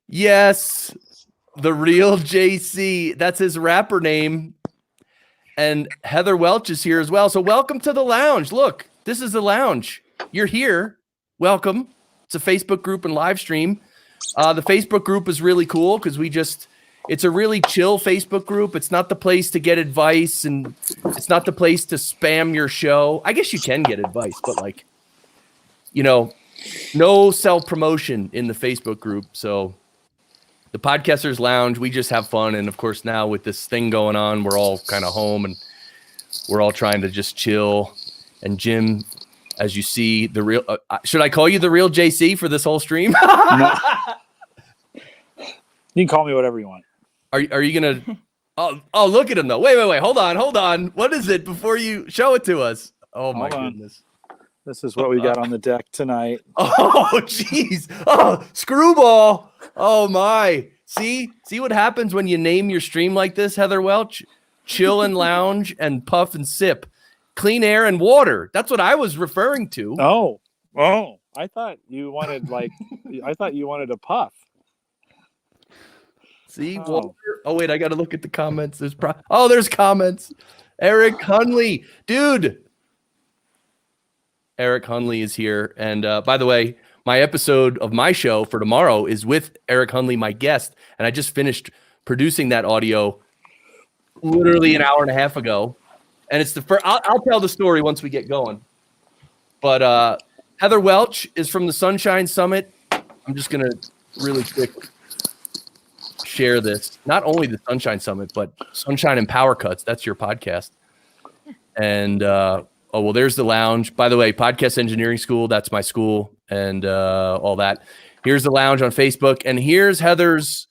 Yes, the real JC. That's his rapper name. And Heather Welch is here as well. So welcome to the lounge. Look, this is the lounge. You're here. Welcome. It's a Facebook group and live stream. The Facebook group is really cool because it's a really chill Facebook group. It's not the place to get advice and it's not the place to spam your show. I guess you can get advice, but no self-promotion in the Facebook group. So the Podcasters Lounge, we just have fun. And of course, now with this thing going on, we're all kind of home and we're all trying to just chill. And Jim, as you see, the real, should I call you the real JC for this whole stream? No. You can call me whatever you want. Are you going to, oh, look at him though. Wait, hold on. What is it before you show it to us? Oh my goodness. This is what we got on the deck tonight. Oh, jeez. Oh, Screwball. Oh, my. See what happens when you name your stream like this, Heather Welch? Chill and lounge and puff and sip. Clean air and water. That's what I was referring to. Oh. I thought you wanted a puff. See? Water. Oh, wait, I got to look at the comments. There's comments. Eric Hunley. Dude. Eric Hunley is here. And by the way, my episode of my show for tomorrow is with Eric Hunley, my guest. And I just finished producing that audio literally an hour and a half ago. And it's the first, I'll tell the story once we get going. But Heather Welch is from the Sunshine Summit. I'm just going to really quick share this. Not only the Sunshine Summit, but Sunshine and Power Cuts. That's your podcast. And, oh, well, there's the lounge. By the way, Podcast Engineering School, that's my school and all that. Here's the lounge on Facebook. And here's Heather's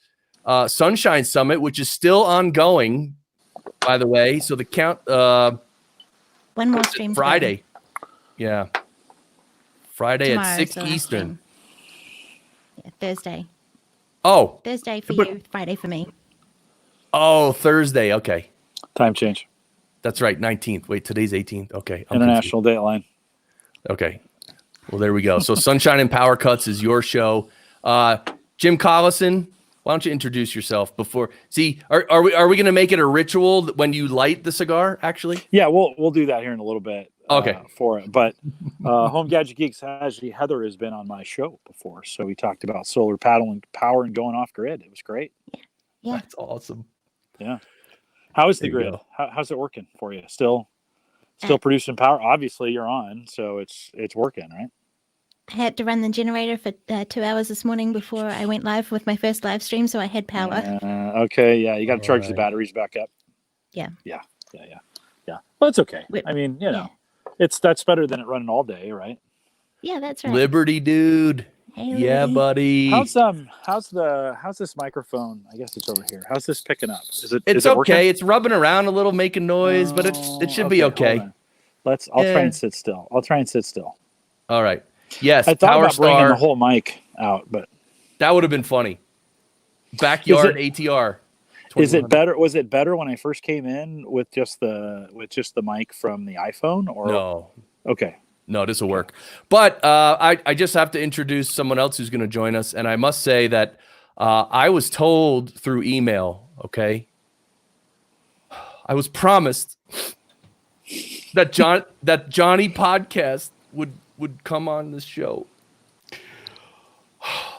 Sunshine Summit, which is still ongoing, by the way. So the count. One more stream. Friday. Yeah. Friday Tomorrow at 6 Eastern. Yeah, Thursday. Oh. Thursday for you, Friday for me. Oh, Thursday. Okay. Time change. That's right, 19th. Wait, today's 18th. Okay. International Dateline. Okay. Well, there we go. So Sunshine and Power Cuts is your show. Jim Collison, why don't you introduce yourself before? See, are we going to make it a ritual when you light the cigar, actually? Yeah, we'll do that here in a little bit. Okay. For it. But Home Gadget Geeks, Heather has been on my show before. So we talked about solar power and going off grid. It was great. Yeah. That's awesome. Yeah. How is the There you grid? How's it working for you? Still producing power? Obviously, you're on, so it's working, right? I had to run the generator for 2 hours this morning before I went live with my first live stream, so I had power. Okay, yeah, you got to charge the batteries back up. Yeah. Well, it's okay. Wait, I mean, that's better than it running all day, right? Yeah, that's right. Liberty, dude. Hey, Yeah, Liberty. buddy. How's this microphone? I guess it's over here. How's this picking up? It's is it okay. working? It's rubbing around a little, making noise, but it should be okay. Hold on. I'll try and sit still. All right. Yes, I thought Power about bringing Star. the whole mic out, but That would have been funny. Backyard ATR. is it better? Was it better when I first came in with just the mic from the iPhone? Or No. Okay. No, this will work. But I just have to introduce someone else who's going to join us. And I must say that I was told through email, okay? I was promised that Johnny Podcast would come on this show.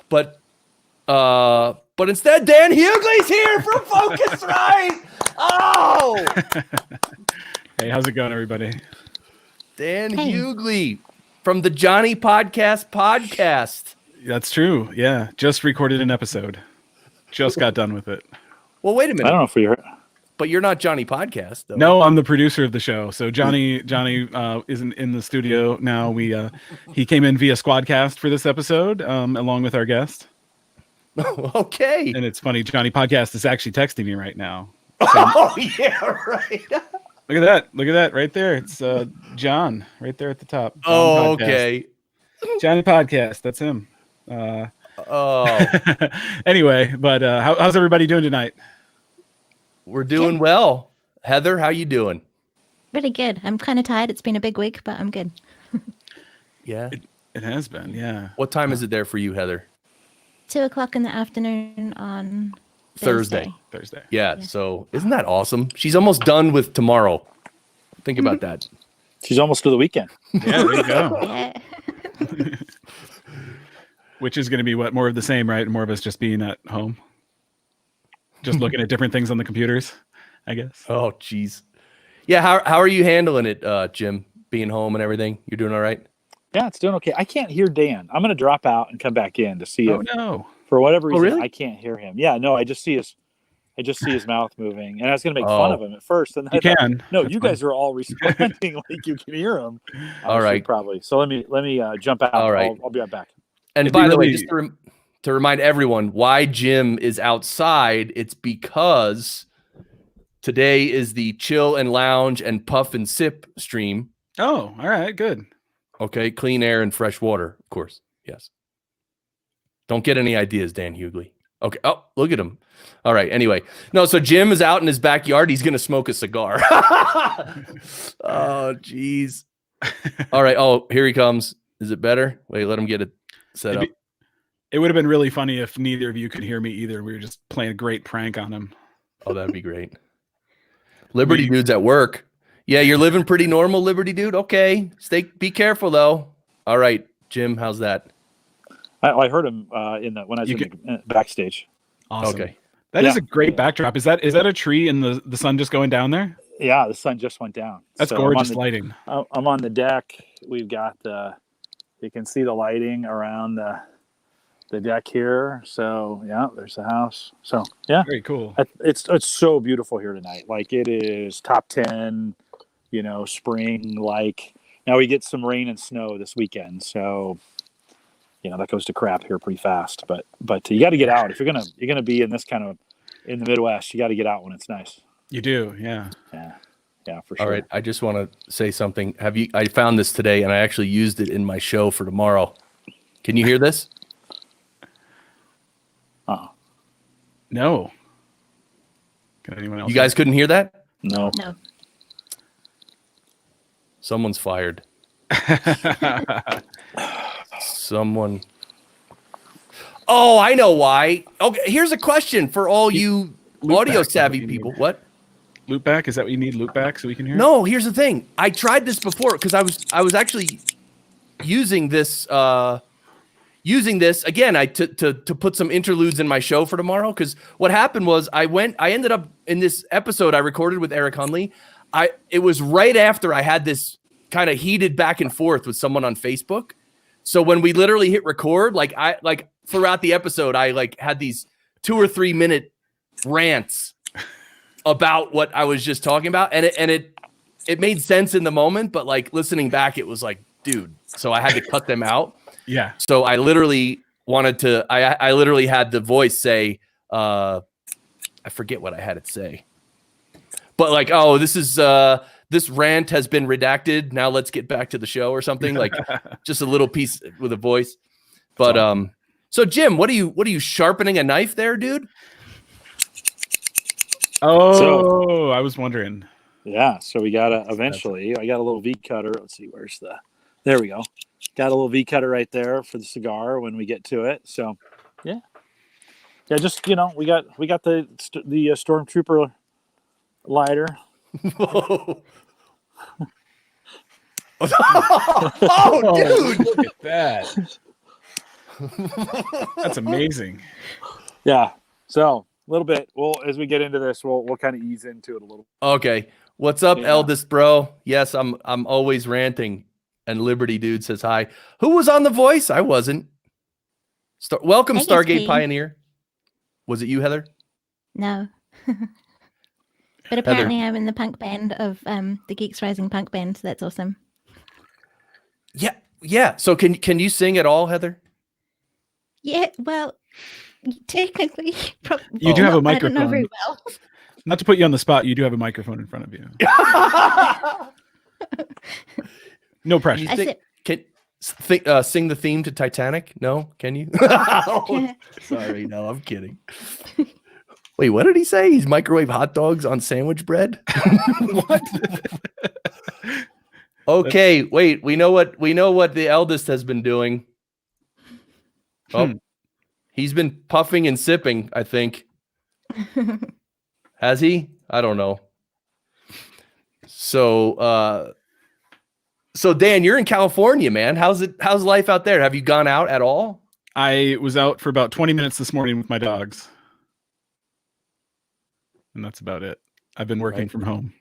But instead, Dan Hughley's here from Focusrite. Oh! Hey, how's it going, everybody? Dan Hughley from the Johnny Podcast. That's true. Yeah, just recorded an episode. Just got done with it. Well, wait a minute. I don't know if we heard. But you're not Johnny Podcast, though. No, I'm the producer of the show. So Johnny isn't in the studio now. He came in via Squadcast for this episode, along with our guest. Okay. And it's funny, Johnny Podcast is actually texting me right now. So, oh yeah, right. Look at that right there. It's John right there at the top. John Oh, Podcast. okay. Johnny Podcast. That's him. Oh, Anyway, but how's everybody doing tonight? we're doing well. Heather, how you doing? Really good. I'm kind of tired. It's been a big week, but I'm good. Yeah. It has been, yeah. What time is it there for you, Heather? 2:00 in the afternoon on Thursday. Thursday. Yeah. So isn't that awesome? She's almost done with tomorrow. Think about that. She's almost to the weekend. Yeah, there you go. Yeah. Which is going to be what, more of the same, right? More of us just being at home, just looking at different things on the computers, I guess. Oh, geez. Yeah. How are you handling it, Jim? Being home and everything? You're doing all right? Yeah, it's doing okay. I can't hear Dan. I'm going to drop out and come back in to see Oh if, no! for whatever reason, really? I can't hear him. Yeah, no, I just see his mouth moving, and I was going to make fun of him at first, and then You I thought, can. no, That's you fine. guys are all responding like you can hear him. All right. probably. So let me jump out. All right. I'll be right back. And It'd be by the way, really- just to remind everyone why Jim is outside, it's because today is the chill and lounge and puff and sip stream. Oh, all right, good. Okay, clean air and fresh water, of course. Yes. Don't get any ideas, Dan Hughley. Okay. Oh, look at him. All right. Anyway, no. So Jim is out in his backyard. He's gonna smoke a cigar. Oh, geez. All right. Oh, here he comes. Is it better? Wait, let him get it set up. It would have been really funny if neither of you could hear me either. We were just playing a great prank on him. Oh, that'd be great. Liberty Dude's at work. Yeah, you're living pretty normal, Liberty Dude. Okay. Be careful though. All right, Jim, how's that? I heard him when I was You in the backstage. Awesome. Okay. That is Yeah. a great backdrop. Is that a tree and the sun just going down there? Yeah, the sun just went down. That's So gorgeous lighting. I'm on the deck. We've got you can see the lighting around the deck here. So yeah, there's the house. So yeah, Very cool. it's so beautiful here tonight. Like it is top 10, spring. Like now we get some rain and snow this weekend. So that goes to crap here pretty fast. But you got to get out if you're gonna be in this kind of in the Midwest. You got to get out when it's nice. You do, yeah. Yeah, for sure. All right. I just want to say something. I found this today and I actually used it in my show for tomorrow. Can you hear this? No. Can anyone else? You guys couldn't hear that? No. No. Someone's fired. Someone. Oh, I know why. Okay, here's a question for all you Loop audio back, savvy what do you people. need? What? Loop back? Is that what you need? Loop back so we can hear? No, here's the thing. I tried this before because I was actually using this again. To put some interludes in my show for tomorrow. Because what happened was I ended up in this episode I recorded with Eric Hunley. It was right after I had this kind of heated back and forth with someone on Facebook. So when we literally hit record, like throughout the episode, I had these 2 or 3 minute rants about what I was just talking about, and it made sense in the moment, but listening back, it was like, dude. So I had to cut them out. Yeah. So I literally wanted to. I literally had the voice say, I forget what I had it say, but oh, this rant has been redacted. Now let's get back to the show or something just a little piece with a voice. But so Jim, what are you sharpening a knife there, dude? Oh, I was wondering. Yeah, so we got I got a little V cutter. Let's see, there we go. Got a little V cutter right there for the cigar when we get to it. So, yeah, just we got the Stormtrooper lighter. Whoa. Oh, dude. Look at that. That's amazing. Yeah. So a little bit. Well, as we get into this, we'll kind of ease into it a little. Okay. What's up, Yeah. eldest bro? Yes, I'm always ranting. And Liberty Dude says hi. Who was on The Voice? I wasn't. Welcome, I guess Stargate me. Pioneer. Was it you, Heather? No. But apparently I'm in the punk band of the Geeks Rising punk band, so that's awesome. Yeah. So can you sing at all, Heather? Yeah, well, technically, You do have a I don't know very microphone. well. Not to put you on the spot, you do have a microphone in front of you. No pressure. I said, Can sing the theme to Titanic? No, can you? Sorry, no, I'm kidding. Wait, what did he say? He's microwave hot dogs on sandwich bread? What? Okay, wait. We know what the eldest has been doing. Oh, he's been puffing and sipping, I think. Has he? I don't know. So Dan, you're in California, man. How's life out there? Have you gone out at all? I was out for about 20 minutes this morning with my dogs. And that's about it. I've been working from home.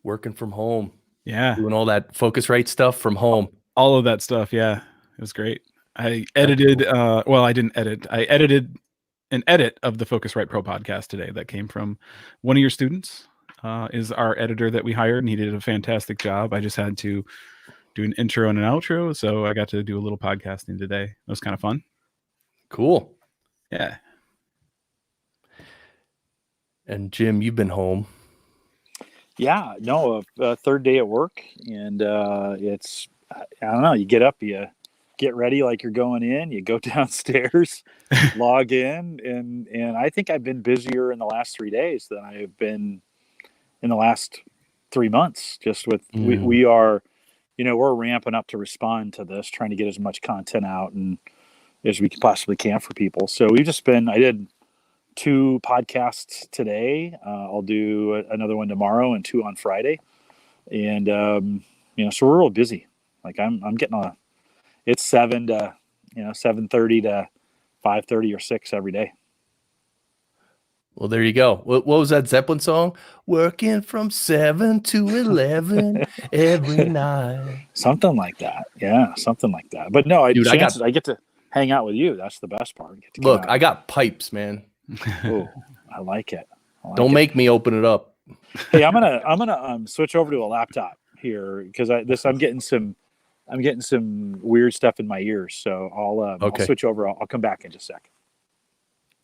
Working from home. Yeah. Doing all that Focusrite stuff from home. All of that stuff. Yeah. It was great. I edited, I didn't edit. I edited an edit of the Focusrite Pro podcast today that came from one of your students, is our editor that we hired, and he did a fantastic job. I just had to do an intro and an outro, so I got to do a little podcasting today. It was kind of fun. Cool. Yeah. And Jim, you've been home. Yeah, no, a third day at work, and it's, I don't know, you get up, you get ready like you're going in, you go downstairs, log in, and I think I've been busier in the last 3 days than I have been in the last 3 months. Just with we are, we're ramping up to respond to this, trying to get as much content out and as we possibly can for people. So we've just been, I did 2 podcasts today. I'll do another one tomorrow and 2 on Friday. And, so we're real busy. Like I'm getting it's 7 to, 7:30 to 5:30 or 6 every day. Well, there you go. What was that Zeppelin song? Working from 7 to 11 every night. Something like that. Yeah, something like that. But no, I get to hang out with you. That's the best part. Look, I got pipes, man. Oh, I like it. Don't make me open it up. Hey, I'm gonna switch over to a laptop here because I'm getting some weird stuff in my ears. So I'll switch over. I'll come back in just a sec.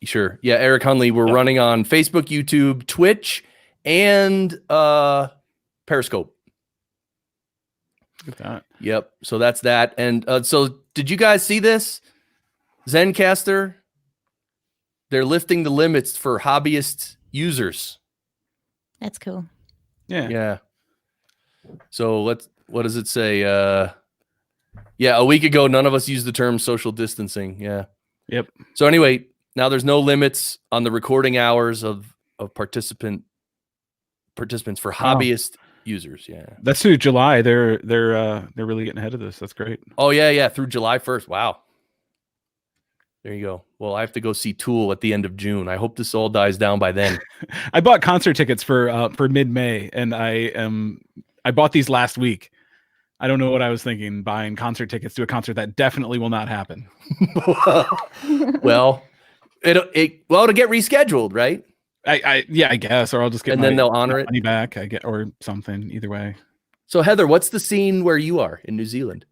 Sure. Yeah, Eric Hunley. We're running on Facebook, YouTube, Twitch, and Periscope. Look at that. Yep. So that's that. And so did you guys see this? Zencastr, they're lifting the limits for hobbyist users. That's cool. Yeah. Yeah. So what does it say? A week ago, none of us used the term social distancing. Yeah. Yep. So anyway, now there's no limits on the recording hours of participants for hobbyist users. Yeah. That's through July. They're really getting ahead of this. That's great. Oh yeah. Through July 1st. Wow. There you go. Well, I have to go see Tool at the end of June. I hope this all dies down by then. I bought concert tickets for mid-May, and I bought these last week. I don't know what I was thinking, buying concert tickets to a concert that definitely will not happen. Well, it'll get rescheduled, right? I guess, or I'll just get then they'll honor it, money back. Or something. Either way. So Heather, what's the scene where you are in New Zealand?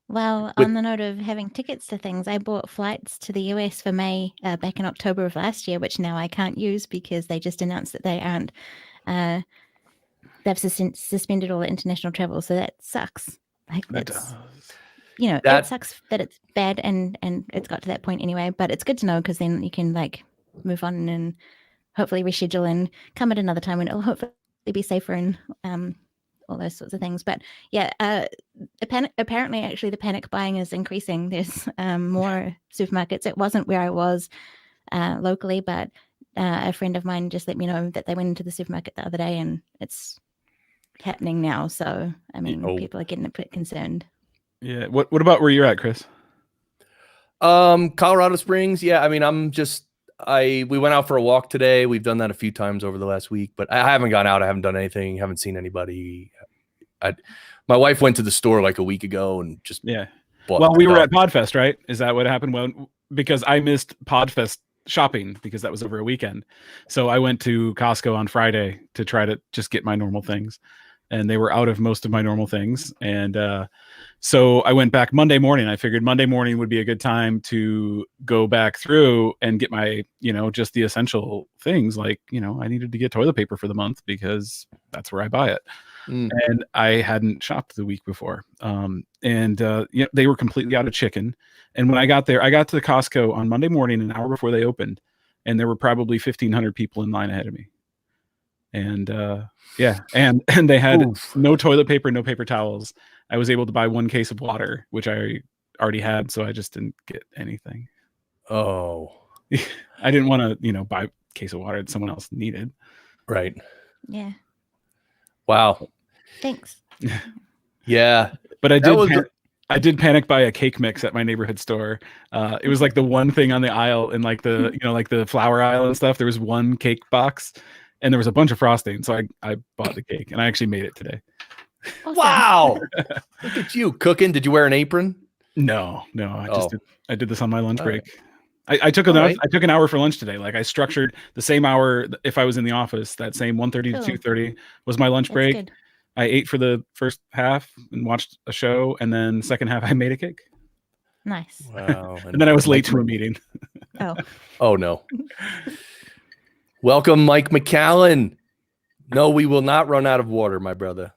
Well, on the note of having tickets to things, I bought flights to the US for May back in October of last year, which now I can't use because they just announced that they aren't. They've suspended all the international travel, so that sucks. Like it sucks that it's bad and it's got to that point anyway. But it's good to know because then you can move on and hopefully reschedule and come at another time when it'll hopefully be safer and all those sorts of things. But yeah, apparently actually the panic buying is increasing. There's more supermarkets. It wasn't where I was locally, but a friend of mine just let me know that they went into the supermarket the other day and it's happening now. So I mean, people are getting a bit concerned. Yeah. What about where you're at, Chris? Colorado Springs. Yeah. I mean, we went out for a walk today. We've done that a few times over the last week, but I haven't gone out. I haven't done anything. Haven't seen anybody. My wife went to the store like a week ago and just Well, we were at Podfest, right? Is that what happened? Well, because I missed Podfest shopping because that was over a weekend. So I went to Costco on Friday to try to just get my normal things, and they were out of most of my normal things. And so I went back Monday morning. I figured Monday morning would be a good time to go back through and get my, just the essential things. Like, I needed to get toilet paper for the month because that's where I buy it. And I hadn't shopped the week before. They were completely out of chicken. And when I got there, I got to the Costco on Monday morning, an hour before they opened, and there were probably 1,500 people in line ahead of me. and yeah, and they had Oof. no toilet paper, no paper towels. I was able to buy 1 case of water, which I already had, so I just didn't get anything. Oh, I didn't want to, buy a case of water that someone else needed. right. Yeah. Wow. Thanks. Yeah. But I That was I did panic buy a cake mix at my neighborhood store. It was like the one thing on the aisle in like the like the flower aisle and stuff. There was 1 cake box, and there was a bunch of frosting. So I bought the cake, and I actually made it today. Awesome. Wow. Look at you cooking. Did you wear an apron? No, I did this on my lunch All break. I took an hour for lunch today. Like I structured the same hour if I was in the office. That same 1:30 Cool. to 2:30 was my lunch That's break. good. I ate for the first half and watched a show, and then second half I made a cake. Nice. Wow. And then I was late to a meeting. Oh, Oh no. Welcome, Mike McCallan. No, we will not run out of water, my brother.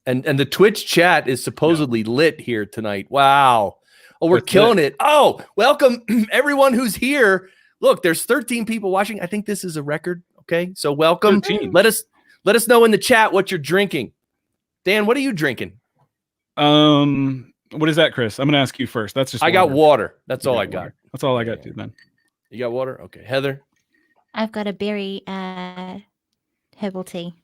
And the Twitch chat is supposedly lit here tonight. Wow. Oh, we're It's killing it. Oh, welcome everyone who's here. Look, there's 13 people watching. I think this is a record. Okay. So welcome. 13. Let us know in the chat what you're drinking. Dan, what are you drinking? What is that, Chris? I'm gonna ask you first. That's just I got water. That's all I got. water. That's all I got too then. You got water? Okay. Heather. I've got a berry herbal tea.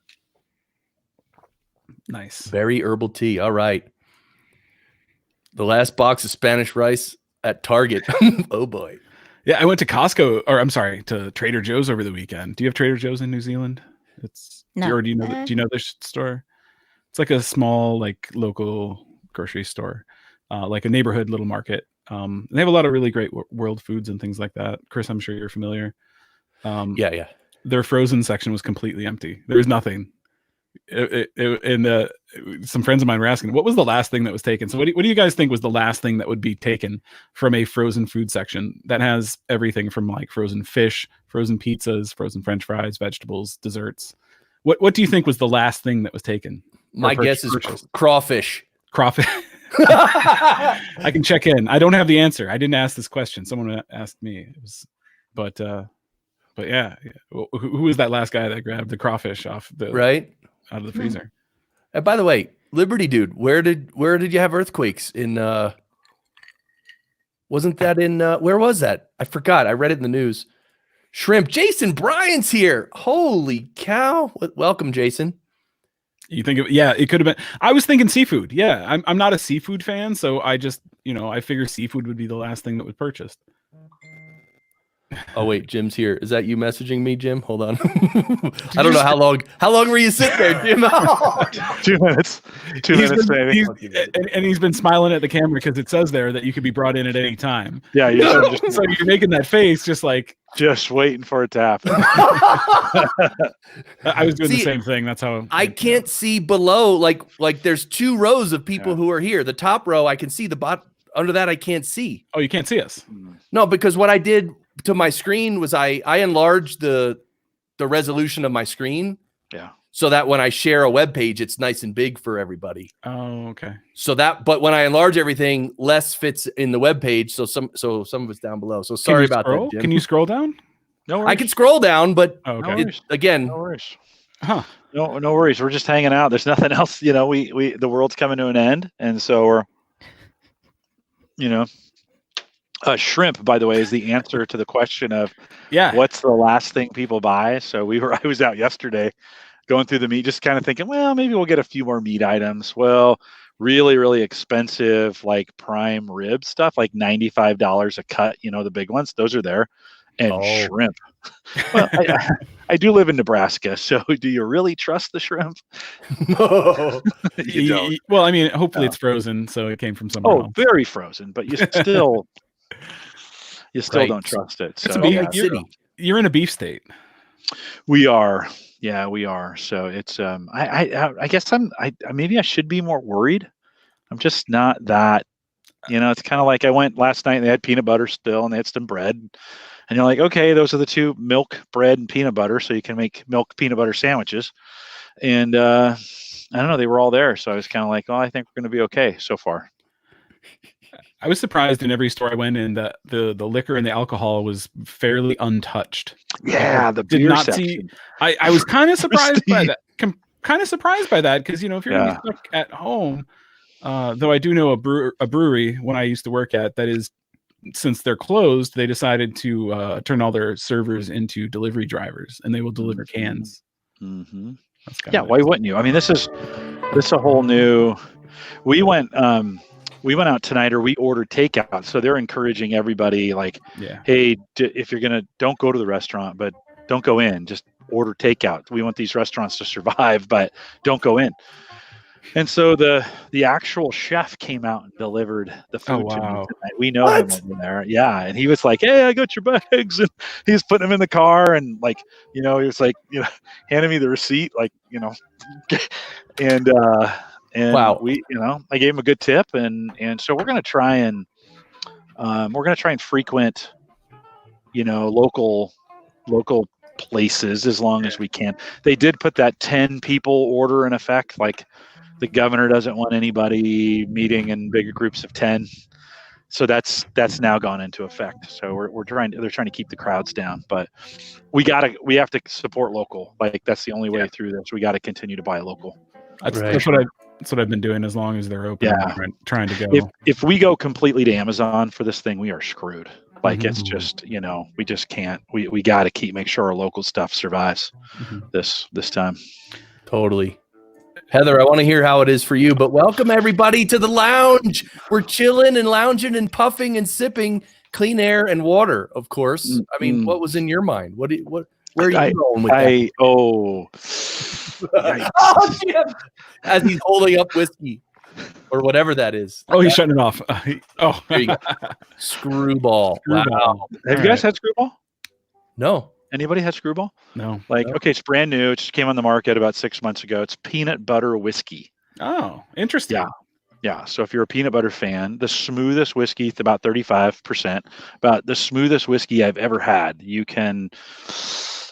Nice. Berry herbal tea. All right. The last box of Spanish rice at Target. Oh boy. Yeah, I went to Costco, or I'm sorry, to Trader Joe's over the weekend. Do you have Trader Joe's in New Zealand? No. Or do you know this store? It's like a small, like local grocery store, like a neighborhood little market. They have a lot of really great world foods and things like that. Chris, I'm sure you're familiar. Yeah. Their frozen section was completely empty. There was nothing. And some friends of mine were asking, what was the last thing that was taken? So what do you guys think was the last thing that would be taken from a frozen food section that has everything from like frozen fish, frozen pizzas, frozen French fries, vegetables, desserts? What do you think was the last thing that was taken? My guess is crawfish. Crawfish. I can check in. I don't have the answer. I didn't ask this question. Someone asked me. It was, but yeah. Who was that last guy that grabbed the crawfish off the out of the freezer? And by the way, Liberty dude, where did you have earthquakes in? Wasn't that in? Where was that? I forgot. I read it in the news. Shrimp. Jason Bryan's here. Holy cow! Welcome, Jason. You think it could have been. I was thinking seafood. Yeah, I'm not a seafood fan, so I just I figure seafood would be the last thing that was purchased. Oh wait, Jim's here. Is that you messaging me, Jim? Hold on. I don't know how long. How long were you sitting there, Jim? 2 minutes. 2 minutes, baby. And he's been smiling at the camera because it says there that you could be brought in at any time. Yeah, so you're making that face, just like just waiting for it to happen. I was doing the same thing. That's how I can't see below. Like there's 2 rows of people who are here. The top row I can see. The bottom under that I can't see. Oh, you can't see us? No, because what I did to my screen was I enlarged the resolution of my screen. Yeah. So that when I share a web page, it's nice and big for everybody. Oh, okay. But when I enlarge everything, less fits in the web page. So some of it's down below. So sorry about that, Jim. Can you scroll down? No worries. I can scroll down, but okay. Again, no worries. Huh. No worries. We're just hanging out. There's nothing else. We the world's coming to an end, and so we're shrimp, by the way, is the answer to the question of what's the last thing people buy. So I was out yesterday going through the meat, just kind of thinking, well, maybe we'll get a few more meat items. Well, really, really expensive, like prime rib stuff, like $95 a cut, the big ones, those are there. And shrimp. Well, I do live in Nebraska, so do you really trust the shrimp? No. You don't. Well, I mean, hopefully it's frozen, so it came from somewhere else. Very frozen, but you still don't trust it. It's so, a city. You're in a beef state. We are. Yeah, we are. So it's I guess maybe I should be more worried. I'm just not that. It's kind of like I went last night and they had peanut butter still and they had some bread. And you're like, okay, those are the 2, milk, bread, and peanut butter. So you can make milk peanut butter sandwiches. And I don't know, they were all there. So I was kind of like, oh, I think we're going to be okay so far. I was surprised in every store I went in that the liquor and the alcohol was fairly untouched. Yeah, the Did beer not section. see. I was kind of surprised by that. Kind of surprised by that because if you're gonna be stuck at home, though I do know a brewery when I used to work at that is, since they're closed, they decided to turn all their servers into delivery drivers, and they will deliver cans. Mm-hmm. Yeah, why wouldn't you? I mean, this is a whole new. We went out tonight, or we ordered takeout, so they're encouraging everybody, like, hey, if you're gonna, don't go to the restaurant, but don't go in, just order takeout. We want these restaurants to survive, but don't go in. And so the actual chef came out and delivered the food to me tonight. We know him over there. Yeah. And he was like, hey, I got your bags. And he was putting them in the car. And like, he was like, handing me the receipt, like, and wow. we, I gave him a good tip. And so we're going to try and frequent, local places as long as we can. They did put that 10 people order in effect. Like, the governor doesn't want anybody meeting in bigger groups of 10. So that's now gone into effect. So they're trying to keep the crowds down, but we have to support local. Like, that's the only way through this. We got to continue to buy local. That's what I've been doing as long as they're open. Yeah. Trying to go. If we go completely to Amazon for this thing, we are screwed. Like, it's just, we just can't, we got to make sure our local stuff survives this time. Totally. Heather, I want to hear how it is for you, but welcome everybody to the lounge. We're chilling and lounging and puffing and sipping clean air and water, of course. I mean, what was in your mind? Where are you going with that? Oh, Jim! As he's holding up whiskey or whatever that is. Oh, he's shutting it off. There you go. Screwball. Wow. Have you guys had Screwball? No. Anybody had Screwball? No. Okay, it's brand new. It just came on the market about 6 months ago. It's peanut butter whiskey. Oh, interesting. Yeah. So if you're a peanut butter fan, the smoothest whiskey, it's about 35%, about the smoothest whiskey I've ever had. You can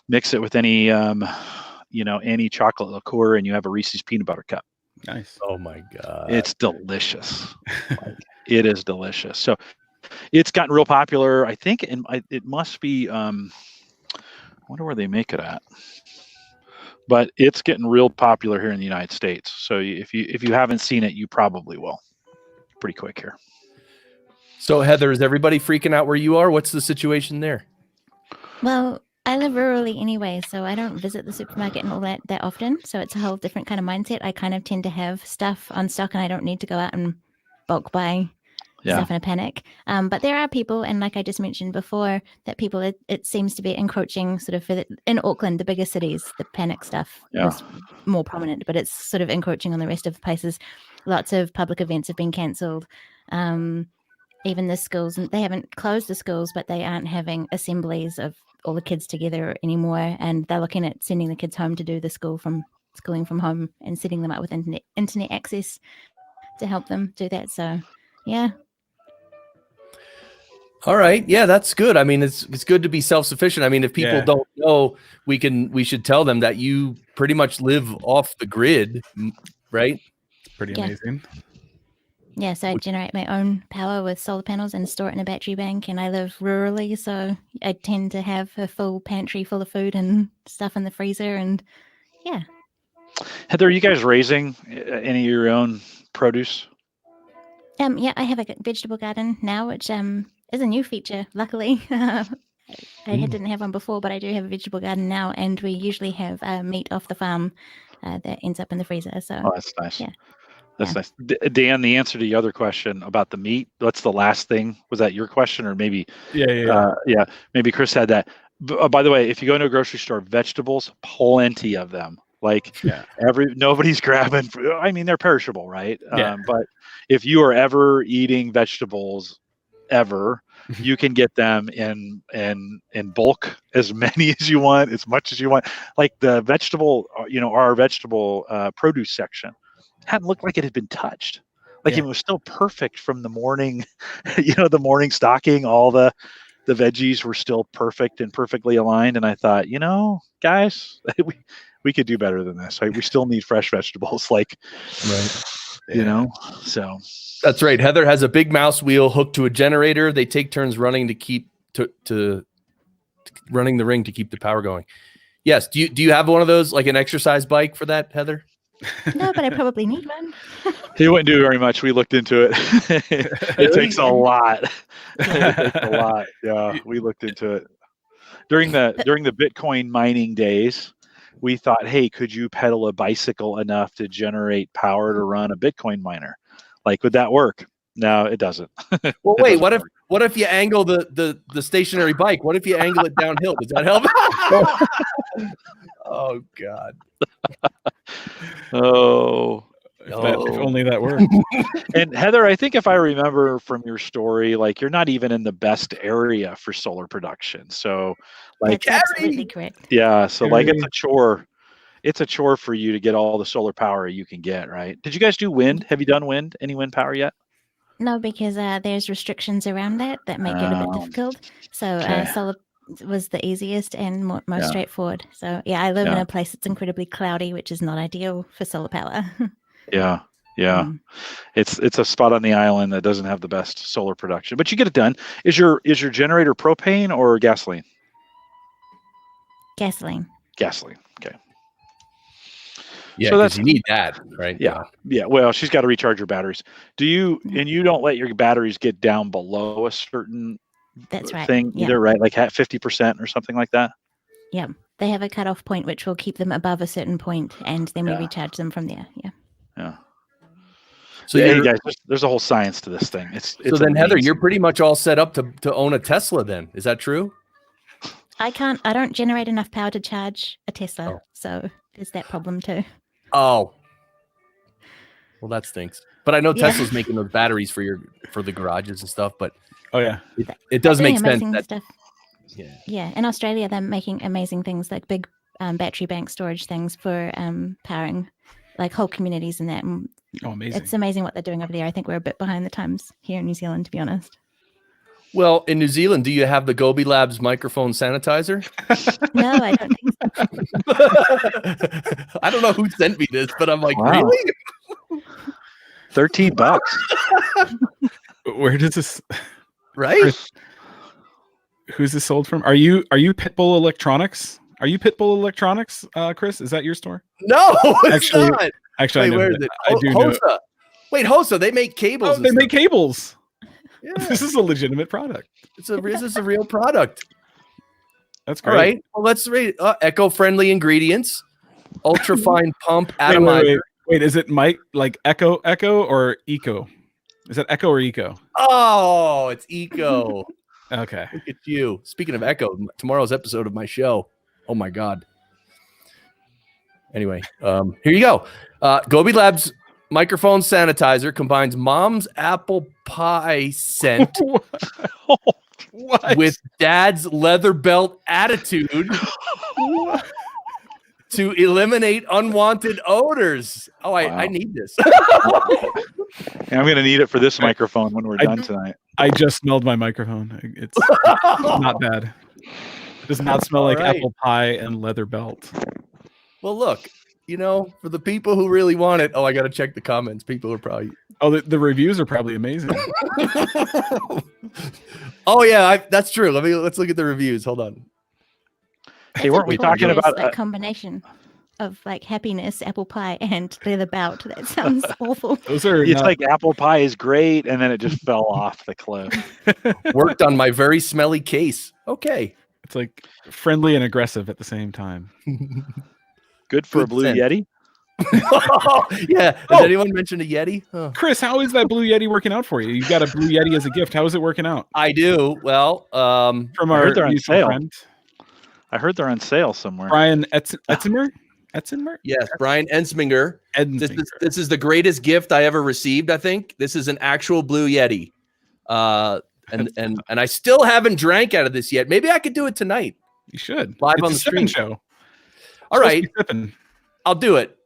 mix it with any, any chocolate liqueur, and you have a Reese's peanut butter cup. Nice. Oh my God. It's delicious. It is delicious. So it's gotten real popular. I think it must be, I wonder where they make it at, but it's getting real popular here in the United States. So if you haven't seen it, you probably will pretty quick here. So Heather, is everybody freaking out where you are? What's the situation there? Well, I live rurally anyway, so I don't visit the supermarket and all that often. So it's a whole different kind of mindset. I kind of tend to have stuff on stock, and I don't need to go out and bulk buy stuff in a panic. But there are people, and like I just mentioned before, that people, it seems to be encroaching sort of in Auckland, the bigger cities, the panic stuff is more prominent, but it's sort of encroaching on the rest of the places. Lots of public events have been cancelled. Even the schools, and they haven't closed the schools, but they aren't having assemblies of all the kids together anymore. And they're looking at sending the kids home to do the schooling from home and setting them up with internet access to help them do that. So, yeah. All right. Yeah, that's good. I mean, it's good to be self-sufficient. I mean, if people don't know, we should tell them that you pretty much live off the grid, right? It's pretty amazing. Yeah, so I generate my own power with solar panels and store it in a battery bank, and I live rurally, so I tend to have a full pantry full of food and stuff in the freezer, and yeah. Heather, are you guys raising any of your own produce? Yeah, I have a vegetable garden now, which is a new feature, luckily. I didn't have one before, but I do have a vegetable garden now, and we usually have meat off the farm that ends up in the freezer. So that's nice. Yeah. That's nice. Dan, the answer to the other question about the meat, what's the last thing? Was that your question, or maybe? Yeah. Maybe Chris had that. By the way, if you go into a grocery store, vegetables, plenty of them. Like nobody's grabbing. I mean, they're perishable, right? Yeah. But if you are ever eating vegetables, you can get them in bulk, as many as you want, as much as you want. Like the vegetable, our vegetable produce section hadn't looked like it had been touched. Like it was still perfect from the morning, the morning stocking. All the veggies were still perfect and perfectly aligned. And I thought, guys, we could do better than this. We still need fresh vegetables. Like, you know. So That's right. Heather has a big mouse wheel hooked to a generator. They take turns running to keep to running the ring to keep the power going. Yes. Do you have one of those, like an exercise bike for that, Heather? No, but I probably need one. he wouldn't do very much. We looked into it. It takes a lot. It takes a lot. Yeah, we looked into it. During the Bitcoin mining days, we thought, hey, could you pedal a bicycle enough to generate power to run a Bitcoin miner? Like, would that work? No, it doesn't. Well, wait, what if you angle the stationary bike? What if you angle it downhill? Does that help? Oh God. Oh. If only that worked. And Heather, I think if I remember from your story, like you're not even in the best area for solar production. So like That's absolutely correct. yeah, so like it's a chore. It's a chore for you to get all the solar power you can get, right? Did you guys do wind? Have you done wind? Any wind power yet? No, because there's restrictions around that make it a bit difficult. So solar was the easiest and most straightforward. So yeah, I live in a place that's incredibly cloudy, which is not ideal for solar power. Yeah. It's a spot on the island that doesn't have the best solar production, but you get it done. Is your generator propane or gasoline? Gasoline. Okay. Yeah, so that's you need that, right? Yeah. Well, she's got to recharge her batteries. Do you? And you don't let your batteries get down below a certain thing either, right? Like at 50% or something like that. Yeah, they have a cutoff point which will keep them above a certain point, and then we recharge them from there. Yeah. So hey guys, there's a whole science to this thing. It's so then amazing. Heather, you're pretty much all set up to own a Tesla. Then is that true? I don't generate enough power to charge a Tesla, so there's that problem too. Oh, well, that stinks. But I know Tesla's making those batteries for the garages and stuff. But it does make sense. Stuff. Yeah. In Australia, they're making amazing things like big battery bank storage things for powering like whole communities and that. And amazing! It's amazing what they're doing over there. I think we're a bit behind the times here in New Zealand, to be honest. Well, in New Zealand, do you have the Gobi Labs microphone sanitizer? No, I don't think so. I don't know who sent me this, but I'm like, really? $13. Where does this? Right? Who's this sold from? Are you Pitbull Electronics? Are you Pitbull Electronics, Chris? Is that your store? No, it's not. Actually, wait, where is it? I do Hosa. Know. Wait, Hosa. They make cables. Oh, they make cables. Yeah. This is a legitimate product. This is a real product. That's great. All right. Well, let's rate eco-friendly ingredients, ultra fine pump atomizer. Wait, is it like echo or eco? Is that echo or eco? Oh, it's eco. Okay. Look at you. Speaking of echo, tomorrow's episode of my show. Oh my God. Anyway, here you go. Gobi Labs microphone sanitizer combines mom's apple pie scent with dad's leather belt attitude to eliminate unwanted odors. Oh, wow. I need this. I'm going to need it for this microphone when we're done tonight. I just smelled my microphone. It's not bad. It does not smell like apple pie and leather belt. Well, look, for the people who really want it, I got to check the comments. People are probably... Oh, the reviews are probably amazing. Oh, yeah, that's true. Let's look at the reviews. Hold on. Hey, weren't we talking about a combination of like happiness, apple pie, and leather belt? That sounds awful. It's like apple pie is great, and then it just fell off the cliff. Worked on my very smelly case. Okay. It's like friendly and aggressive at the same time. Good for a Blue Yeti. Yeah. Has anyone mentioned a Yeti? Oh. Chris, how is that Blue Yeti working out for you? You got a Blue Yeti as a gift. How is it working out? I do. Well, from our mutual friend. I heard they're on sale somewhere. Brian Etzinger? Yes, Brian Ensminger. This is the greatest gift I ever received, I think. This is an actual Blue Yeti. And I still haven't drank out of this yet. Maybe I could do it tonight. You should. Live on the stream show. All right. I'll do it.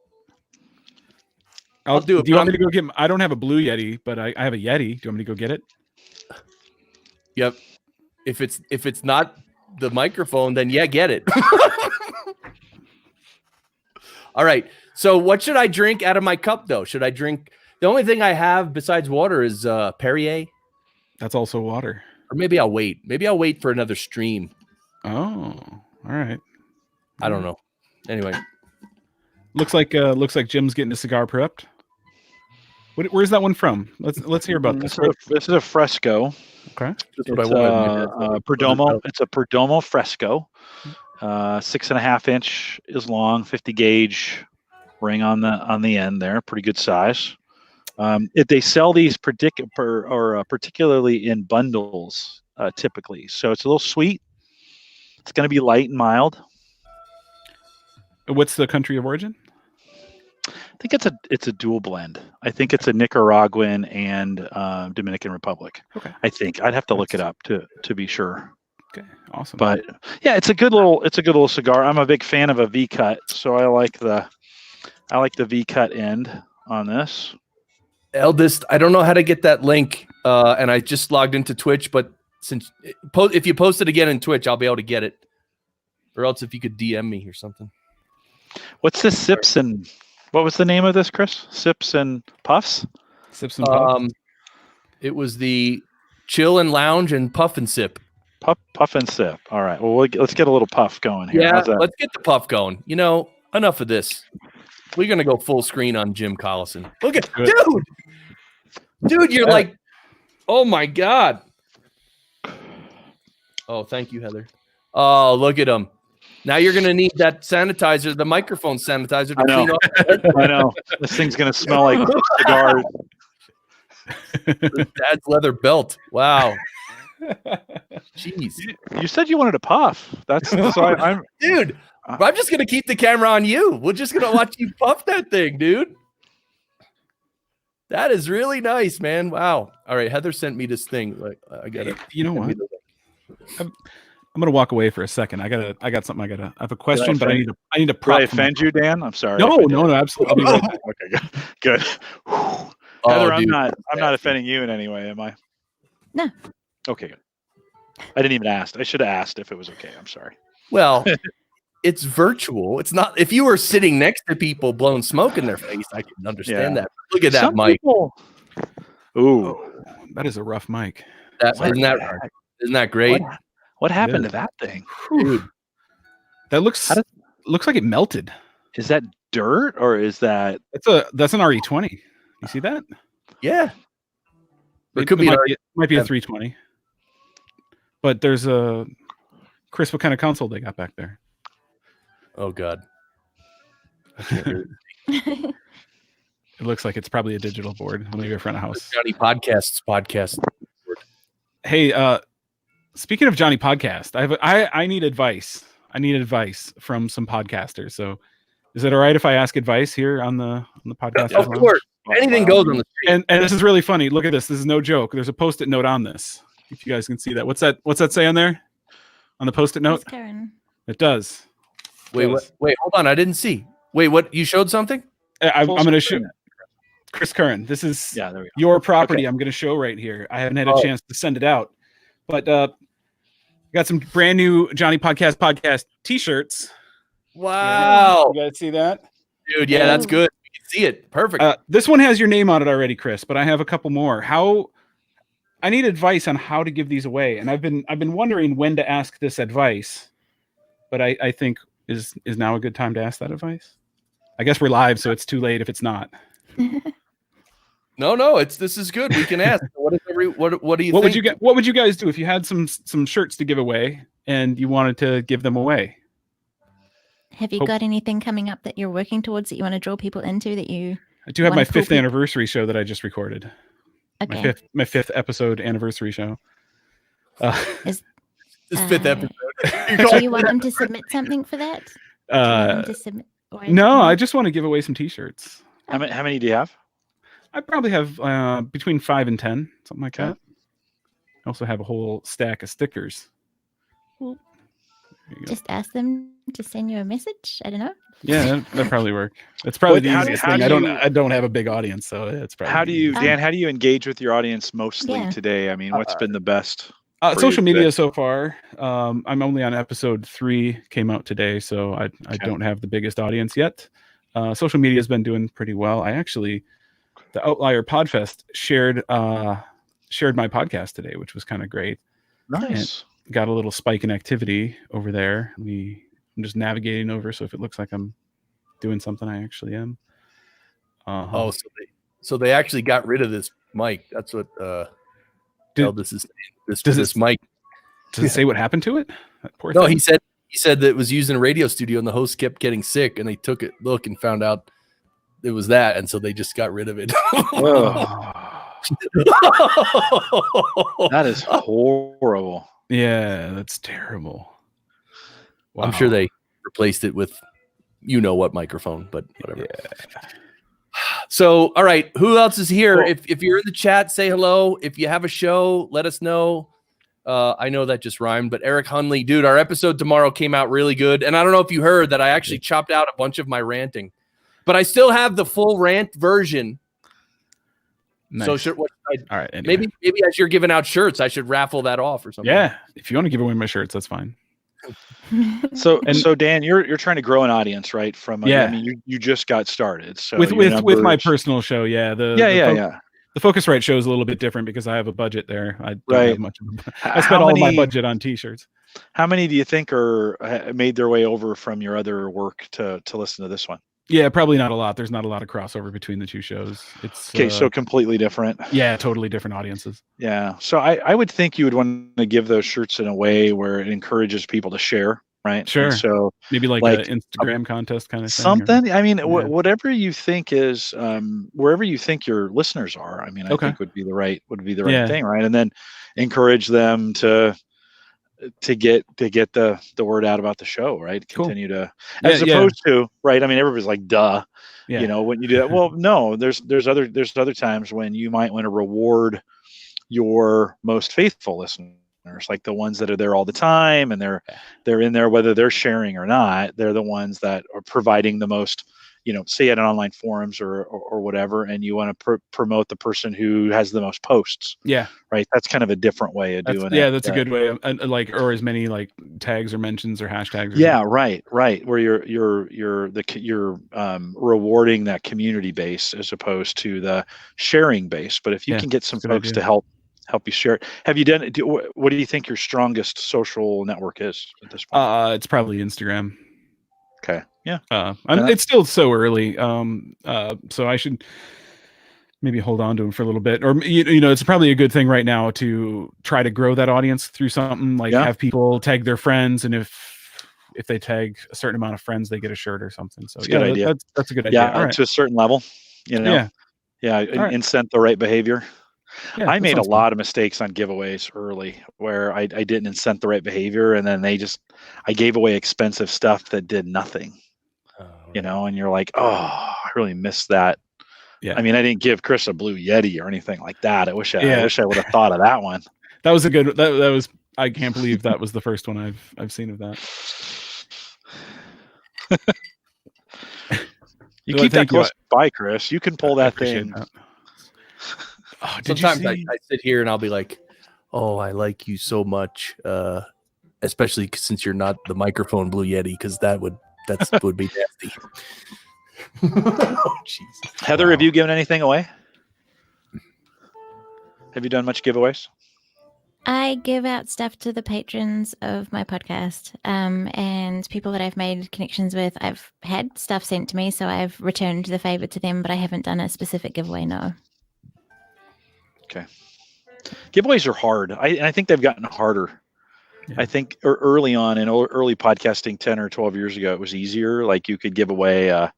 I'll do it. Do you want me to go get I don't have a Blue Yeti, but I have a Yeti. Do you want me to go get it? Yep. If it's not the microphone, then get it. All right. So what should I drink out of my cup though? Should I drink The only thing I have besides water is Perrier. That's also water. Or maybe I'll wait. Maybe I'll wait for another stream. Oh, all right. I don't know. Anyway, looks like Jim's getting a cigar prepped. Where's that one from? Let's hear about this. This is a Fresco. Okay. that's what I wanted. Perdomo. It's a Perdomo Fresco. 6.5 inch is long, 50 gauge ring on the end there. Pretty good size. If they sell these particularly in bundles, typically, so it's a little sweet. It's going to be light and mild. What's the country of origin? I think it's a dual blend. I think it's a Nicaraguan and Dominican Republic. Okay. I think I'd have to look it up to be sure. Okay, awesome. But yeah, it's a good little cigar. I'm a big fan of a V cut, so I like the V cut end on this. Eldest, I don't know how to get that link, and I just logged into Twitch. But since if you post it again in Twitch, I'll be able to get it. Or else, if you could DM me or something. What's this Sips and what was the name of this, Chris? Sips and Puffs? Sips and Puffs? It was the Chill and Lounge and Puff and Sip. Puff and Sip. All right. Well, let's get a little puff going here. Yeah, let's get the puff going. Enough of this. We're gonna go full screen on Jim Collison. Look at dude, you're like, oh my god. Oh, thank you, Heather. Oh, look at him. Now you're gonna need that sanitizer, the microphone sanitizer to clean up. I know. This thing's gonna smell like cigars. Dad's leather belt. Wow. Jeez. You said you wanted a puff. That's so I'm dude. I'm just gonna keep the camera on you. We're just gonna watch you puff that thing, dude. That is really nice, man. Wow. All right, Heather sent me this thing. Like, I got it. You know what? I'm gonna walk away for a second. I got something. I have a question, but I need to prop. Did I offend you, Dan? I'm sorry. No, absolutely. I'll be right back. Okay, good. Heather, I'm not offending you in any way, am I? No. Okay, good. I didn't even ask. I should have asked if it was okay. I'm sorry. Well, it's virtual. It's not. If you were sitting next to people blowing smoke in their face, I can understand that. Look at that mic. Ooh, that is a rough mic. Isn't that great? What happened to that thing? Dude, that looks like it melted. Is that dirt or is that? That's an RE20. You see that? Yeah. It might be a 320. But there's a Chris. What kind of console they got back there? Oh God. It It looks like it's probably a digital board. Maybe a front of house. Johnny podcast. Hey, speaking of Johnny Podcast, I need advice. I need advice from some podcasters. So, is it all right if I ask advice here on the podcast? Of course, anything goes on the street. And this is really funny. Look at this. This is no joke. There's a Post-it note on this. If you guys can see that. What's that say on there? On the Post-it note? Karen. It does. Wait, hold on. I didn't see. Wait, what? You showed something? I'm going to show. Chris Curran, this is your property. Okay. I'm going to show right here. I haven't had a chance to send it out, but got some brand new Johnny Podcast T-shirts. Wow, you guys see that, dude? Yeah, that's good. You can see it. Perfect. This one has your name on it already, Chris. But I have a couple more. I need advice on how to give these away, and I've been wondering when to ask this advice, but I think is now a good time to ask that advice. I guess we're live, so it's too late if it's not. No, this is good. We can ask. What do you think? What would you guys do if you had some shirts to give away and you wanted to give them away? Have you got anything coming up that you're working towards that you want to draw people into that you? I do have my 5th anniversary show that I just recorded. Okay. My fifth episode anniversary show. This 5th episode. Do you want them to submit something for that? No, I just want to give away some T-shirts. How many do you have? I probably have between 5 and 10, something like that. I also have a whole stack of stickers. Just ask them to send you a message. I don't know. Yeah, that probably work. It's probably the easiest thing. I don't have a big audience, so it's probably. Dan? How do you engage with your audience mostly today? I mean, what's been the best? Social media so far. I'm only on episode 3. Came out today, so I don't have the biggest audience yet. Social media has been doing pretty well. I actually the Outlier Podfest shared my podcast today, which was kind of great. Nice. And got a little spike in activity over there. I'm just navigating over, so if it looks like I'm doing something, I actually am. Oh, so they actually got rid of this mic. That's what this is. This mic. Does it say what happened to it? That poor No, thing. he said that it was used in a radio studio, and the host kept getting sick, and they took a look and found out it was that, and so they just got rid of it. That is horrible. Yeah, that's terrible. Wow. I'm sure they replaced it with what microphone, but whatever. Yeah. So, all right, who else is here? Well, If you're in the chat, say hello. If you have a show, let us know. I know that just rhymed, but Eric Hunley, dude, our episode tomorrow came out really good. And I don't know if you heard that I actually chopped out a bunch of my ranting, but I still have the full rant version. Nice. So all right. Anyway. Maybe as you're giving out shirts, I should raffle that off or something. Yeah. If you want to give away my shirts, that's fine. So Dan, you're trying to grow an audience, right? From I mean, you just got started. So with my personal show, the Focusrite show is a little bit different because I have a budget there. I don't have much. I spent all of my budget on T-shirts. How many do you think are made their way over from your other work to listen to this one? Yeah, probably not a lot. There's not a lot of crossover between the two shows. It's okay, so completely different. Yeah, totally different audiences. Yeah, so I would think you would want to give those shirts in a way where it encourages people to share, right? Sure. And so maybe like an Instagram contest kind of thing. Something. I mean, whatever you think is, wherever you think your listeners are. I mean, I think would be the right thing, right? And then encourage them to get the word out about the show, right? Continue to, as opposed to, right? I mean, everybody's like, duh, when you do that. Well, no, there's other times when you might want to reward your most faithful listeners, like the ones that are there all the time, and they're in there whether they're sharing or not. They're the ones that are providing the most, say at an online forums or whatever, and you want to promote the person who has the most posts. Yeah. Right. That's kind of a different way of doing it. Yeah, that's a good way of, or as many like tags or mentions or hashtags. Right. Where you're rewarding that community base as opposed to the sharing base. But if you can get some folks to help you share it. Have you done it? What do you think your strongest social network is at this point? It's probably Instagram. Okay. Yeah. It's still so early. So I should maybe hold on to them for a little bit, or it's probably a good thing right now to try to grow that audience through something like have people tag their friends, and if they tag a certain amount of friends, they get a shirt or something. So good idea. That's a good idea. Yeah, to a certain level, incent the right behavior. Yeah, I made a lot of mistakes on giveaways early where I didn't incent the right behavior, and then I gave away expensive stuff that did nothing. And you're like, oh, I really missed that. Yeah. I mean, I didn't give Chris a Blue Yeti or anything like that. I wish I would have thought of that one. That was a good. That was. I can't believe that was the first one I've seen of that. You keep that close by, Chris. You can pull that thing. That. Oh, sometimes I sit here and I'll be like, oh, I like you so much, especially since you're not the microphone Blue Yeti, because that would be nasty. Oh, Jesus. Heather, have you given anything away? Have you done much giveaways? I give out stuff to the patrons of my podcast, and people that I've made connections with. I've had stuff sent to me, so I've returned the favor to them, but I haven't done a specific giveaway, no. Okay. Giveaways are hard. I think they've gotten harder. Yeah. I think early on in early podcasting 10 or 12 years ago, it was easier. Like you could give away a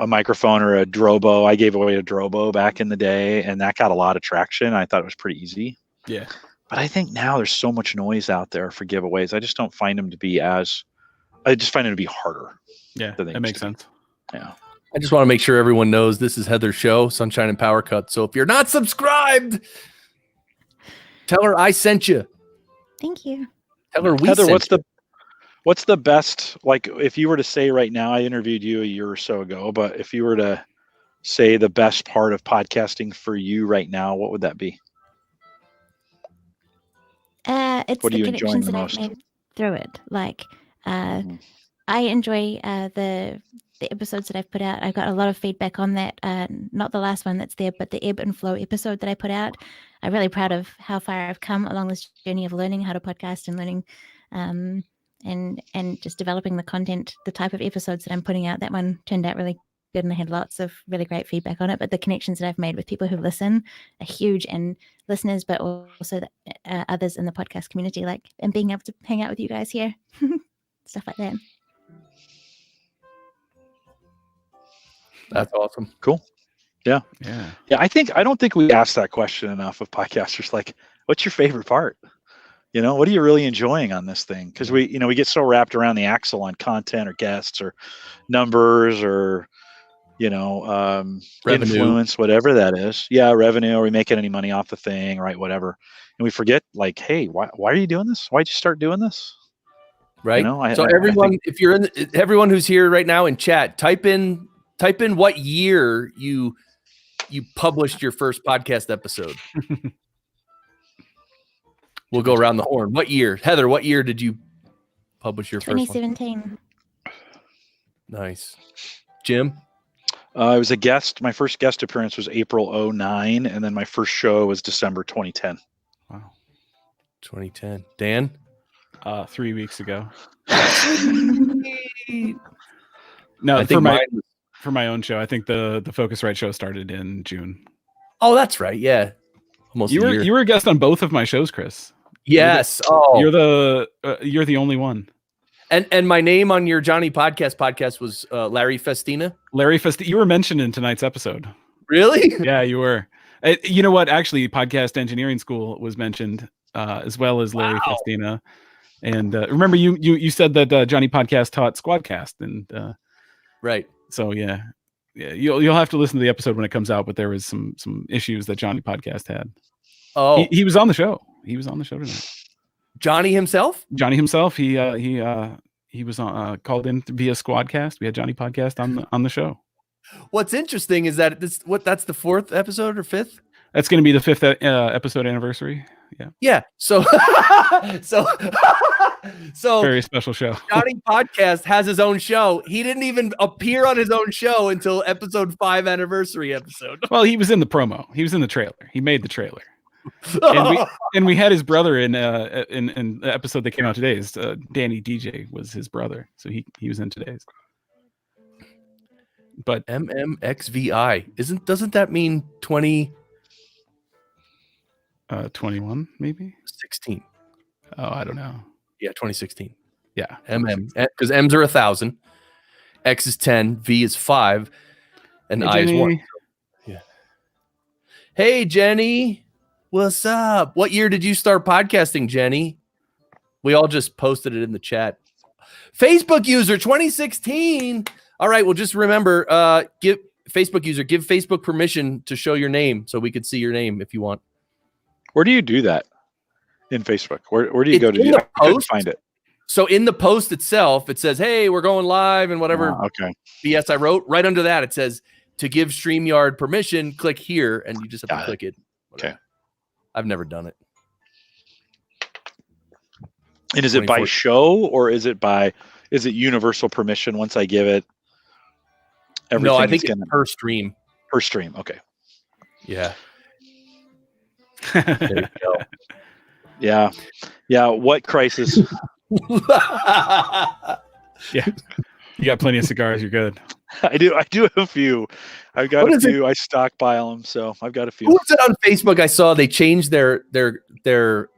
microphone or a Drobo. I gave away a Drobo back in the day, and that got a lot of traction. I thought it was pretty easy. Yeah. But I think now there's so much noise out there for giveaways. I just don't find them to be I just find them to be harder. Yeah, that makes sense. Yeah. I just want to make sure everyone knows this is Heather's show, Sunshine and Power Cut. So if you're not subscribed, tell her I sent you. Thank you. Tell her Heather, sent you. what's the best, like if you were to say right now, I interviewed you a year or so ago, but if you were to say the best part of podcasting for you right now, what would that be? It's what the are you enjoying connections the that most? I've made through it. Like, I enjoy the the episodes that I've put out. I got a lot of feedback on that. Not the last one that's there, but the ebb and flow episode that I put out. I'm really proud of how far I've come along this journey of learning how to podcast and learning and just developing the content, the type of episodes that I'm putting out. That one turned out really good, and I had lots of really great feedback on it. But the connections that I've made with people who listen are huge, and listeners, but also others in the podcast community, and being able to hang out with you guys here, stuff like that. That's awesome. Cool. Yeah. I don't think we ask that question enough of podcasters. Like, what's your favorite part? What are you really enjoying on this thing? Because we get so wrapped around the axle on content or guests or numbers or revenue, influence, whatever that is. Yeah, revenue. Are we making any money off the thing, right? Whatever. And we forget, hey, why are you doing this? Why'd you start doing this? Right. So everyone, if you're everyone who's here right now in chat, type in what year you published your first podcast episode. We'll go around the horn. What year? Heather, what year did you publish your first one? 2017. Nice. Jim? I was a guest. My first guest appearance was April 2009, and then my first show was December 2010. Wow. 2010. Dan? 3 weeks ago. No, I think for my own show, I think the Focusrite show started in June. Oh, that's right. Yeah. Almost you were a guest on both of my shows, Chris. Yes. You're the only one. And my name on your Johnny podcast was Larry Festina. Larry Festina. You were mentioned in tonight's episode. Really? Yeah, you were. You know what? Actually, Podcast Engineering School was mentioned as well as Larry Festina. And remember, you said that Johnny Podcast taught Squadcast, and right. So yeah, you'll have to listen to the episode when it comes out. But there was some issues that Johnny Podcast had. Oh, he was on the show. He was on the show tonight. Johnny himself. He was called in via Squadcast. We had Johnny Podcast on the show. What's interesting is that that's the 4th episode or 5th. That's going to be the 5th episode anniversary. Yeah. Yeah. So very special show. Johnny Podcast has his own show. He didn't even appear on his own show until episode 5 anniversary episode. Well, he was in the promo. He was in the trailer. He made the trailer. and we had his brother in the episode that came out today. Danny DJ was his brother, so he was in today's. But MMXVI doesn't that mean 20? 21 maybe 16. Oh, I don't know. Yeah, 2016. Yeah, because M's are 1,000, X is 10, V is 5, and I is 1. Yeah. Hey Jenny. What's up? What year did you start podcasting, Jenny? We all just posted it in the chat. Facebook user 2016. All right. Well, just remember, give Facebook permission to show your name so we could see your name if you want. Where do you do that in Facebook? Where do you go to do that? I couldn't find it. So in the post itself, it says, "Hey, we're going live," and whatever. BS I wrote right under that. It says to give StreamYard permission, click here, and you just have to click it. Okay. I've never done it. And is it by show or is it universal permission once I give it? No, I think it's per stream. Per stream. Okay. Yeah. There you go. Yeah. Yeah. What crisis? Yeah. You got plenty of cigars. You're good. I do have a few. I've got a few. I stockpile them, so I've got a few. Who was it on Facebook? I saw they changed their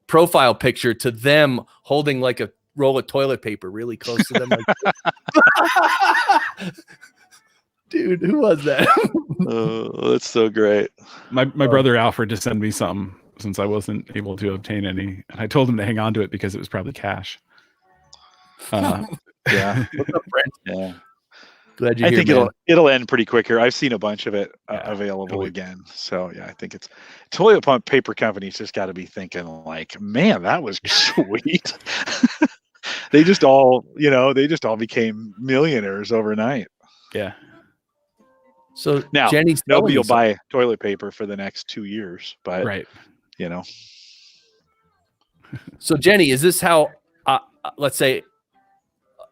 profile picture to them holding like a roll of toilet paper really close to them. Dude, who was that? Oh, that's so great. My brother Alfred just sent me something since I wasn't able to obtain any, and I told him to hang on to it because it was probably cash. Yeah. What's up, Brent? Yeah. Glad you're here, think man. it'll end pretty quick here. I've seen a bunch of it available again. So yeah, I think it's toilet paper companies just got to be thinking like, man, that was sweet. They just all became millionaires overnight. Yeah. So now Jenny's nobody will buy toilet paper for the next 2 years, but right. So Jenny, is this how let's say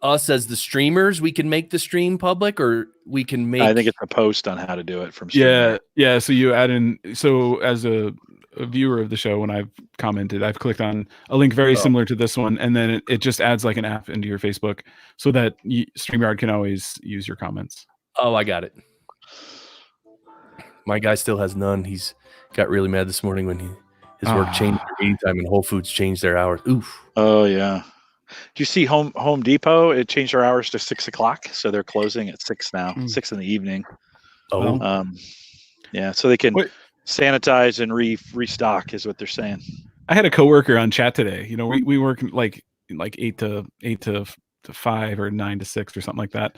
us as the streamers, we can make the stream public, or we can make. I think it's a post on how to do it from. Yeah. So you add in. So as a viewer of the show, when I've commented, I've clicked on a link very similar to this one, and then it just adds like an app into your Facebook, so that StreamYard can always use your comments. Oh, I got it. My guy still has none. He's got really mad this morning when his work changed their meeting time and Whole Foods changed their hours. Oof. Oh yeah. Do you see Home Depot? It changed their hours to 6 o'clock, so they're closing at 6 now, 6 in the evening. Oh. Yeah, so they can sanitize and restock is what they're saying. I had a coworker on chat today. We work like 8 to 5 or 9 to 6 or something like that.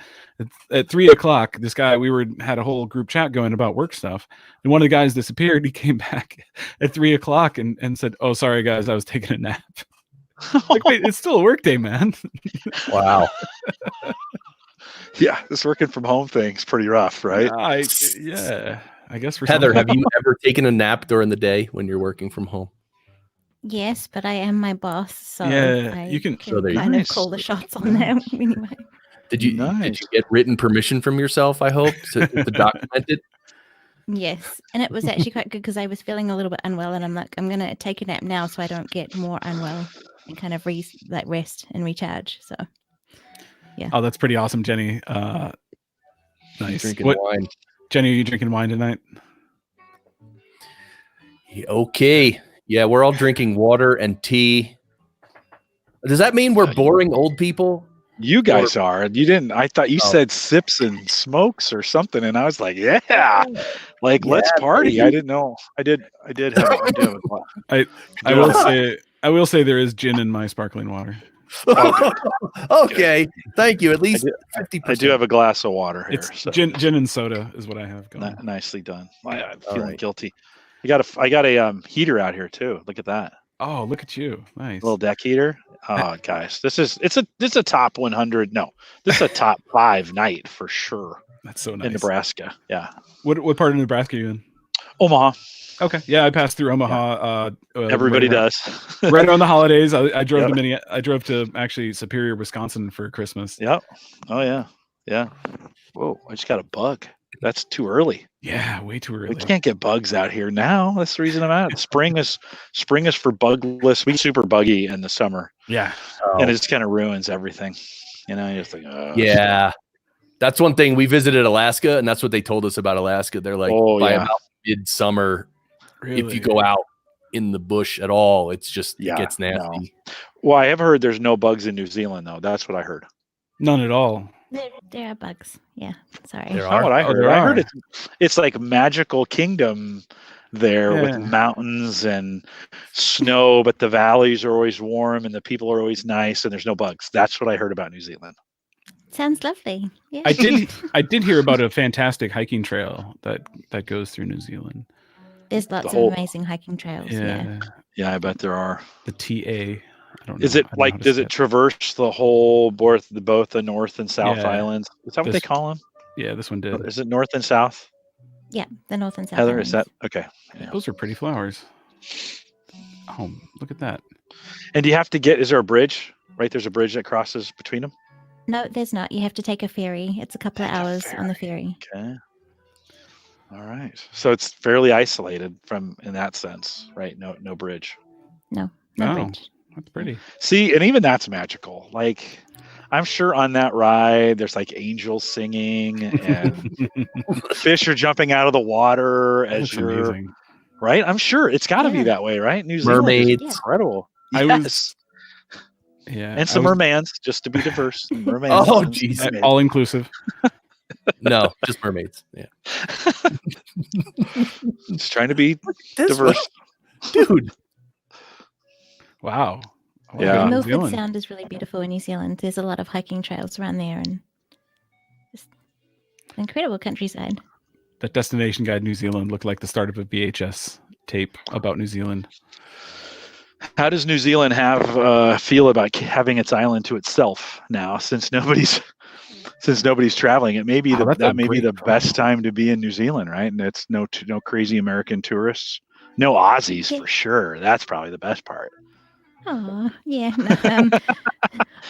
At 3 o'clock, this guy, had a whole group chat going about work stuff, and one of the guys disappeared. He came back at 3 o'clock and said, "Oh, sorry guys, I was taking a nap." Like, wait, it's still a work day, man. Wow. Yeah, this working from home thing's pretty rough, right? Yeah, I guess. For Heather, have you ever taken a nap during the day when you're working from home? Yes, but I am my boss, so yeah, you can So there you kind go. of call the shots on that anyway. Did you get written permission from yourself, I hope, to document it? Yes, and it was actually quite good because I was feeling a little bit unwell, and I'm like, I'm gonna take a nap now so I don't get more unwell and kind of rest and recharge. So, yeah. Oh, that's pretty awesome, Jenny. Nice. Drinking wine. Jenny, are you drinking wine tonight? Okay. Yeah, we're all drinking water and tea. Does that mean we're boring old people? You guys are. You didn't. I thought you said sips and smokes or something, and I was like, yeah, let's party. Baby. I didn't know. I did have a I will say there is gin in my sparkling water. Okay, thank you. At least 50%. I do have a glass of water here. It's So. gin and soda is what I have going. Nicely done. I'm feeling guilty. I got a heater out here too. Look at that. Oh, look at you. Nice. Little deck heater. Oh, guys, it's a top 100. No, this is a top 5 night for sure. That's so nice. In Nebraska. Yeah. What part of Nebraska are you in? Omaha. Okay. Yeah, I passed through Omaha. Everybody does. Right around the holidays. I drove to I drove to actually Superior, Wisconsin for Christmas. Yep. Oh yeah. Yeah. Whoa! I just got a bug. That's too early. Yeah, way too early. We can't get bugs out here now. That's the reason I'm out. Spring is for bugless. We get super buggy in the summer. Yeah. And it just kind of ruins everything. You just think, yeah. That's one thing. We visited Alaska, and that's what they told us about Alaska. They're like, about midsummer, if you go out in the bush at all, it gets nasty. No. Well, I have heard there's no bugs in New Zealand, though. That's what I heard. None at all. There are bugs. Yeah. Sorry. That's not what I heard. I heard it's like magical kingdom there with mountains and snow, but the valleys are always warm and the people are always nice and there's no bugs. That's what I heard about New Zealand. Sounds lovely. Yeah. I did hear about a fantastic hiking trail that goes through New Zealand. There's lots of amazing hiking trails. Yeah, I bet there are. The TA. I don't know. Is it does it traverse the whole both the North and South Islands? Is that what they call them? Yeah, this one did. Is it North and South? Yeah, the North and South. Heather, Islands. is that okay? Yeah. Those are pretty flowers. Oh, look at that. And do you have to is there a bridge? Right, there's a bridge that crosses between them? No, there's not. You have to take a ferry. It's a couple of hours on the ferry. Okay. All right. So it's fairly isolated in that sense, right? No bridge. No bridge. That's pretty. See, and even that's magical. Like, I'm sure on that ride, there's like angels singing and fish are jumping out of the water as you're amazing. Right. I'm sure it's got to be that way, right? New Zealand, mermaids, incredible. And some mermans, just to be diverse. Mermaids. Oh, geez, all inclusive. No, just mermaids. Yeah. Just trying to be diverse, dude. Wow. Yeah. Milford Sound is really beautiful in New Zealand. There's a lot of hiking trails around there and just incredible countryside. That Destination Guide New Zealand looked like the start of a VHS tape about New Zealand. How does New Zealand feel about having its island to itself now, since nobody's traveling? It may be that may be the best time to be in New Zealand, right? And it's no crazy American tourists, no Aussies for sure. That's probably the best part. Oh, yeah. No,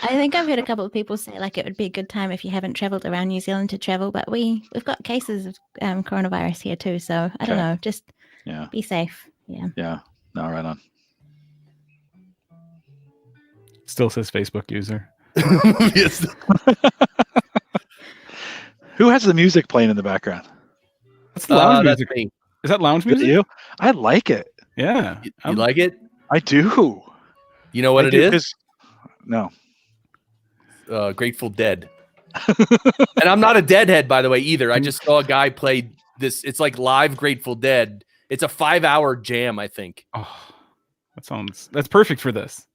I think I've heard a couple of people say like it would be a good time if you haven't traveled around New Zealand to travel, but we've got cases of coronavirus here too. So I don't know, just be safe. Yeah. Yeah. No, right on. Still says Facebook user. Yes. Who has the music playing in the background? That's lounge That's music. me. Is that lounge Is it music? you? I like it. Yeah. You like it? I do. You know what I it do, is? 'cause- No. Grateful Dead. And I'm not a Deadhead, by the way, either. I just saw a guy play this. It's like live Grateful Dead. It's a 5-hour jam, I think. Oh, that's perfect for this.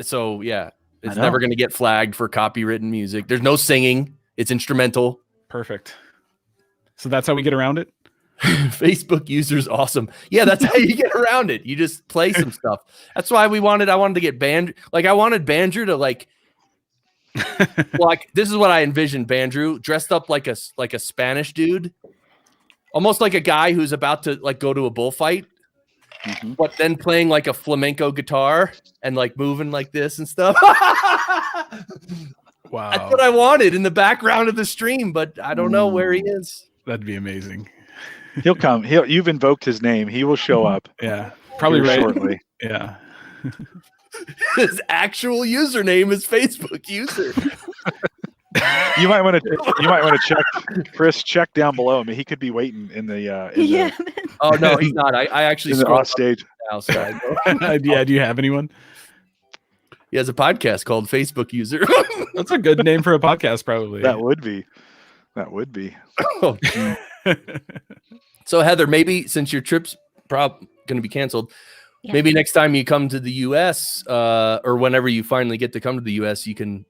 So yeah, it's know. never going to get flagged for copywritten music. There's no singing. It's instrumental. Perfect. So that's how we get around it. Facebook users awesome. Yeah, that's how you get around it. You just play some stuff. That's why I wanted to get Bandrew. Like I wanted Bandrew to like this is what I envisioned Bandrew dressed up like a Spanish dude. Almost like a guy who's about to like go to a bullfight, but then playing like a flamenco guitar and like moving like this and stuff. Wow. That's what I wanted in the background of the stream, but I don't know where he is. That'd be amazing. He'll come. You've invoked his name. He will show up. Yeah. Probably here right. shortly. Yeah. His actual username is Facebook user. You might want to check, Chris. Check down below. I mean, he could be waiting in the Yeah. Oh no, he's not. I actually in the scrolled off stage. now, so I know. Yeah. Do you have anyone? He has a podcast called Facebook User. That's a good name for a podcast, probably. That would be. Oh, so Heather, maybe since your trip's going to be canceled, Yeah. maybe next time you come to the U.S. Or whenever you finally get to come to the U.S., you can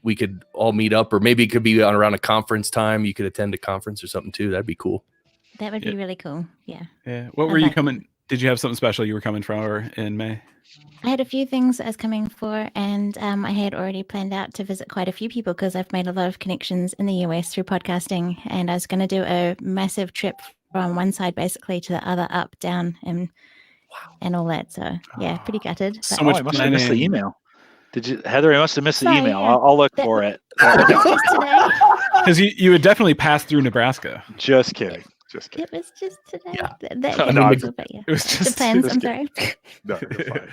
we could all meet up, or maybe it could be around a conference time. You could attend a conference or something too. That'd be cool. That would be really cool. Yeah. Yeah. What were you coming? Did you have something special you were coming for in May? I had a few things I was coming for, and I had already planned out to visit quite a few people because I've made a lot of connections in the US through podcasting, and I was going to do a massive trip from one side basically to the other, up, down, and all that. So yeah, pretty gutted. So but- much I must have missed the planning. email. Did you, Heather? I must have missed the Sorry, email. yeah. I'll look That- for it. Just today. Because you would definitely pass through Nebraska. Just kidding. It was just today. Yeah. That No, came no, out, but yeah. It was The just plans. just I'm sorry. No, you're fine.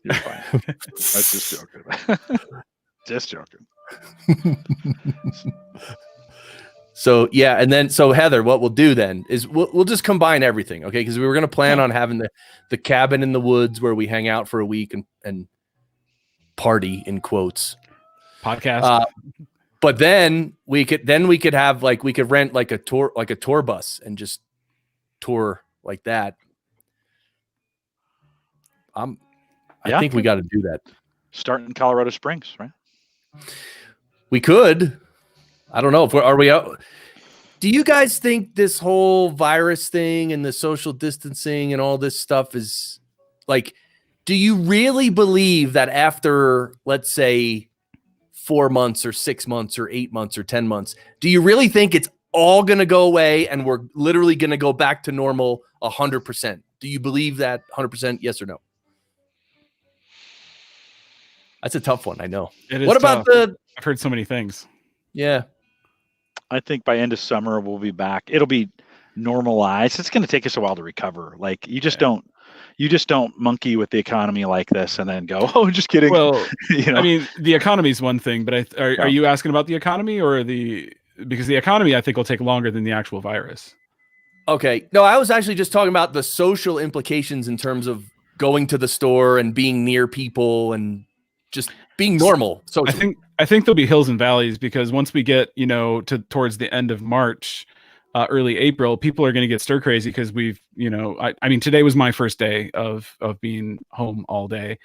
You're fine. I was just joking. Just joking. So yeah, and then so Heather, what we'll do then is we'll just combine everything, okay? Because we were going to plan on having the cabin in the woods where we hang out for a week and party in quotes. podcast. But then we could have like we could rent like a tour bus and just tour like that. I Yeah. think we got to do that. Start in Colorado Springs, right? We could. I don't know if are we out. Do you guys think this whole virus thing and the social distancing and all this stuff is like, do you really believe that after, let's say, 4 months or 6 months or 8 months or 10 months, do you really think it's all going to go away and we're literally going to go back to normal 100%? Do you believe that 100%? Yes or no? That's a tough one. I know. It is What about tough. I've heard so many things. yeah. I think by end of summer we'll be back. It'll be normalized. It's going to take us a while to recover. Like you just don't monkey with the economy like this and then go, oh, just kidding. Well, you know? I mean, the economy is one thing, but are you asking about the economy or because the economy I think will take longer than the actual virus. Okay. No, I was actually just talking about the social implications in terms of going to the store and being near people and just being normal. So I think there'll be hills and valleys because once we get, towards the end of March, early April, people are going to get stir crazy because we've, I mean, today was my first day of being home all day.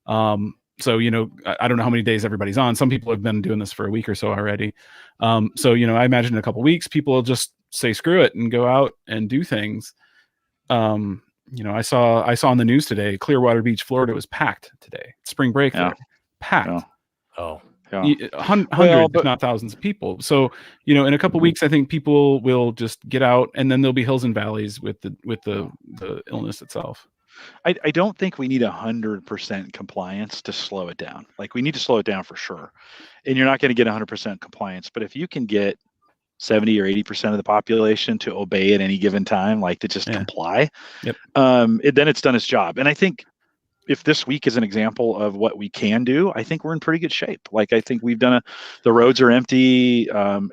So, I don't know how many days everybody's on. Some people have been doing this for a week or so already. So, I imagine in a couple of weeks, people will just say, screw it and go out and do things. I saw on the news today, Clearwater Beach, Florida was packed today. Spring break there. Packed. Yeah. oh, Yeah. Hundreds, if not thousands of people. So, in a couple of weeks, I think people will just get out, and then there'll be hills and valleys with the illness itself. I don't think we need 100% compliance to slow it down. Like we need to slow it down for sure. And you're not going to get 100% compliance, but if you can get 70 or 80% of the population to obey at any given time, like to just comply, Yep. Then it's done its job. And I think if this week is an example of what we can do, I think we're in pretty good shape. Like I think we've done the roads are empty.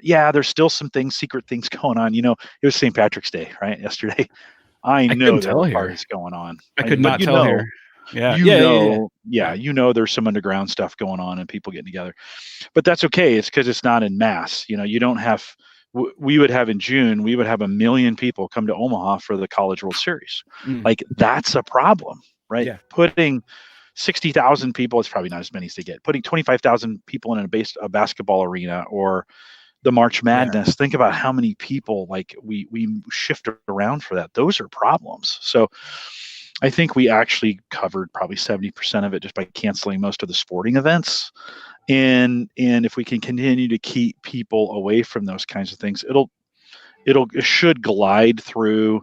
There's still some secret things going on. You know, it was St. Patrick's Day, right? Yesterday. I know there were parties going on. I could not tell here. Yeah. You know, there's some underground stuff going on and people getting together, but that's okay. It's because it's not in mass. You know, you don't have. We would have in June. We would have 1 million people come to Omaha for the College World Series. Like that's a problem, right? Yeah. Putting 60,000 people. It's probably not as many as they get. Putting 25,000 people in a basketball arena or the March Madness. Think about how many people like we shift around for that. Those are problems. So I think we actually covered probably 70% of it just by canceling most of the sporting events. And if we can continue to keep people away from those kinds of things, it should glide through.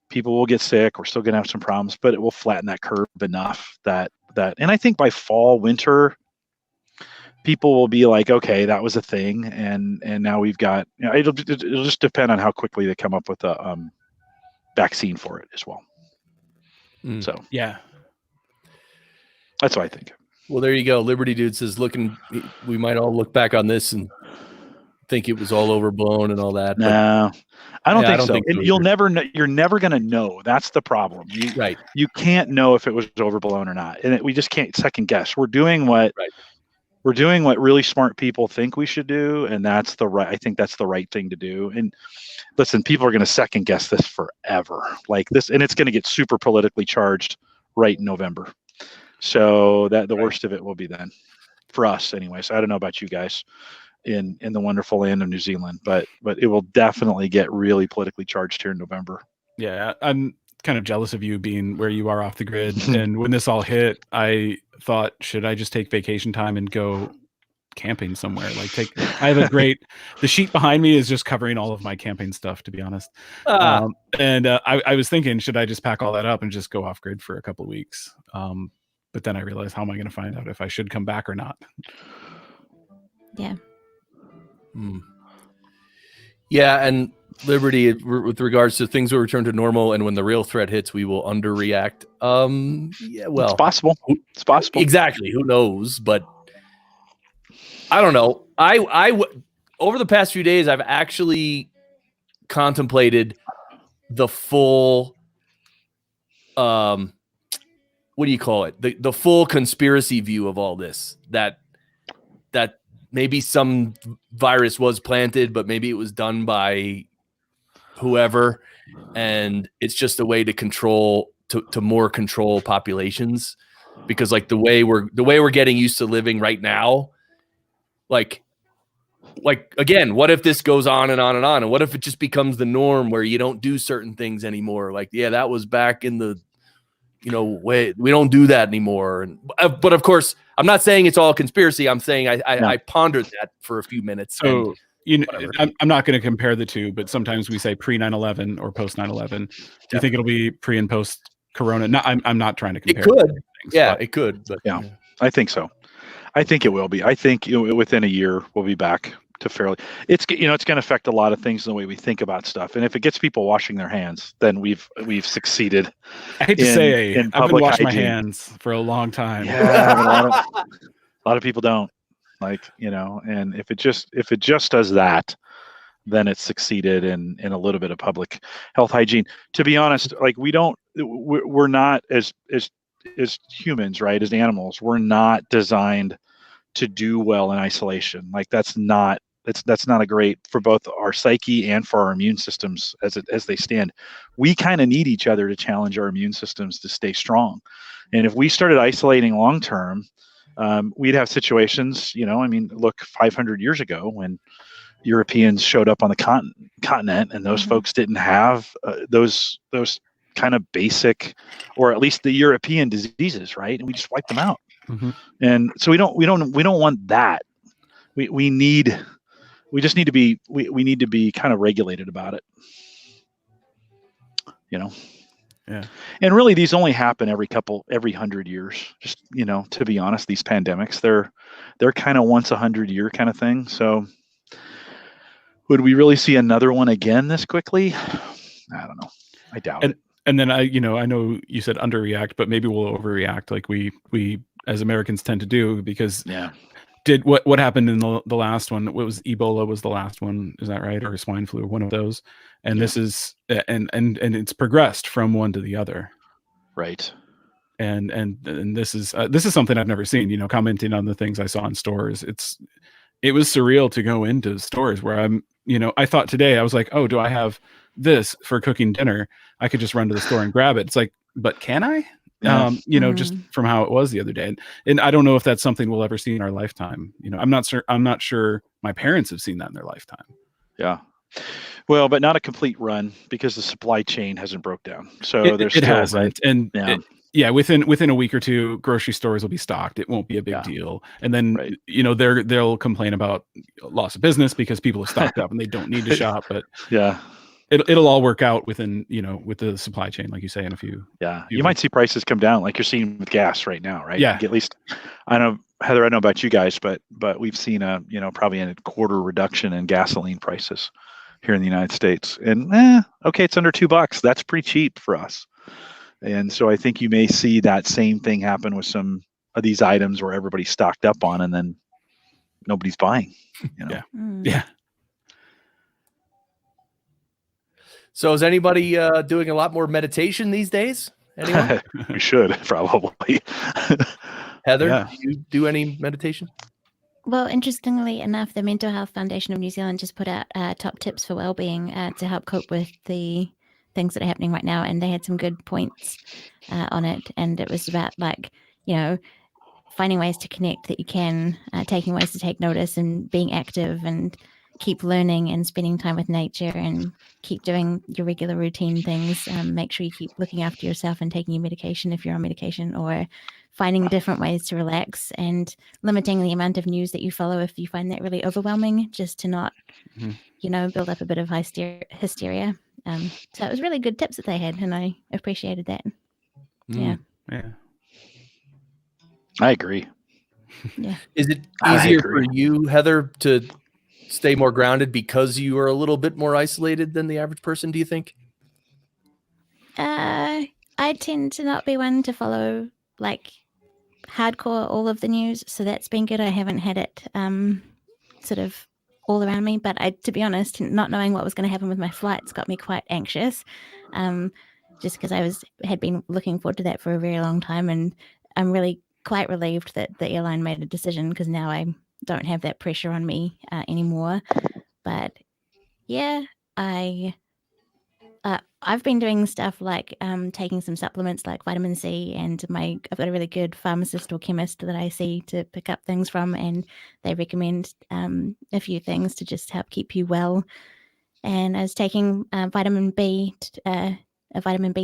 People will get sick. We're still going to have some problems, but it will flatten that curve enough that and I think by fall, winter, people will be like, okay, that was a thing, and now we've got. You know, it'll just depend on how quickly they come up with a vaccine for it as well. So yeah, that's what I think. Well, there you go. Liberty Dude says, we might all look back on this and think it was all overblown and all that. No, I don't think so. Think and you'll never know. You're never going to know. That's the problem. You can't know if it was overblown or not, and we just can't second guess. We're doing what really smart people think we should do, and I think that's the right thing to do. And listen, people are going to second guess this forever, like this, and it's going to get super politically charged right in November. So that the worst of it will be then, for us anyway. So I don't know about you guys in the wonderful land of New Zealand, but it will definitely get really politically charged here in November. Yeah, I'm kind of jealous of you being where you are off the grid. And when this all hit, I thought, should I just take vacation time and go camping somewhere? I have the sheet behind me is just covering all of my camping stuff, to be honest. I was thinking, should I just pack all that up and just go off grid for a couple of weeks? But then I realized, how am I going to find out if I should come back or not? Yeah. Yeah, and Liberty, with regards to things will return to normal, and when the real threat hits, we will underreact. Yeah, well, it's possible. It's possible. Exactly. Who knows? But I don't know. I over the past few days, I've actually contemplated the full, what do you call it? The full conspiracy view of all this. That maybe some virus was planted, but maybe it was done by whoever, and it's just a way to control to more control populations, because like the way we're getting used to living right now, like again, what if this goes on and on and on, and what if it just becomes the norm where you don't do certain things anymore? Like, yeah, that was back in the way, we don't do that anymore. But of course, I'm not saying it's all conspiracy. I'm saying I pondered that for a few minutes. So I'm not going to compare the two, but sometimes we say pre 9/11 or post 9/11. Do you think it'll be pre and post Corona? No, I'm not trying to compare. It could. It could. But yeah, I think so. I think it will be. I think within a year we'll be back to fairly. It's going to affect a lot of things in the way we think about stuff. And if it gets people washing their hands, then we've succeeded. I hate to say, I've been washing my hands for a long time. Yeah, a lot of people don't. And if it just does that, then it's succeeded in a little bit of public health hygiene. To be honest, we're not as humans, right? As animals, we're not designed to do well in isolation. That's not a great for both our psyche and for our immune systems as they stand. We kind of need each other to challenge our immune systems to stay strong. And if we started isolating long term, we'd have situations, look 500 years ago when Europeans showed up on the continent, and those folks didn't have those kind of basic, or at least the European diseases, right? And we just wiped them out. Mm-hmm. And so we don't want that. We need to be kind of regulated about it. Yeah. And really, these only happen every 100 years. Just, to be honest, these pandemics, they're kind of once 100-year kind of thing. So would we really see another one again this quickly? I don't know. I doubt it. And then I know you said underreact, but maybe we'll overreact like we as Americans tend to do, because what happened in the last one? What was Ebola was the last one? Is that right? Or swine flu, one of those. And this is and it's progressed from one to the other. Right. And this is something I've never seen. Commenting on the things I saw in stores, it was surreal to go into stores where I thought today, I was like, oh, do I have this for cooking dinner? I could just run to the store and grab it. It's like, but can I? Just from how it was the other day. And I don't know if that's something we'll ever see in our lifetime. I'm not sure my parents have seen that in their lifetime. Yeah. Well, but not a complete run, because the supply chain hasn't broke down. So it hasn't. And within a week or two, grocery stores will be stocked. It won't be a big deal. And then, they'll complain about loss of business because people have stocked up and they don't need to shop. But it'll all work out within, with the supply chain, like you say, in a few. Yeah. You might see prices come down like you're seeing with gas right now, right? Yeah. At least, I know, Heather, I don't know about you guys, but we've seen probably a quarter reduction in gasoline prices here in the United States. And it's under $2. That's pretty cheap for us. And so I think you may see that same thing happen with some of these items where everybody's stocked up on and then nobody's buying. Yeah. So is anybody doing a lot more meditation these days? Anyone? We should probably. Heather, do you do any meditation? Well, interestingly enough, the Mental Health Foundation of New Zealand just put out top tips for well-being to help cope with the things that are happening right now, and they had some good points on it. And it was about finding ways to connect that you can, taking ways to take notice, and being active, and keep learning, and spending time with nature, and keep doing your regular routine things. Make sure you keep looking after yourself and taking your medication if you're on medication, or finding different ways to relax, and limiting the amount of news that you follow if you find that really overwhelming, just to not, build up a bit of hysteria. So it was really good tips that they had, and I appreciated that. Yeah. I agree. Yeah. Is it easier for you, Heather, to stay more grounded because you are a little bit more isolated than the average person, do you think? I tend to not be one to follow hardcore all of the news, so that's been good. I haven't had it sort of all around me, but to be honest, not knowing what was going to happen with my flights got me quite anxious, just because I had been looking forward to that for a very long time, and I'm really quite relieved that the airline made a decision, because now I don't have that pressure on me anymore. But yeah, I've been doing stuff like taking some supplements like vitamin C, and I've got a really good pharmacist or chemist that I see to pick up things from, and they recommend a few things to just help keep you well. And I was taking a vitamin B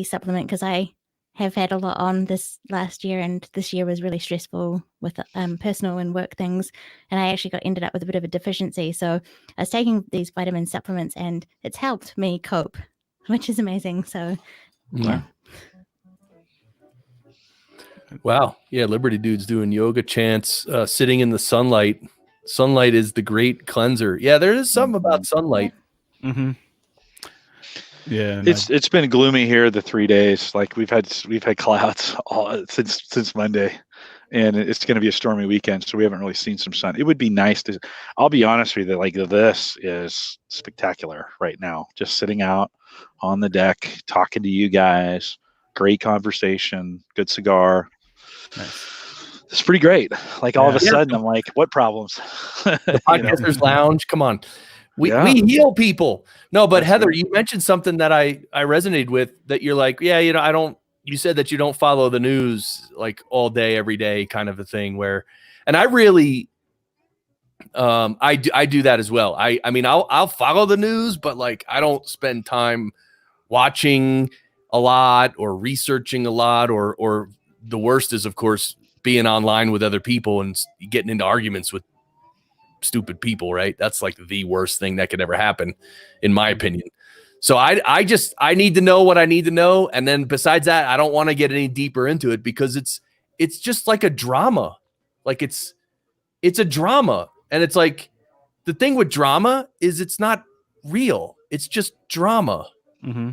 supplement, because I have had a lot on this last year, and this year was really stressful with personal and work things, and I actually ended up with a bit of a deficiency. So I was taking these vitamin supplements, and it's helped me cope, which is amazing. So yeah. Wow. Yeah, Liberty Dude's doing yoga chants, sitting in the sunlight. Sunlight is the great cleanser. Yeah, there is something about sunlight. Mm-hmm. Yeah, it's been gloomy here the 3 days. Like we've had clouds since Monday, and it's going to be a stormy weekend, so we haven't really seen some sun. It would be nice to. I'll be honest with you, this is spectacular right now. Just sitting out on the deck, talking to you guys, great conversation, good cigar. Nice. It's pretty great. All of a sudden, I'm like, what problems? The Podcasters Lounge. Come on. We heal people. No, but Heather, you mentioned something that I resonated with, that you're like, you said that you don't follow the news all day, every day kind of a thing and I really, I do that as well. I mean, I'll follow the news, but I don't spend time watching a lot or researching a lot, or the worst is, of course, being online with other people and getting into arguments with stupid people, right? That's the worst thing that could ever happen, in my opinion. So I need to know what I need to know. And then besides that, I don't want to get any deeper into it because it's just like a drama. Like it's a drama. And it's like the thing with drama is it's not real. It's just drama. Mm-hmm.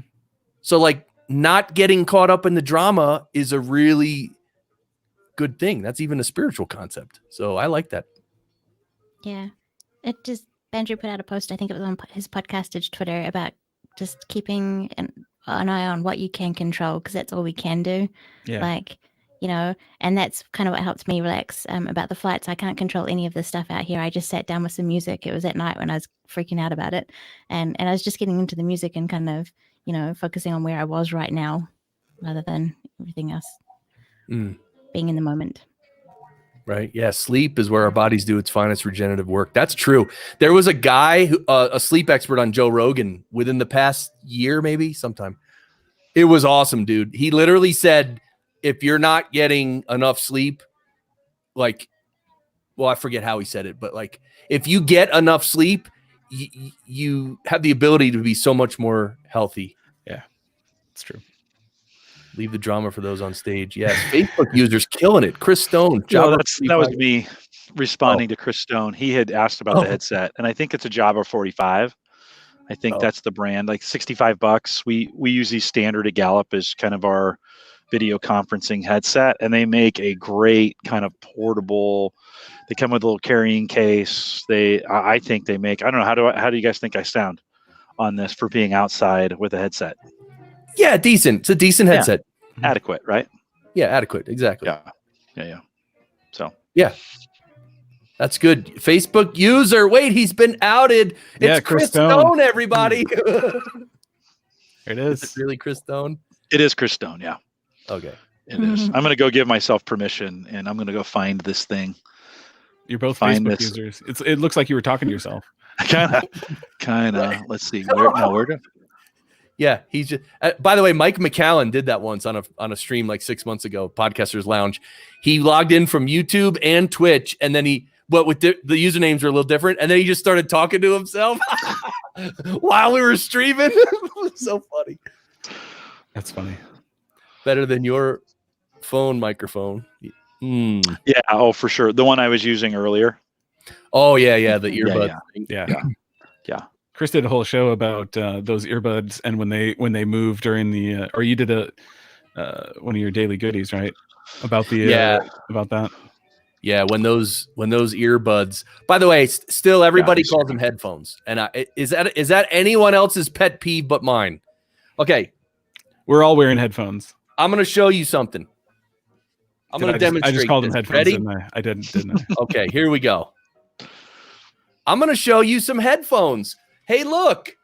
So like not getting caught up in the drama is a really good thing. That's even a spiritual concept. So I like that. Yeah. Andrew put out a post, I think it was on his podcastage Twitter, about just keeping an eye on what you can control, because that's all we can do. Yeah. Like, and that's kind of what helps me relax about the flights. I can't control any of this stuff out here. I just sat down with some music. It was at night when I was freaking out about it. And I was just getting into the music and kind of, focusing on where I was right now rather than everything else. Being in the moment. Right. Yeah. Sleep is where our bodies do its finest regenerative work. That's true. There was a guy, a sleep expert on Joe Rogan within the past year, maybe sometime. It was awesome, dude. He literally said, if you're not getting enough sleep, I forget how he said it, but like, if you get enough sleep, you have the ability to be so much more healthy. Yeah, it's true. Leave the drama for those on stage. Yes, Facebook users killing it. Chris Stone. That was me responding to Chris Stone. He had asked about the headset, and I think it's a Jabra 45. I think that's the brand, like $65. We use these standard at Gallup as kind of our video conferencing headset, and they make a great kind of portable. They come with a little carrying case. I think they make. I don't know, how do you guys think I sound on this for being outside with a headset? Yeah, decent. It's a decent headset. Yeah. Adequate, right? Yeah, adequate. Exactly. Yeah. So yeah, that's good. Facebook user. Wait, he's been outed. It's Chris Stone, everybody. There it is. Is it really Chris Stone? It is Chris Stone. Yeah. Okay. It is. I'm going to go give myself permission, and I'm going to go find this thing. You're both Facebook users. It looks like you were talking to yourself. Kind of. Let's see. Where do? Yeah, he's just. By the way, Mike McCallan did that once on a stream like 6 months ago, Podcasters Lounge. He logged in from YouTube and Twitch, and then with the usernames were a little different, and then he just started talking to himself while we were streaming. It was so funny. That's funny. Better than your phone microphone. Yeah. Oh, for sure. The one I was using earlier. Oh yeah. The earbud. Yeah. Chris did a whole show about those earbuds, and when they move during the or you did one of your daily goodies, right? About about that. Yeah, when those earbuds. By the way, still everybody calls them headphones, and is that anyone else's pet peeve but mine? Okay, we're all wearing headphones. I'm going to show you something. I'm going to demonstrate. I just called them headphones. Ready? I didn't I? Okay, here we go. I'm going to show you some headphones. Hey, look.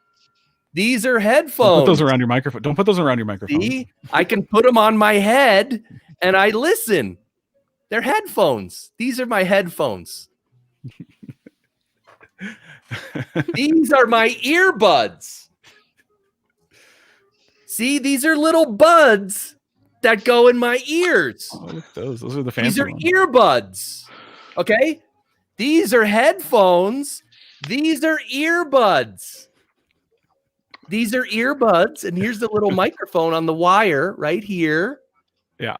These are headphones. Don't put those around your microphone. Don't put those around your microphone. See? I can put them on my head and I listen. They're headphones. These are my headphones. These are my earbuds. See, these are little buds that go in my ears. Oh, look at those. Those are the fancy These are ones. earbuds. Okay? These are headphones. These are earbuds. These are earbuds. And here's the little microphone on the wire right here. Yeah.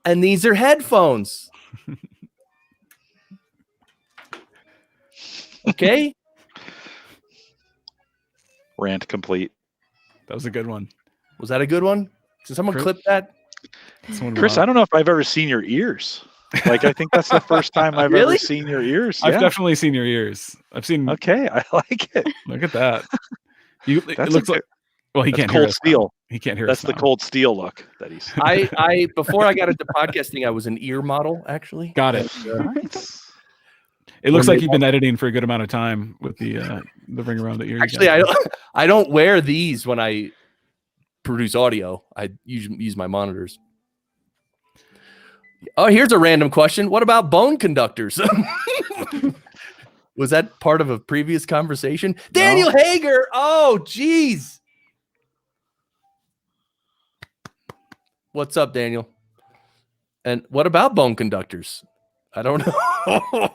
And these are headphones. Okay? Rant complete. That was a good one. Was that a good one? Did someone clip that? Chris, I don't know if I've ever seen your ears. Like, I think that's the first time I've ever seen your ears. I've definitely seen your ears. I've seen. Okay, I like it. Look at that. It looks like. Well, he can't hear cold us steel. now. He can't hear That's us. the now. cold steel look that he's. I before I got into podcasting, I was an ear model, actually. Got it. Nice. It looks like you've been editing for a good amount of time with the ring around the ear. Actually, I don't wear these when I produce audio. I usually use my monitors. Oh, here's a random question. What about bone conductors? Was that part of a previous conversation? Daniel Hager. Oh, geez. What's up, Daniel? And what about bone conductors? I don't know.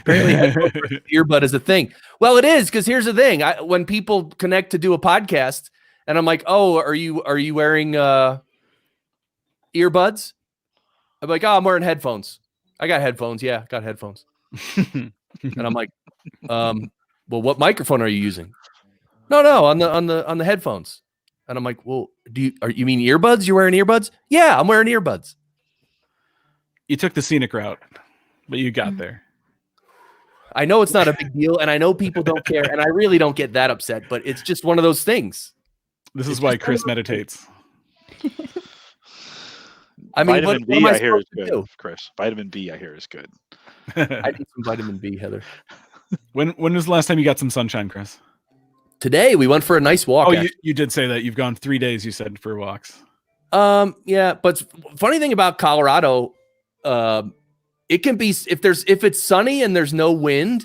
Apparently, earbud is a thing. Well, it is, because here's the thing: when people connect to do a podcast, and I'm like, "Oh, are you wearing earbuds?" I'm like, "Oh, I'm wearing headphones. I got headphones. Yeah, got headphones." And I'm like, "Well, what microphone are you using?" No, on the headphones. And I'm like, "Well, you mean earbuds? You're wearing earbuds?" "Yeah, I'm wearing earbuds." You took the scenic route, but you got there. I know it's not a big deal, and I know people don't care, and I really don't get that upset, but it's just one of those things. This is why Chris meditates. I mean, vitamin what am B, I I hear is supposed to good, do? Chris. Vitamin B, I hear is good. I need some vitamin B, Heather. When was the last time you got some sunshine, Chris? Today we went for a nice walk. Oh, you did say that you've gone 3 days. You said for walks. Yeah, but funny thing about Colorado, it can be if it's sunny and there's no wind,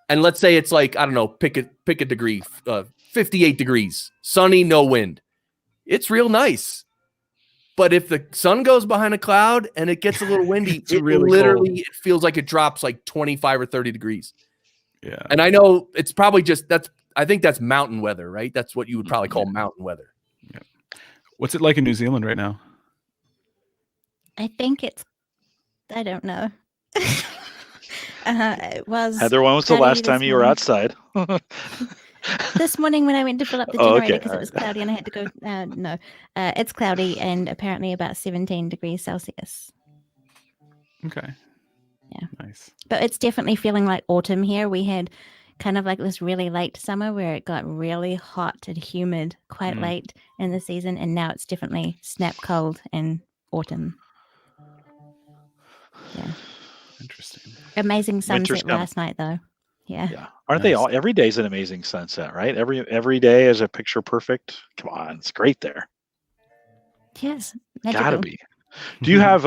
and let's say it's like, I don't know, pick a degree, 58 degrees, sunny, no wind. It's real nice. But if the sun goes behind a cloud and it gets a little windy, it really literally cold. it feels like it drops like 25 or 30 degrees. Yeah. And I know it's probably I think that's mountain weather, right? That's what you would probably call mountain weather. Yeah. What's it like in New Zealand right now? I think I don't know. It was Heather, when was the cloudy last time this you were morning. outside? This morning when I went to fill up the Oh, generator okay. because it was cloudy and I had to go. No, it's cloudy and apparently about 17 degrees Celsius. Okay. Yeah. Nice. But it's definitely feeling like autumn here. We had kind of like this really late summer where it got really hot and humid quite late in the season, and now it's definitely snap cold and autumn. Yeah. Interesting. Amazing sunset coming. last night though. Yeah. Yeah. Aren't they all? Every day's an amazing sunset, right? Every day is a picture perfect. Come on, it's great there. Yes. Gotta magical. be. Do you have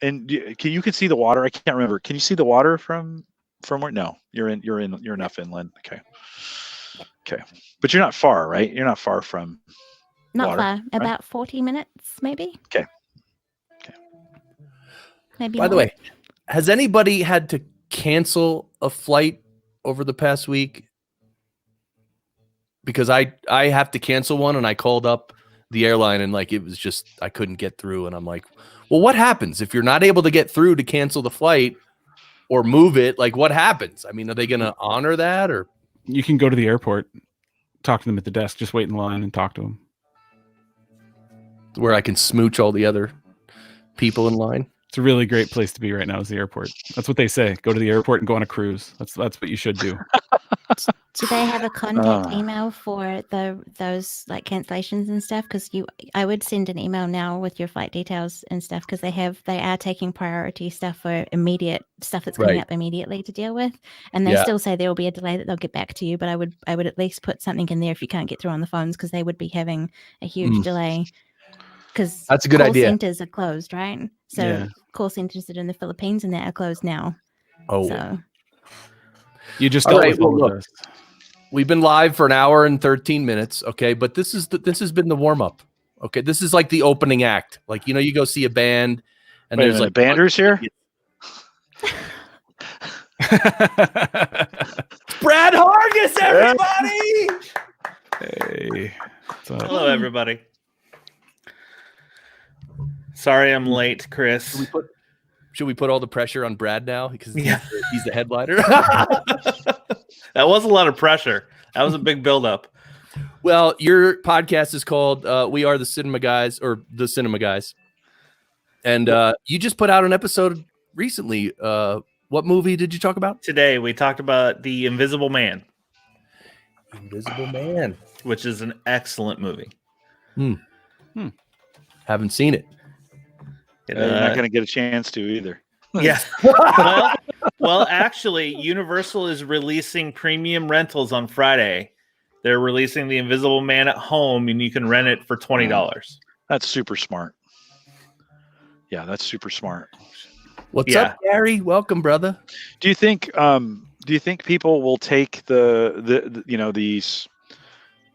and you can see the water? I can't remember. Can you see the water from where? No, you're enough inland. Okay, but you're not far, right? You're not far from. Not water, far. right? About 40 minutes, maybe. Okay. Maybe. By the more. way, has anybody had to cancel a flight over the past week? Because I have to cancel one, and I called up the airline, and like it was just I couldn't get through, and I'm like, well, what happens if you're not able to get through to cancel the flight or move it? Like, what happens? I mean, are they going to honor that, or You can go to the airport, talk to them at the desk, just wait in line and talk to them. where I can smooch all the other people in line? It's a really great place to be right now is the airport. That's what they say. Go to the airport and go on a cruise. That's what you should do. Do they have a contact email for those like cancellations and stuff? Because I would send an email now with your flight details and stuff because they are taking priority stuff for immediate stuff that's coming Right. up immediately to deal with, and they Yeah. still say there will be a delay that they'll get back to you. But I would at least put something in there if you can't get through on the phones because they would be having a huge delay. Because That's a good call idea. centers are closed, right? So Yeah. call centers that are in the Philippines and that are closed now. Oh, So You just All dealt right, with all well, of look. this. we've been live for an hour and 13 minutes. Okay. But this has been the warm up. Okay. This is like the opening act. Like, you go see a band and Wait a there's minute, like Banders here? Brad Hargis, everybody. Hey. What's up? Hello, everybody. Sorry I'm late, Chris. Should we put all the pressure on Brad now because Yeah. he's the headliner? That was a lot of pressure. That was a big buildup. Well, your podcast is called We Are the Cinema Guys, or The Cinema Guys. And you just put out an episode recently. What movie did you talk about? Today, we talked about The Invisible Man, Invisible Man. which is an excellent movie. Haven't seen it. You're not going to get a chance to either. Yeah. well, actually, Universal is releasing premium rentals on Friday. They're releasing The Invisible Man at home, and you can rent it for $20. That's super smart. Yeah, that's super smart. What's Yeah. up, Gary? Welcome, brother. Do you think people will take the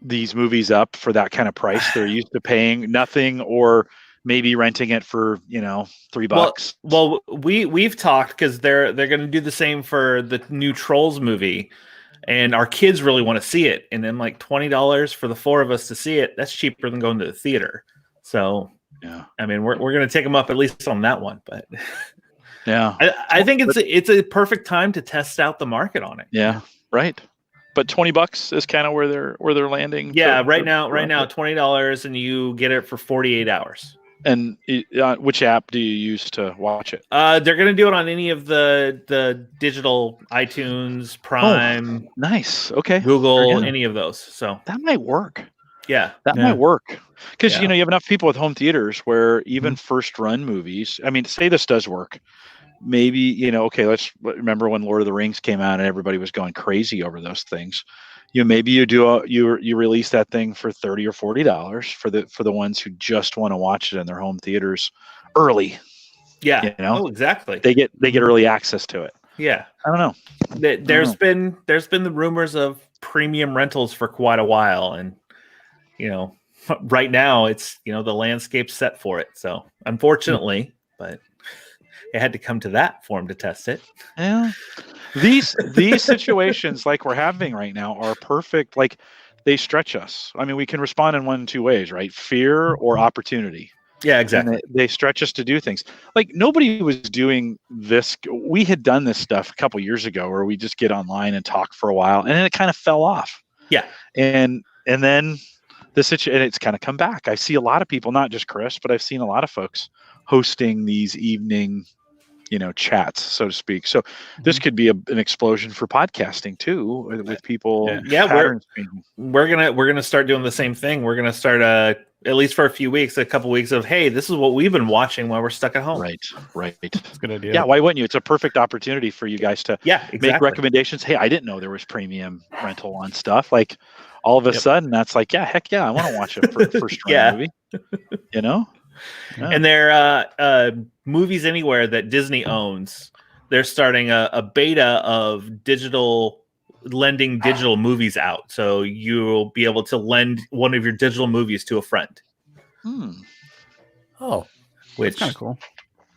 these movies up for that kind of price? They're used to paying nothing or maybe renting it for $3. Well, we've talked because they're going to do the same for the new Trolls movie, and our kids really want to see it. And then like $20 for the 4 of us to see it, that's cheaper than going to the theater. So yeah, I mean, we're going to take them up at least on that one. But yeah, I think it's a perfect time to test out the market on it. yeah, right. But $20 is kind of where they're landing. Yeah, right now $20, and you get it for 48 hours. And which app do you use to watch it? They're going to do it on any of the digital iTunes, Prime, nice. Okay, Google, any of those. So that might work. Yeah, that might work because you have enough people with home theaters where even Mm-hmm. first run movies. I mean, say this does work. Maybe okay. Let's remember when Lord of the Rings came out and everybody was going crazy over those things. Maybe you do you release that thing for $30 or $40 for the ones who just want to watch it in their home theaters early. Yeah. Oh, exactly. They get early access to it. Yeah. I don't know. There's been the rumors of premium rentals for quite a while, and right now it's the landscape's set for it. So unfortunately, but it had to come to that form to test it. Yeah. These situations like we're having right now are perfect. Like they stretch us. I mean, we can respond in 1 of 2 ways, right? Fear or opportunity. Yeah, exactly. And they stretch us to do things. Like nobody was doing this. We had done this stuff a couple years ago where we just get online and talk for a while, and then it kind of fell off. Yeah. And then and it's kind of come back. I see a lot of people, not just Chris, but I've seen a lot of folks hosting these evening chats, so to speak. So this could be an explosion for podcasting too, with people. Yeah, we're gonna start doing the same thing. We're gonna start at least for a couple weeks of, hey, this is what we've been watching while we're stuck at home. Right. That's a good idea. Yeah, why wouldn't you? It's a perfect opportunity for you guys to make recommendations. Hey, I didn't know there was premium rental on stuff. Like all of a sudden, that's like, yeah, heck yeah, I want to watch a first run movie. Yeah. And they're Movies Anywhere that Disney owns. They're starting a beta of lending digital movies out, so you'll be able to lend one of your digital movies to a friend. Oh, which kind of cool.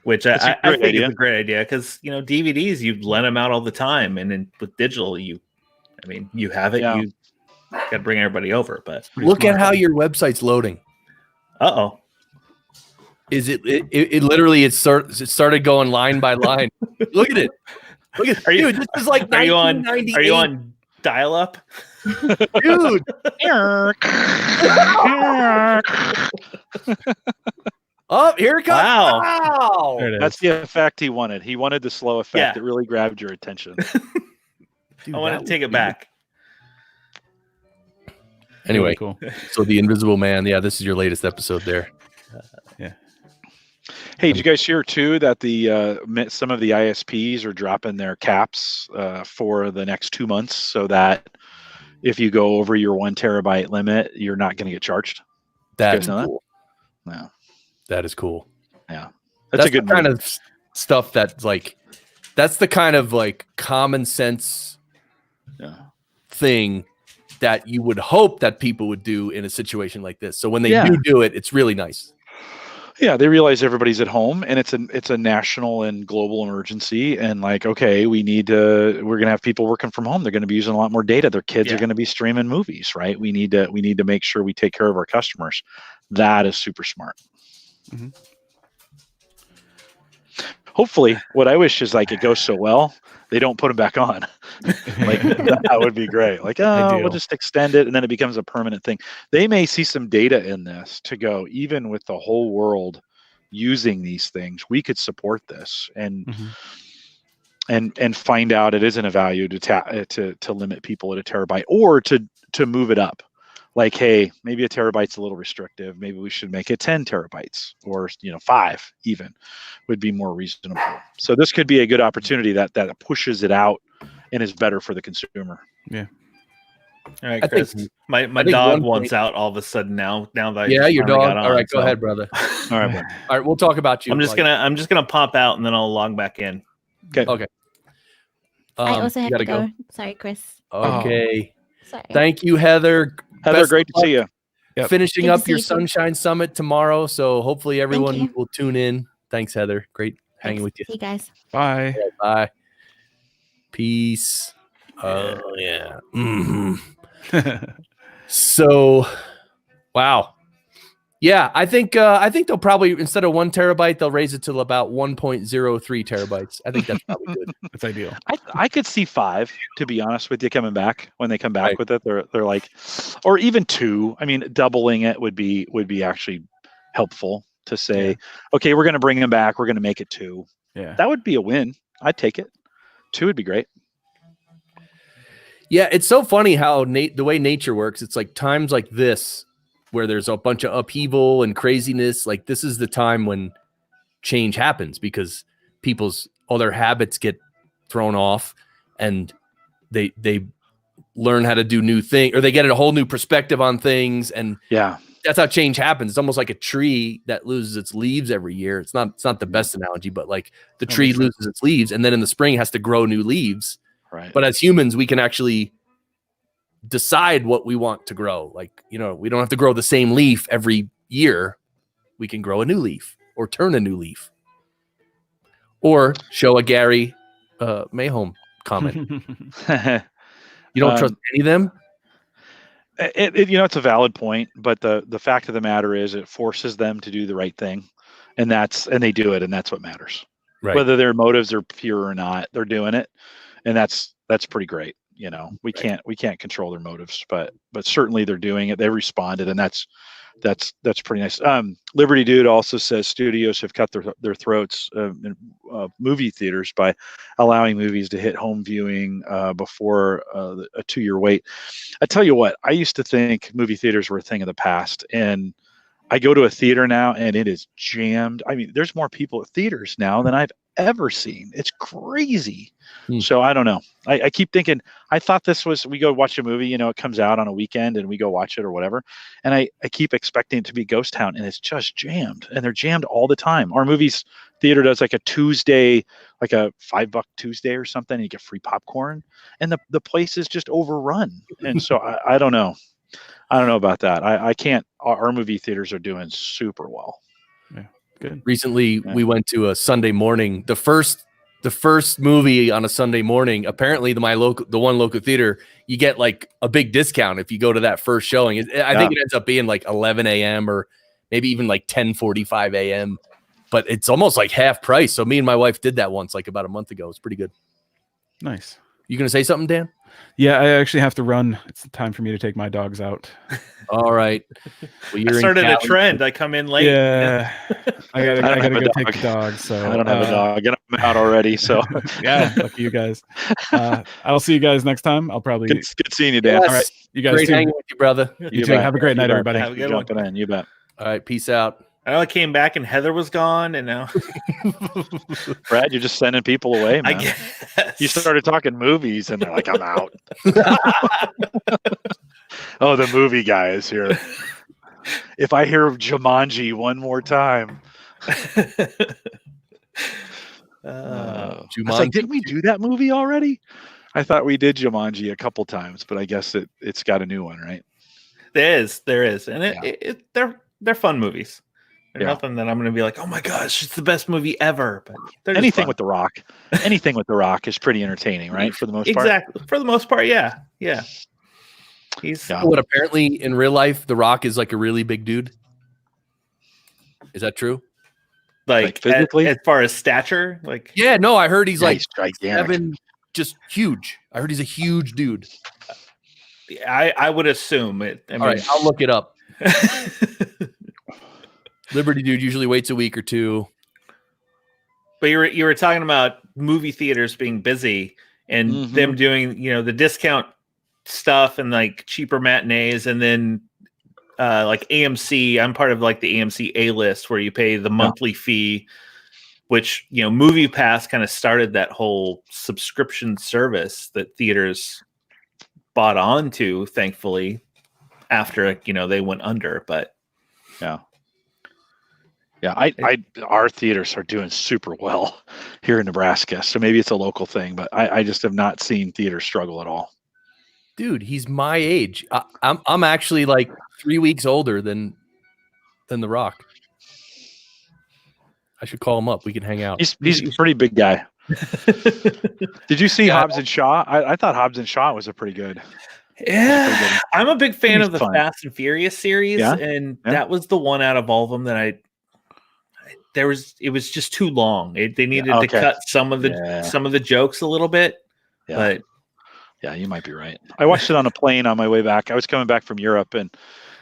Which I think is a great idea because DVDs you lend them out all the time, and then with digital you have it. You got to bring everybody over. But look at how your website's loading. Is it literally it started going line by line. Look at it. Dude, this is like 1998. Are you on dial-up? Dude. Oh, here it comes. Wow. There it is. That's the effect he wanted. He wanted the slow effect that really grabbed your attention. Dude, I want to take it back. Anyway, really cool. So The Invisible Man. Yeah, this is your latest episode there. Hey, did you guys hear too that some of the ISPs are dropping their caps for the next 2 months, so that if you go over your 1 terabyte limit, you're not going to get charged? That's cool. No, that is cool. Yeah, that's a good kind of stuff. That's the kind of like common sense thing that you would hope that people would do in a situation like this. So when they do it, it's really nice. Yeah, they realize everybody's at home, and it's a national and global emergency. And like, okay, we're gonna have people working from home. They're gonna be using a lot more data. Their kids are gonna be streaming movies, right? We need to make sure we take care of our customers. That is super smart. Mm-hmm. Hopefully, what I wish is like it goes so well they don't put them back on. Like that would be great. Like, we'll just extend it, and then it becomes a permanent thing. They may see some data in this to go, even with the whole world using these things, we could support this and find out it isn't a value to limit people at a terabyte, or to move it up. Like, hey, maybe a terabyte's a little restrictive. Maybe we should make it 10 terabytes, or 5 even would be more reasonable. So this could be a good opportunity that pushes it out and is better for the consumer. Yeah. All right, Chris. My dog wants out all of a sudden now that your dog. All right, go ahead, brother. All right, all right. We'll talk about you. I'm just gonna pop out and then I'll log back in. Okay. I also had to go. Sorry, Chris. Okay. Sorry. Thank you, Heather. Heather, great to see you. Yep. finishing Good to up see your you too. Sunshine Summit tomorrow. So hopefully everyone you. will tune in. Thanks, Heather. Great hanging with you. See you guys. Bye. Bye. Peace. Oh yeah. Mhm. So, wow. Yeah, I think they'll probably, instead of 1 terabyte, they'll raise it to about 1.03 terabytes. I think that's probably good. That's ideal. I could see 5, to be honest with you, coming back when they come back Right. with it. They're like, or even 2. I mean, doubling it would be actually helpful to say, Yeah. okay, we're going to bring them back. We're going to make it 2. Yeah. That would be a win. I'd take it. 2 would be great. Yeah, it's so funny how the way nature works. It's like times like this where there's a bunch of upheaval and craziness. Like this is the time when change happens because all their habits get thrown off and they learn how to do new things, or they get a whole new perspective on things. And Yeah. that's how change happens. It's almost like a tree that loses its leaves every year. It's not the best analogy, but like the tree loses its leaves and then in the spring it has to grow new leaves. Right. But as humans, we can actually decide what we want to grow. Like, we don't have to grow the same leaf every year. We can grow a new leaf or turn a new leaf or show a Gary Mayholm comment. You don't trust any of them? It's a valid point, but the fact of the matter is it forces them to do the right thing, and they do it, and that's what matters. Right. Whether their motives are pure or not, they're doing it, and that's pretty great. We can't control their motives, but certainly they're doing it. They responded, and that's pretty nice. Liberty Dude also says studios have cut their throats in movie theaters by allowing movies to hit home viewing before a 2-year wait. I tell you what, I used to think movie theaters were a thing of the past, and I go to a theater now and it is jammed. I mean, there's more people at theaters now than I've ever seen. It's crazy. So I don't know. I keep thinking, I thought we go watch a movie, it comes out on a weekend and we go watch it or whatever. And I keep expecting it to be Ghost Town, and it's just jammed, and they're jammed all the time. Our movies theater does like a Tuesday, like a $5 Tuesday or something, and you get free popcorn, and the place is just overrun. And so I don't know. I don't know about that. I can't. Our movie theaters are doing super well. Yeah, good. Recently, we went to a Sunday morning. The first movie on a Sunday morning. Apparently, the one local theater, you get like a big discount if you go to that first showing. I think it ends up being like 11 a.m. or maybe even like 10:45 a.m. But it's almost like half price. So me and my wife did that once, like about a month ago. It's pretty good. Nice. You gonna say something, Dan? Yeah, I actually have to run. It's time for me to take my dogs out. All right. Well, I started a trend. I come in late. Yeah, I gotta go dog. take the dogs. So I don't have a dog, and I'm out already. So yeah, lucky you guys. I'll see you guys next time. I'll probably good seeing you, Dan. Yes. All right, you guys Great too. hanging with you, brother. You too. Have a great night, everybody. Have a good one. Jumping in, you bet. All right. Peace out. I only came back and Heather was gone, and now Brad, you're just sending people away, I man. guess You started talking movies, and they're like, "I'm out." Oh, the movie guy is here. If I hear of Jumanji one more time, I was like, didn't we do that movie already? I thought we did Jumanji a couple times, but I guess it's got a new one, right? there is, and they're fun movies. They're Yeah. nothing that I'm going to be like, oh my gosh, it's the best movie ever. But they're just Anything fun. with The Rock, anything with The Rock is pretty entertaining, right? For the most part. Exactly. For the most part, yeah. He's Yeah. What apparently in real life, The Rock is like a really big dude. Is that true? like physically? as far as stature, like Yeah, no, I heard he's Yeah, like he's gigantic. just huge. I heard he's a huge dude. I would assume it. I mean, All right, I'll look it up. Liberty Dude usually waits a week or two. But you were talking about movie theaters being busy and Mhm. them doing, the discount stuff and like cheaper matinees, and then like AMC. I'm part of like the AMC A list where you pay the monthly fee, which Movie Pass kind of started that whole subscription service that theaters bought onto, thankfully, after they went under. But Yeah, our theaters are doing super well here in Nebraska. So maybe it's a local thing, but I just have not seen theaters struggle at all. Dude, he's my age. I'm actually like 3 weeks older than The Rock. I should call him up. We can hang out. He's a pretty big guy. Did you see Yeah. Hobbs and Shaw? I thought Hobbs and Shaw was a pretty good. Yeah, I'm a big fan He's of the fun. Fast and Furious series, Yeah? and Yeah. that was the one out of all of them that it was just too long. They needed to okay. cut some of the jokes a little bit, Yeah. but Yeah, you might be right. I watched it on a plane on my way back. I was coming back from Europe, and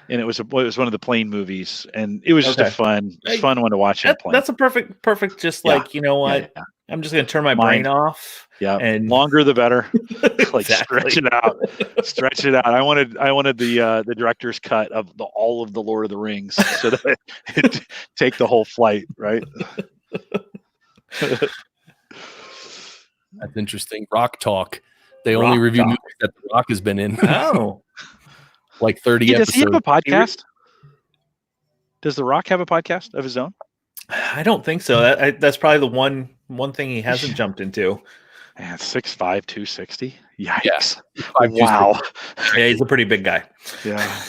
it was one of the plane movies, and it was just a fun one to watch in a plane. that's a perfect. Just Yeah. like, you know what, Yeah. I'm just gonna turn my brain off. Yeah, And longer the better. Like Exactly. stretch it out. I wanted the director's cut of all of the Lord of the Rings, so that it take the whole flight, right? That's interesting. Rock Talk. They only review Talk. movies that The Rock has been in. Oh, Like 30 Does he episodes. have a podcast? Does The Rock have a podcast of his own? I don't think so. That's probably the one thing he hasn't jumped into. Man, 6'5", 260. Yikes! Yes. Wow. Yeah, he's a pretty big guy. Yeah.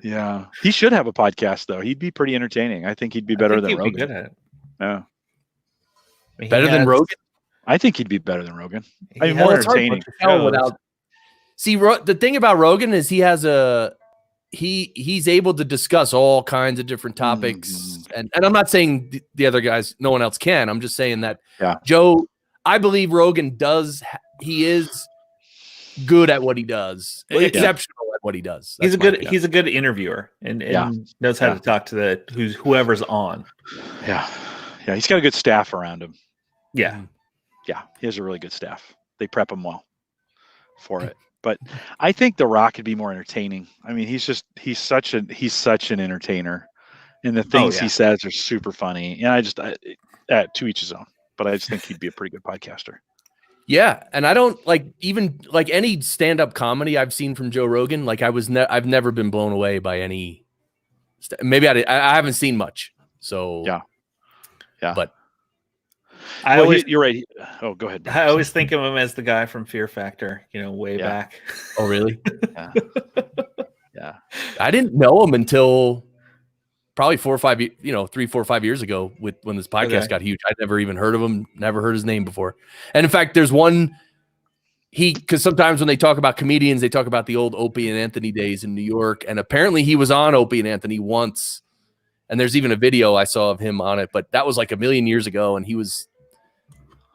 Yeah. He should have a podcast though. He'd be pretty entertaining. I think he'd be better than He'd be Rogan. good at it. Yeah. He Better than has- Rogan? I think he'd be better than Rogan. he I mean, has more it's hard entertaining. to tell shows. without- See, the thing about Rogan is he has he's able to discuss all kinds of different topics, Mhm. and I'm not saying the other guys, no one else can. I'm just saying that Yeah. Joe, I believe Rogan he is good at what he does, Well, yeah. exceptional at what he does. He's That's a good interviewer and Yeah. knows how Yeah. to talk to whoever's on. Yeah. Yeah. He's got a good staff around him. Yeah. Yeah. He has a really good staff. They prep him well for it. But I think The Rock could be more entertaining. I mean, he's such an entertainer, and the things yeah. he says are super funny. And to each his own. But I just think he'd be a pretty good podcaster. Yeah, and I don't even any stand-up comedy I've seen from Joe Rogan. Like I've never been blown away by any. Maybe I haven't seen much. So Yeah. But You're right. Oh, go ahead. I always think of him as the guy from Fear Factor, way Yeah. back. oh really? Yeah. Yeah. I didn't know him until probably 4 or 5, 3, 4, 5 years ago when this podcast Okay. got huge. I'd never even heard of him, never heard his name before. And in fact, there's one because sometimes when they talk about comedians, they talk about the old Opie and Anthony days in New York. And apparently he was on Opie and Anthony once. And there's even a video I saw of him on it, but that was like a million years ago. And he was,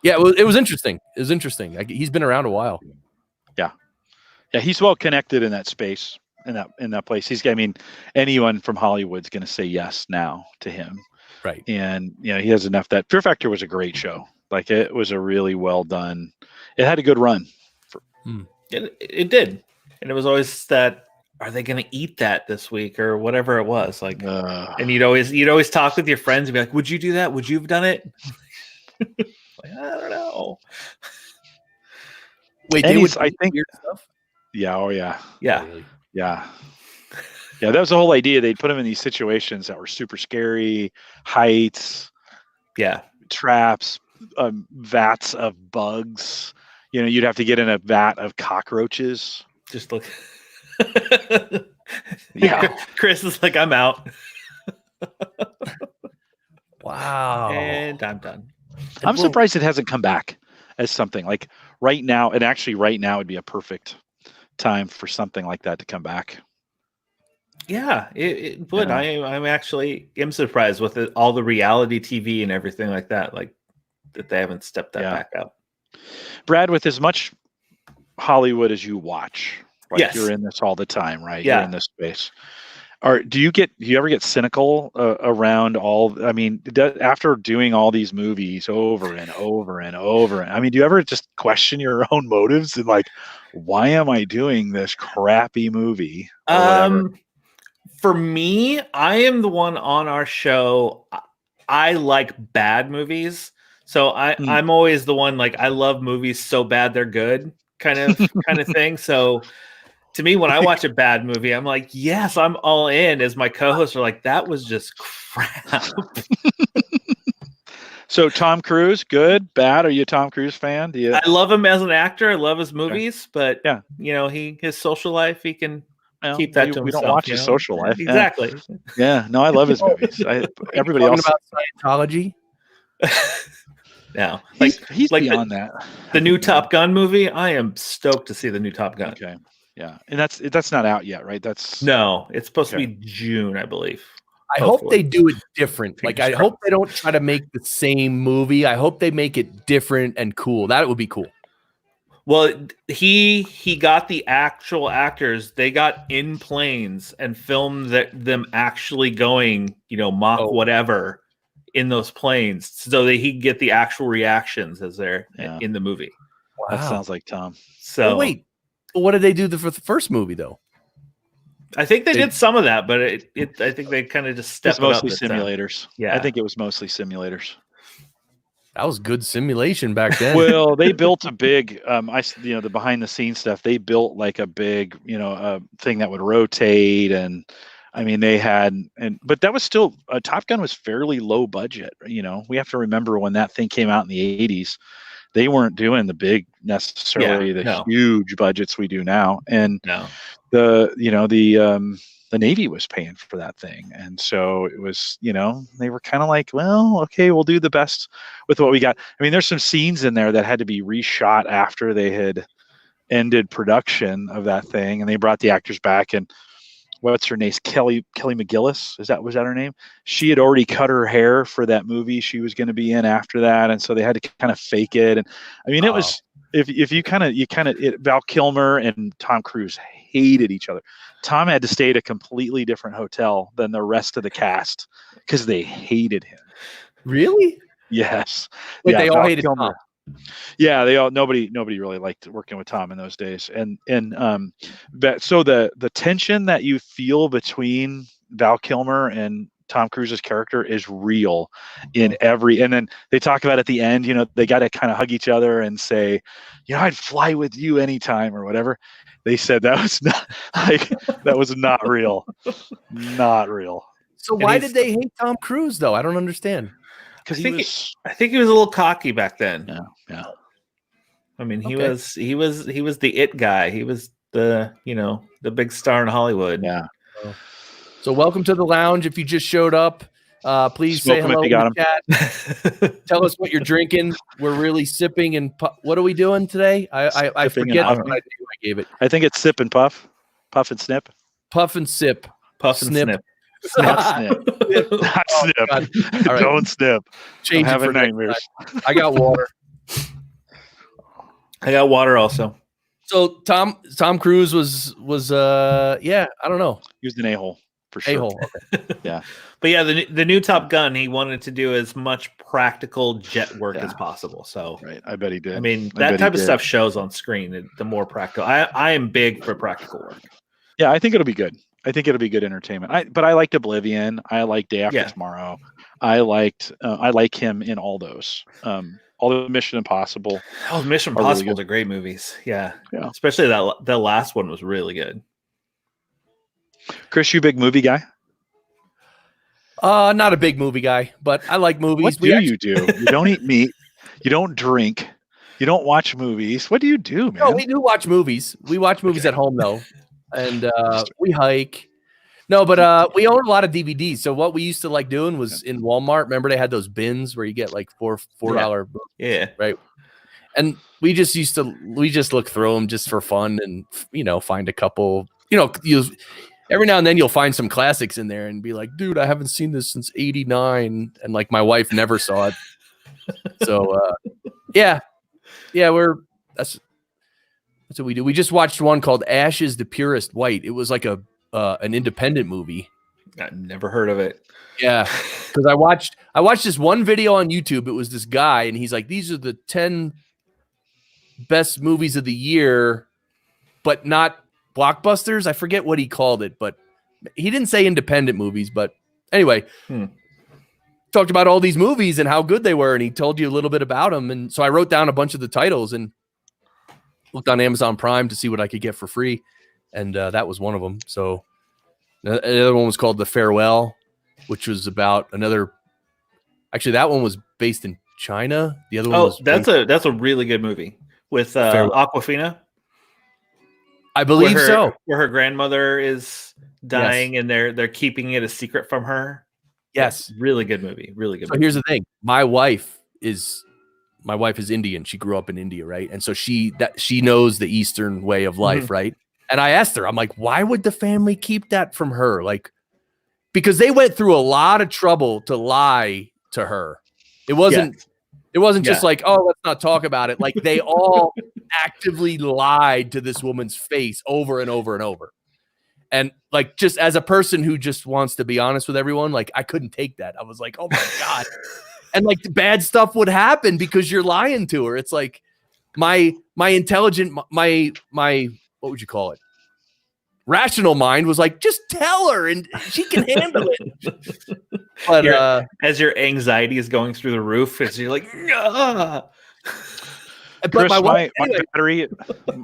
it was interesting. It was interesting. He's been around a while. Yeah, he's well connected in that space, in that place. Anyone from Hollywood's going to say yes now to him. Right. And he has enough. That Fear Factor was a great show. Like, it was a really well done. It had a good run. It did, and it was always that. Are they going to eat that this week or whatever it was? Like, and you'd always talk with your friends and be like, "Would you do that? Would you have done it?" Like, I don't know. Wait, And they he's- would I think- weird stuff? Yeah. Oh yeah. Yeah, Yeah. Yeah. That was the whole idea. They'd put him in these situations that were super scary, heights, yeah. traps, vats of bugs. You'd have to get in a vat of cockroaches. Just look. Yeah. Chris is like, I'm out, Wow. and I'm done. I'm surprised it hasn't come back as something like right now. And actually, right now would be a perfect time for something like that to come back. Yeah, it would. Yeah. I'm actually surprised with all the reality TV and everything like that. Like that they haven't stepped that Yeah. back up. Brad, with as much Hollywood as you watch, like Yes. you're in this all the time, right? Yeah. You're in this space. Do you ever get cynical around after doing all these movies over and over and over? Do you ever just question your own motives and like, why am I doing this crappy movie? Or whatever? For me, I am the one on our show. I like bad movies, so I'm always the one like I love movies so bad they're good kind of thing. So to me, when I watch a bad movie, I'm like, yes, I'm all in. As my co-hosts are like, that was just crap. So Tom Cruise, good, bad? Are you a Tom Cruise fan? Do you? I love him as an actor. I love his movies, but Yeah. his social life, he can Well, keep that to we don't himself, watch you his know? social life. Yeah. Exactly. Yeah, no, I love his movies. Everybody Talking else, about Scientology. Now, he's like beyond that. the new Top Gun movie. I am stoked to see the new Top Gun. Okay, yeah, and that's not out yet, right? That's No, it's supposed Okay. to be June, I believe. I hope Hopefully. they do it different. Like, Fingers I hope they don't try to make the same movie. I hope they make it different and cool. That would be cool. Well, he got the actual actors. They got in planes and filmed them actually going, Mach Oh. whatever in those planes, so that he could get the actual reactions as they're Yeah. in the movie. that sounds like Tom. So Oh, wait, but what did they do for the first movie though? I think they did some of that, but I think they kind of just stepped It's mostly it up this time. simulators. Yeah. I think it was mostly simulators. That was good simulation back then. Well, they built a big, the behind the scenes stuff. They built like a big, thing that would rotate, and I mean but that was still Top Gun was fairly low budget. We have to remember when that thing came out in the '80s, they weren't doing the big necessarily huge budgets we do now, and No. the Navy was paying for that thing. And so it was, they were kind of like, well, okay, we'll do the best with what we got. I mean, there's some scenes in there that had to be reshot after they had ended production of that thing. And they brought the actors back, and what's her name? Kelly McGillis. Was that her name? She had already cut her hair for that movie she was going to be in after that. And so they had to kind of fake it. And I mean, it was, if you Val Kilmer and Tom Cruise hated each other. Tom had to stay at a completely different hotel than the rest of the cast because they hated him. Really? Yes. Wait, they all Val hated Tom. Yeah, nobody really liked working with Tom in those days. And so the tension that you feel between Val Kilmer and Tom Cruise's character is real in and then they talk about at the end, they got to kind of hug each other and say, I'd fly with you anytime or whatever. They said that was not real. Not real. So why did they hate Tom Cruise though? I don't understand. Because I think he was a little cocky back then. Yeah. I mean, he was the it guy. He was the big star in Hollywood. Yeah. So welcome to the lounge. If you just showed up, please Smoke say 'em hello if you got in the chat. Tell us what you're drinking. We're really sipping and what are we doing today? I forget what I gave it. I think it's sip and puff and snip. Puff and sip. Puff and snip. Not snip. Not snip. God. All right. Don't snip. Change I'm it for having nightmares. I got water. I got water also. So Tom Cruise was I don't know. He was an a-hole for sure. A-hole. Okay. Yeah. But yeah, the new Top Gun, he wanted to do as much practical jet work as possible. So Right. I bet he did. I mean, that type of stuff shows on screen. The more practical. I am big for practical work. Yeah, I think it'll be good. I think it'll be good entertainment. But I liked Oblivion. I liked Day After Tomorrow. I like him in all those. All the Mission Impossible. Oh, Mission Impossible are great movies. Yeah. Especially that last one was really good. Chris, you a big movie guy? Not a big movie guy, but I like movies. What you do? You don't eat meat. You don't drink. You don't watch movies. What do you do, man? No, we do watch movies. We watch movies at home though, and we hike. No, but we own a lot of DVDs. So what we used to like doing was in Walmart. Remember they had those bins where you get like $4 books, right? And we just look through them just for fun and find a couple. Every now and then you'll find some classics in there and be like, dude, I haven't seen this since '89, and like my wife never saw it. So that's what we do. We just watched one called Ash is the Purest White. It was like an independent movie. I've never heard of it. Yeah, because I watched this one video on YouTube. It was this guy, and he's like, these are the 10 best movies of the year, but not blockbusters. I forget what he called it, but he didn't say independent movies. But anyway, talked about all these movies and how good they were, and he told you a little bit about them. And so I wrote down a bunch of the titles and looked on Amazon Prime to see what I could get for free. And that was one of them. So the other one was called The Farewell, which was about another. Actually, that one was based in China. The other one was that's a really good movie with Awkwafina. I believe so. Where her grandmother is dying, and they're keeping it a secret from her. Yes, really good movie. Really good. So movie. here's the thing: my wife is Indian. She grew up in India, right? And so she knows the Eastern way of life, right? And I asked her, I'm like, why would the family keep that from her? Like, because they went through a lot of trouble to lie to her. It wasn't just like, oh, let's not talk about it. Like they all actively lied to this woman's face over and over and over. And like, just as a person who just wants to be honest with everyone, like I couldn't take that. I was like, oh my God. And like bad stuff would happen because you're lying to her. It's like my intelligent, my what would you call it? Rational mind was like, just tell her and she can handle it. But as your anxiety is going through the roof, as you're like, ah. But Chris, my battery,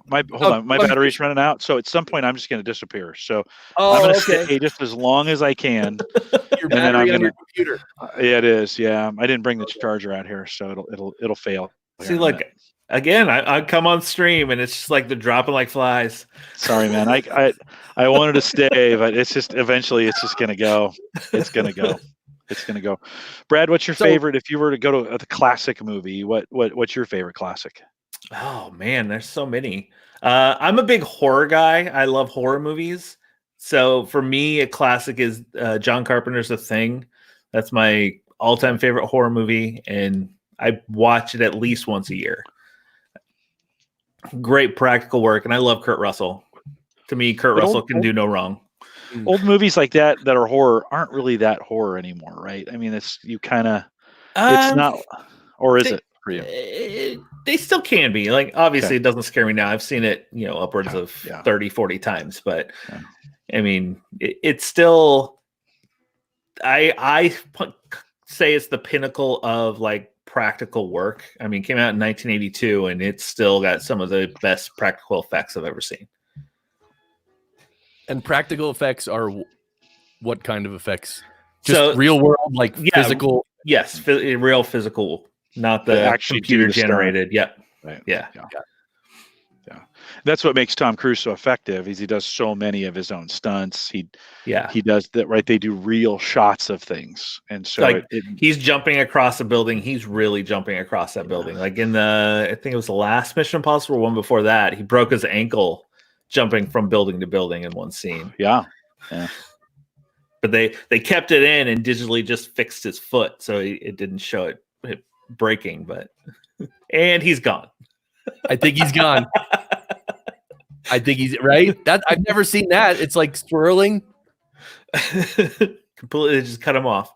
my battery's running out. So at some point, I'm just going to disappear. So I'm going to stay just as long as I can. Your battery on your computer. Yeah, it is. Yeah, I didn't bring the charger out here, so it'll fail. See, look again. I come on stream, and it's just like they're dropping like flies. Sorry, man. I wanted to stay, but it's just eventually it's just going to go. It's going to go. It's going to go. Brad, what's your favorite? If you were to go to a classic movie, what's your favorite classic? Oh man, there's so many. I'm a big horror guy. I love horror movies. So for me, a classic is John Carpenter's The Thing. That's my all-time favorite horror movie, and I watch it at least once a year. Great practical work, and I love Kurt Russell. To me, Kurt Russell can do no wrong. Old movies like that are horror aren't really that horror anymore, right? I mean, it's not, or is it for you? They still can be. Like, obviously, It doesn't scare me now. I've seen it, upwards of 30, 40 times. But, I mean, it's still, I say it's the pinnacle of, like, practical work. I mean, it came out in 1982, and it's still got some of the best practical effects I've ever seen. And practical effects are what kind of effects? Just real world, like physical? Yes, real physical, not the computer generated. Yeah. Right. Yeah. That's what makes Tom Cruise so effective. Is he does so many of his own stunts. He does that, right? They do real shots of things, and so like he's jumping across a building. He's really jumping across that building. Like in I think it was the last Mission Impossible one before that, he broke his ankle jumping from building to building in one scene. Yeah. But they kept it in and digitally just fixed his foot, so it didn't show it breaking. But and he's gone. I think he's gone. I think he's right. That I've never seen that. It's like swirling. Completely just cut him off.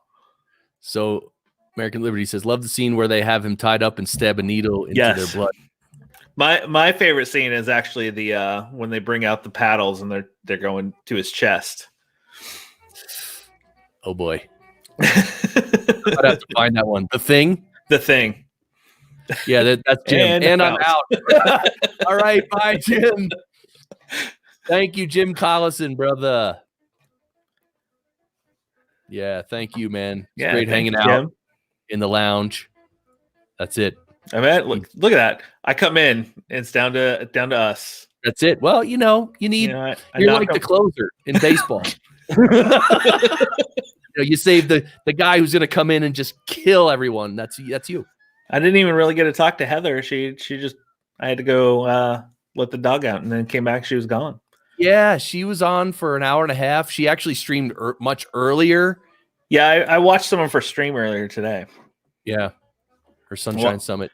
So American Liberty says, love the scene where they have him tied up and stab a needle into their blood. My favorite scene is actually the when they bring out the paddles and they're going to his chest. Oh boy. I'd have to find that one. The Thing. Yeah, that's Jim. And I'm out. All right, bye, Jim. Thank you, Jim Collison, brother. Yeah, thank you, man. It's great hanging out in the lounge. That's it. I mean, look at that. I come in, and it's down to us. That's it. Well, you need you're like the closer in baseball. You save the guy who's going to come in and just kill everyone. That's you. I didn't even really get to talk to Heather. She just I had to go let the dog out, and then came back. She was gone. Yeah, she was on for an hour and a half. She actually streamed much earlier. Yeah, I watched someone for stream earlier today. Yeah, her Sunshine Summit.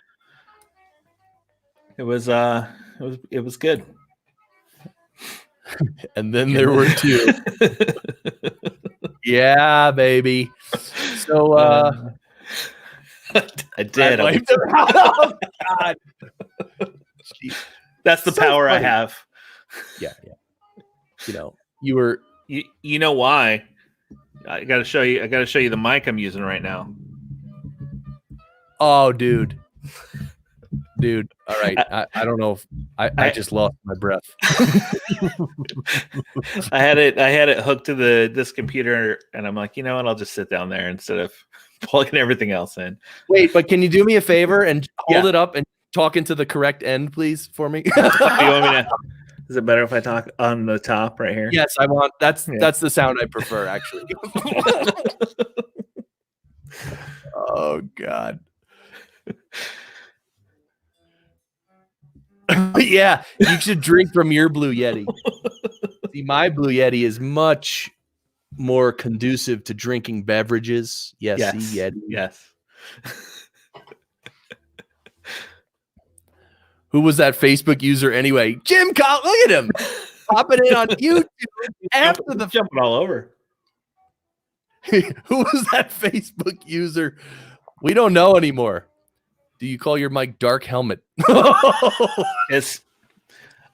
It was good. And then there were two. Yeah, baby. So I did. Oh, God. That's the power funny. I have. Yeah. You were. You know why? I got to show you. I got to show you the mic I'm using right now. Oh, dude. All right. I don't know if I just lost my breath. I had it hooked to this computer, and I'm like, you know what? I'll just sit down there instead of plugging everything else in. Wait, but can you do me a favor and hold it up and talk into the correct end, please, for me? You want me to? Is it better if I talk on the top right here? Yes, I want that's Yeah. that's the sound I prefer actually. Oh God. Yeah, you should drink from your Blue Yeti. See, my Blue Yeti is much more conducive to drinking beverages. Yes, Yes. see, Yeti. Yes. Who was that Facebook user anyway? Jim Col, look at him popping in on YouTube after the Jumping all over. Who was that Facebook user? We don't know anymore. Do you call your mic Dark Helmet? It's.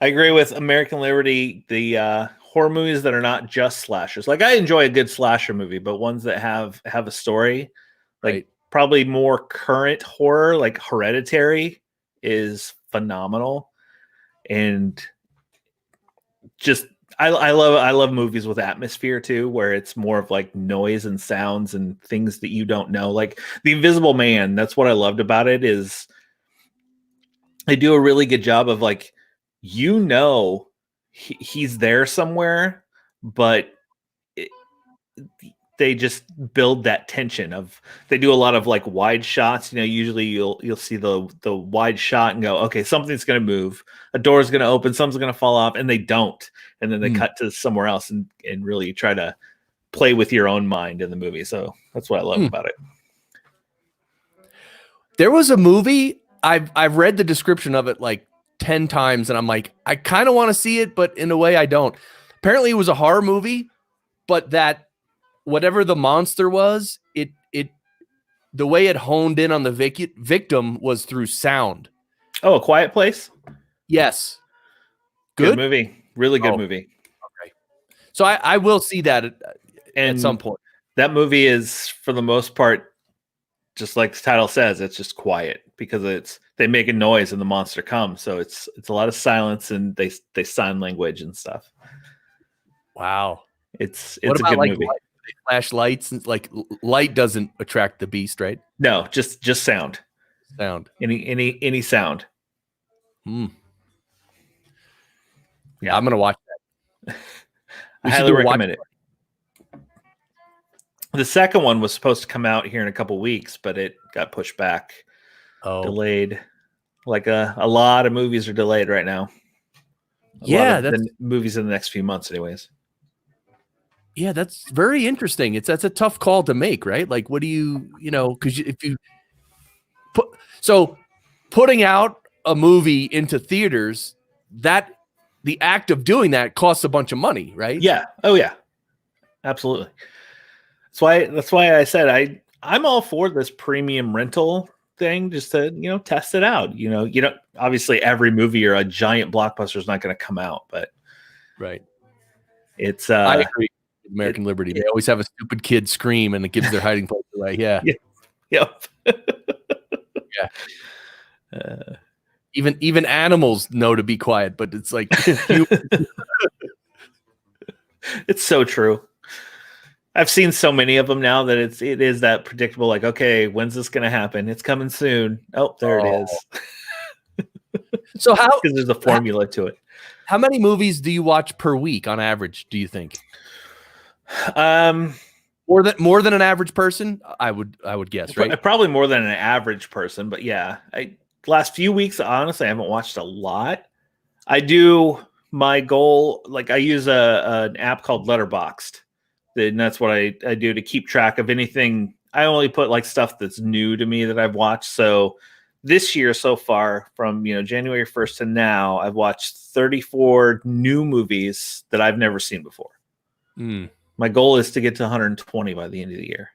I agree with American Liberty. The horror movies that are not just slashers. Like I enjoy a good slasher movie, but ones that have a story, like Right. probably more current horror, like Hereditary, is phenomenal, and just I love movies with atmosphere too, where it's more of like noise and sounds and things that you don't know. Like The Invisible Man, that's what I loved about it, is they do a really good job of like, you know, he's there somewhere, but they just build that tension of, they do a lot of like wide shots. You know, usually you'll see the wide shot and go, okay, something's going to move, a door's going to open, something's going to fall off, and they don't. And then they cut to somewhere else and really try to play with your own mind in the movie. So that's what I love about it. There was a movie, I've read the description of it like 10 times, and I'm like, I kind of want to see it, but in a way I don't. Apparently it was a horror movie, but that whatever the monster was, it the way it honed in on the victim was through sound. Oh, A Quiet Place? Yes. Good movie. Really good movie. Okay. So I will see that And at some point. That movie is, for the most part, just like the title says, it's just quiet, because they make a noise and the monster comes. So it's a lot of silence, and they sign language and stuff. Wow. It's What a about good like movie. they flash lights, and like light doesn't attract the beast, right? No, just sound. Sound. Any sound. Hmm. Yeah. Yeah, I'm gonna watch that. I We should highly do a watch recommend it. The second one was supposed to come out here in a couple weeks, but it got pushed back, delayed. Like a lot of movies are delayed right now. Yeah, the movies in the next few months, anyways. Yeah, that's very interesting. That's a tough call to make, right? Like, what do you know? Because if you putting out a movie into theaters, that the act of doing that costs a bunch of money, right? Yeah. Oh yeah. Absolutely. That's why I said I'm all for this premium rental thing, just to test it out. Obviously every movie or a giant blockbuster is not going to come out, but right. It's I agree with American Liberty. They always have a stupid kid scream, and it gives their hiding place away. Yeah. Yep. Yeah. Even animals know to be quiet, but it's like it's so true. I've seen so many of them now that it is that predictable. Like, okay, when's this going to happen? It's coming soon. Oh, there it is. So how? Because there's a formula to it. How many movies do you watch per week on average? Do you think? More than an average person, I would guess, right? Probably more than an average person, but yeah. Last few weeks, honestly, I haven't watched a lot. I do my goal, like I use an app called Letterboxd, and that's what I do to keep track of anything. I only put like stuff that's new to me that I've watched. So this year so far, from January 1st to now, I've watched 34 new movies that I've never seen before. My goal is to get to 120 by the end of the year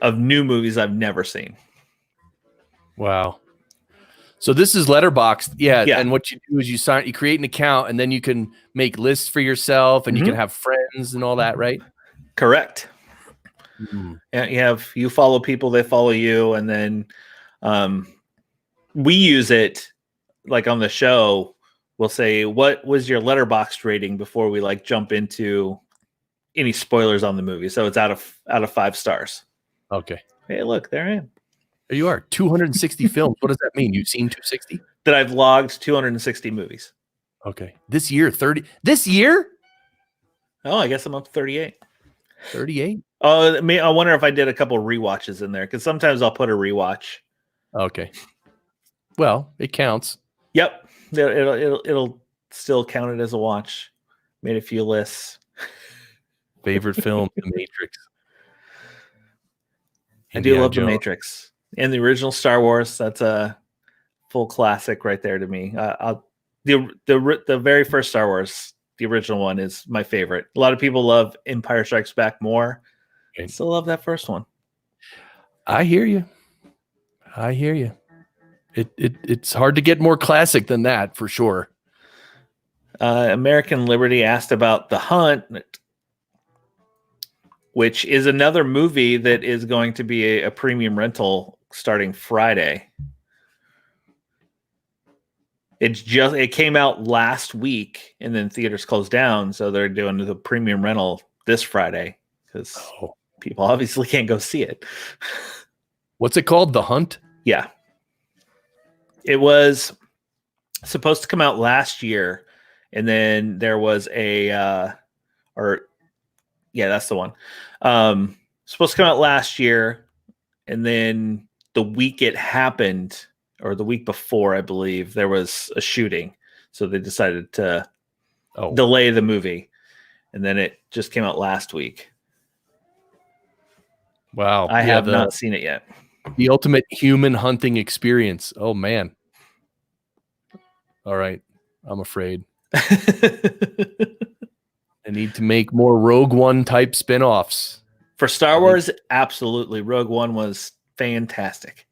of new movies I've never seen. Wow. So this is Letterboxd. Yeah. Yeah. And what you do is you create an account, and then you can make lists for yourself, and you can have friends and all that, right? Correct. Yeah, you follow people, they follow you, and then we use it like on the show. We'll say, what was your Letterboxd rating before we like jump into any spoilers on the movie. So it's out of 5 stars. Okay. Hey, look, there I am. There you are. 260 films. What does that mean? You've seen 260? That I've logged 260 movies. Okay. This year, 30. This year? Oh, I guess I'm up to 38. 38? Oh, I wonder if I did a couple rewatches in there because sometimes I'll put a rewatch. Okay. Well, it counts. Yep, it'll still count it as a watch. Made a few lists. Favorite film, The Matrix. I do love The Matrix and the original Star Wars. That's a full classic right there to me. The very first Star Wars, the original one, is my favorite. A lot of people love Empire Strikes Back more. I still love that first one. I hear you. It's hard to get more classic than that, for sure. American Liberty asked about The Hunt, which is another movie that is going to be a premium rental starting Friday. It came out last week, and then theaters closed down, so they're doing the premium rental this Friday because people obviously can't go see it. What's it called? The Hunt? Yeah. It was supposed to come out last year, and then there was that's the one. Supposed to come out last year, and then the week it happened, or the week before, I believe, there was a shooting. So they decided to delay the movie, and then it just came out last week. Wow. I have not seen it yet. The ultimate human hunting experience. Oh, man. All right. I'm afraid. I need to make more Rogue One type spinoffs. For Star Wars, absolutely. Rogue One was fantastic.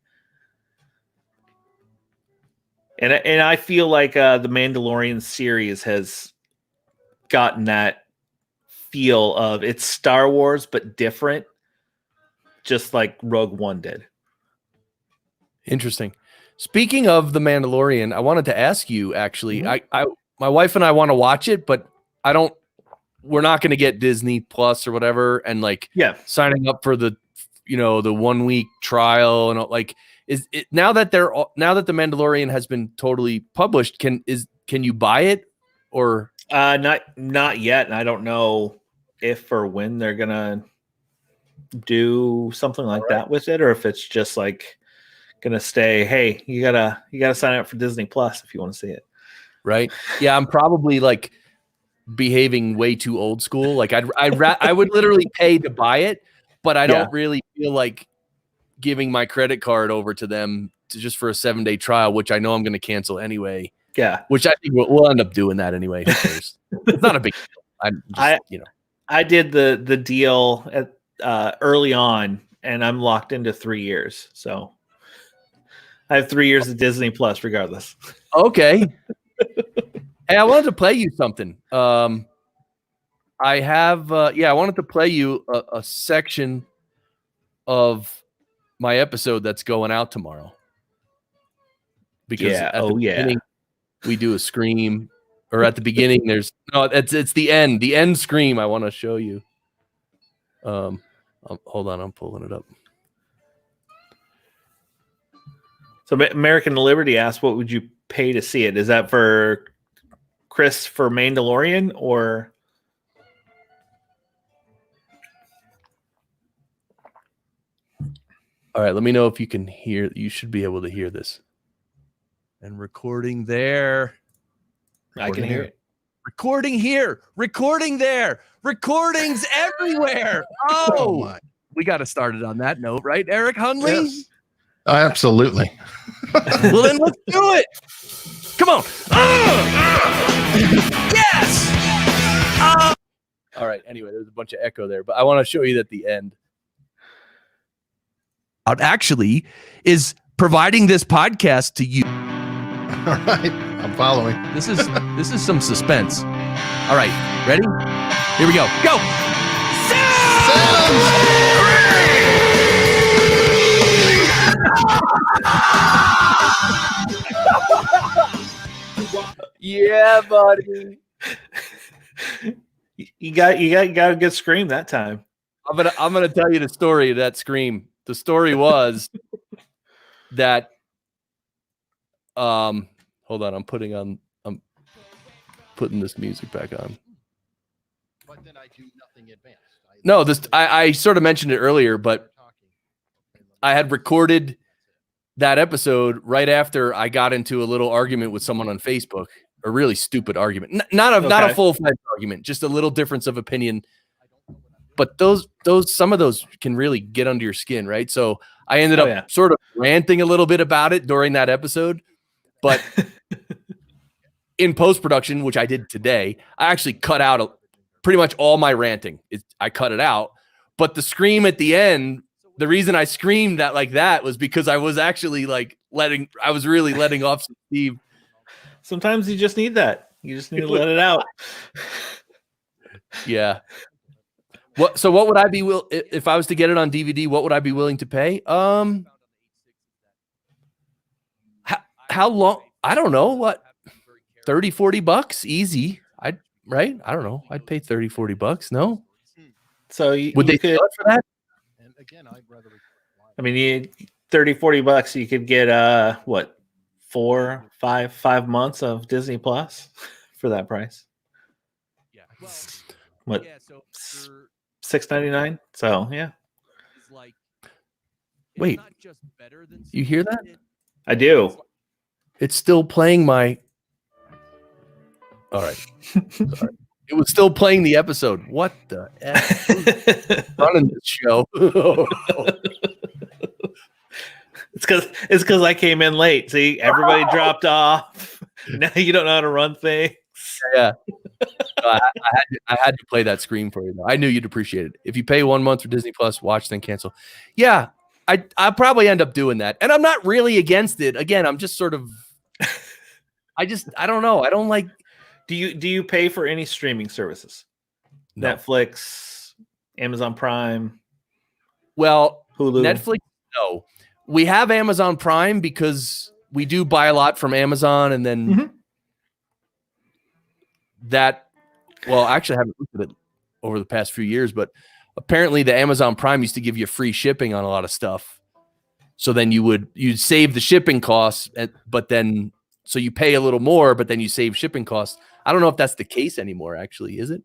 And I feel like the Mandalorian series has gotten that feel of it's Star Wars, but different, just like Rogue One did. Interesting. Speaking of The Mandalorian, I wanted to ask you, actually, my wife and I want to watch it, but we're not going to get Disney Plus or whatever. And signing up for the 1 week trial and is it now that The Mandalorian has been totally published, can you buy it or not yet. And I don't know if or when they're going to do something like that with it, or if it's just gonna stay, hey, you gotta sign up for Disney Plus if you want to see it. Right. Yeah, I'm probably behaving way too old school. I would literally pay to buy it, but I don't really feel like giving my credit card over to them just for a 7-day trial, which I know I'm gonna cancel anyway. Yeah. Which I think we'll end up doing that anyway. It's not a big deal. I did the deal at early on, and I'm locked into 3 years. So I have 3 years of Disney Plus regardless. Okay. Hey, I wanted to play you something. I wanted to play you a section of my episode that's going out tomorrow. Because at the beginning, we do a scream, or at the beginning it's the end scream I want to show you. Hold on, I'm pulling it up. So American Liberty asked, what would you pay to see it? Is that for Chris for Mandalorian or? All right, let me know if you can hear. You should be able to hear this. And recording there. I can hear it. Recording here. Recording there. Recordings everywhere. Oh my. We got to start it on that note, right, Eric Hundley? Yes. Absolutely. Well, then let's do it. Come on. Yes. All right. Anyway, there's a bunch of echo there, but I want to show you that the end actually is providing this podcast to you. All right. I'm following. This is some suspense. All right. Ready? Here we go. Go. Yeah, buddy. You got a good scream that time. I'm gonna tell you the story of that scream. The story was that hold on, I'm putting on putting this music back on. But then I do nothing advanced. No, this I sort of mentioned it earlier, but I had recorded that episode right after I got into a little argument with someone on Facebook, a really stupid argument, not a full-fledged argument, just a little difference of opinion. But those some of those can really get under your skin, right? So I ended up sort of ranting a little bit about it during that episode, but in post-production, which I did today, I actually cut out pretty much all my ranting. I cut it out, but the scream at the end, the reason I screamed that like that was because I was actually like I was really letting off some steam. Sometimes you just need that. You just need to let it out. Yeah. So what would I be if I was to get it on DVD? What would I be willing to pay? How long? I don't know. What? $30-$40 easy. Right? I don't know. I'd pay $30-$40. No. So would they could, for that? And again, I'd rather. I mean, you $30-$40, you could get what, 4-5 months of Disney Plus for that price. Yeah. Well, what? Yeah, so $6.99. So yeah. Wait, you hear that? I do. It's still playing my. All right. Sorry. It was still playing the episode. What the F? Who's running this show? It's because I came in late. See, everybody dropped off. Now you don't know how to run things. Yeah. I had to play that screen for you. Though. I knew you'd appreciate it. If you pay 1 month for Disney Plus, watch then cancel. Yeah, I'll probably end up doing that. And I'm not really against it. Again, I'm just sort of. I don't know. I don't like. Do you pay for any streaming services? No. Netflix, Amazon Prime, well, Hulu, Netflix. No, we have Amazon Prime because we do buy a lot from Amazon, and then that. Well, actually, I haven't looked at it over the past few years, but apparently, the Amazon Prime used to give you free shipping on a lot of stuff. So then you'd save the shipping costs, but then so you pay a little more, but then you save shipping costs. I don't know if that's the case anymore. Actually, is it?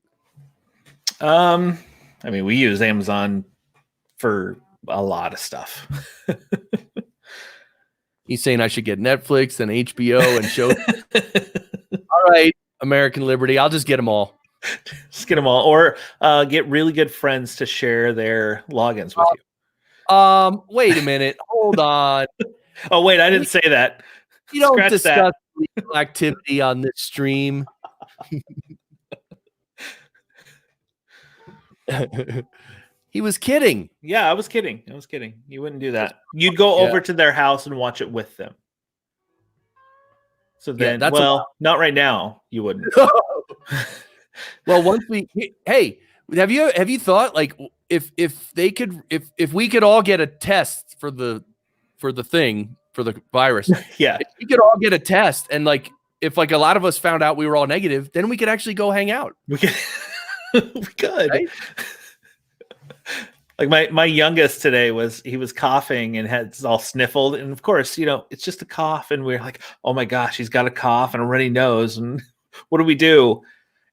I mean, we use Amazon for a lot of stuff. He's saying I should get Netflix and HBO and show. All right, American Liberty. I'll just get them all. Just get them all, or get really good friends to share their logins with you. Wait a minute. Hold on. Oh, wait, I didn't say that. You don't Scratch discuss that. legal activity on this stream. He was kidding. Yeah, I was kidding. You wouldn't do that. You'd go over to their house and watch it with them. So then, not right now. You wouldn't. Well, once hey, have you thought like if we could all get a test for the virus? Yeah, if we could all get a test, and like if like a lot of us found out we were all negative, then we could actually go hang out. We could. We could. Right? Like my youngest today he was coughing and had all sniffled, and of course, it's just a cough, and we're like, oh my gosh, he's got a cough and a runny nose, and what do we do?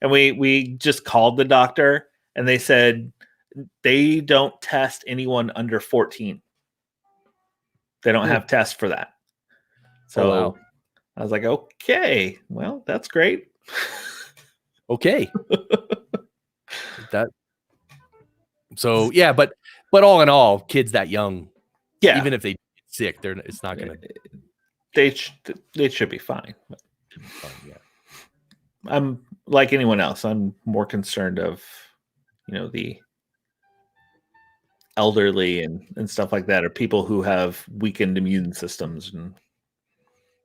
And we just called the doctor, and they said they don't test anyone under 14. They don't have tests for that. So wow. I was like, okay, well, that's great. Okay. So yeah, but all in all, kids that young, yeah, even if they get sick, it's not gonna. They should be fine. Yeah. I'm like anyone else. I'm more concerned of, the elderly and stuff like that, or people who have weakened immune systems, and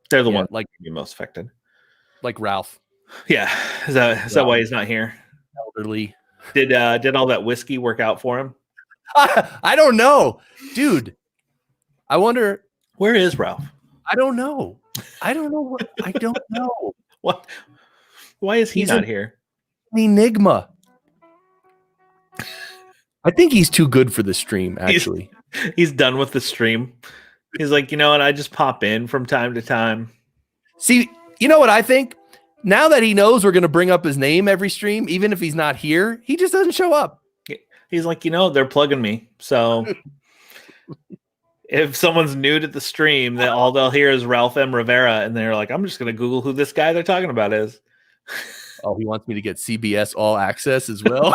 they're the ones like be most affected. Like Ralph. Yeah, is that why he's not here? Elderly. Did all that whiskey work out for him? I don't know, dude. I wonder where is Ralph. I don't know. I don't know. What? Why is he not here? An enigma. I think he's too good for the stream. Actually, he's done with the stream. He's like, you know what? I just pop in from time to time. See, you know what I think? now that he knows we're going to bring up his name every stream, even if he's not here, he just doesn't show up. He's like, they're plugging me. So if someone's new to the stream, that all they'll hear is Ralph M. Rivera, and they're like, I'm just going to Google who this guy they're talking about is. Oh, he wants me to get CBS All Access as well.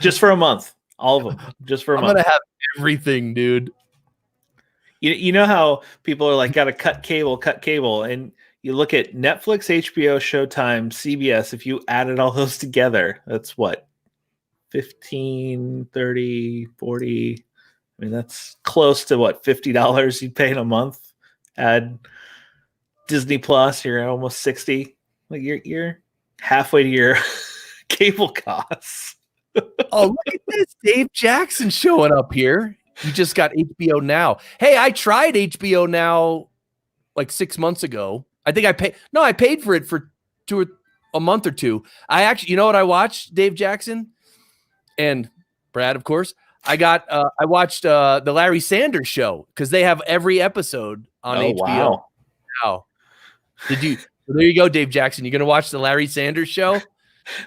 Just for a month. All of them. Just for a month. I'm going to have everything, dude. You know how people are like, got to cut cable. And you look at Netflix, HBO, Showtime, CBS. If you added all those together, that's what? 15, 30, 40. I mean, that's close to what? $50 you pay in a month. Add Disney Plus, you're almost 60. Like you're halfway to your cable costs. Oh, look at this. Dave Jackson showing up here. You just got HBO Now. Hey, I tried HBO Now like 6 months ago. I think I paid for it for a month or two. I actually, you know what I watched, Dave Jackson and Brad, of course. I watched the Larry Sanders Show because they have every episode on HBO. Wow. Did you? So there you go, Dave Jackson. You're going to watch the Larry Sanders Show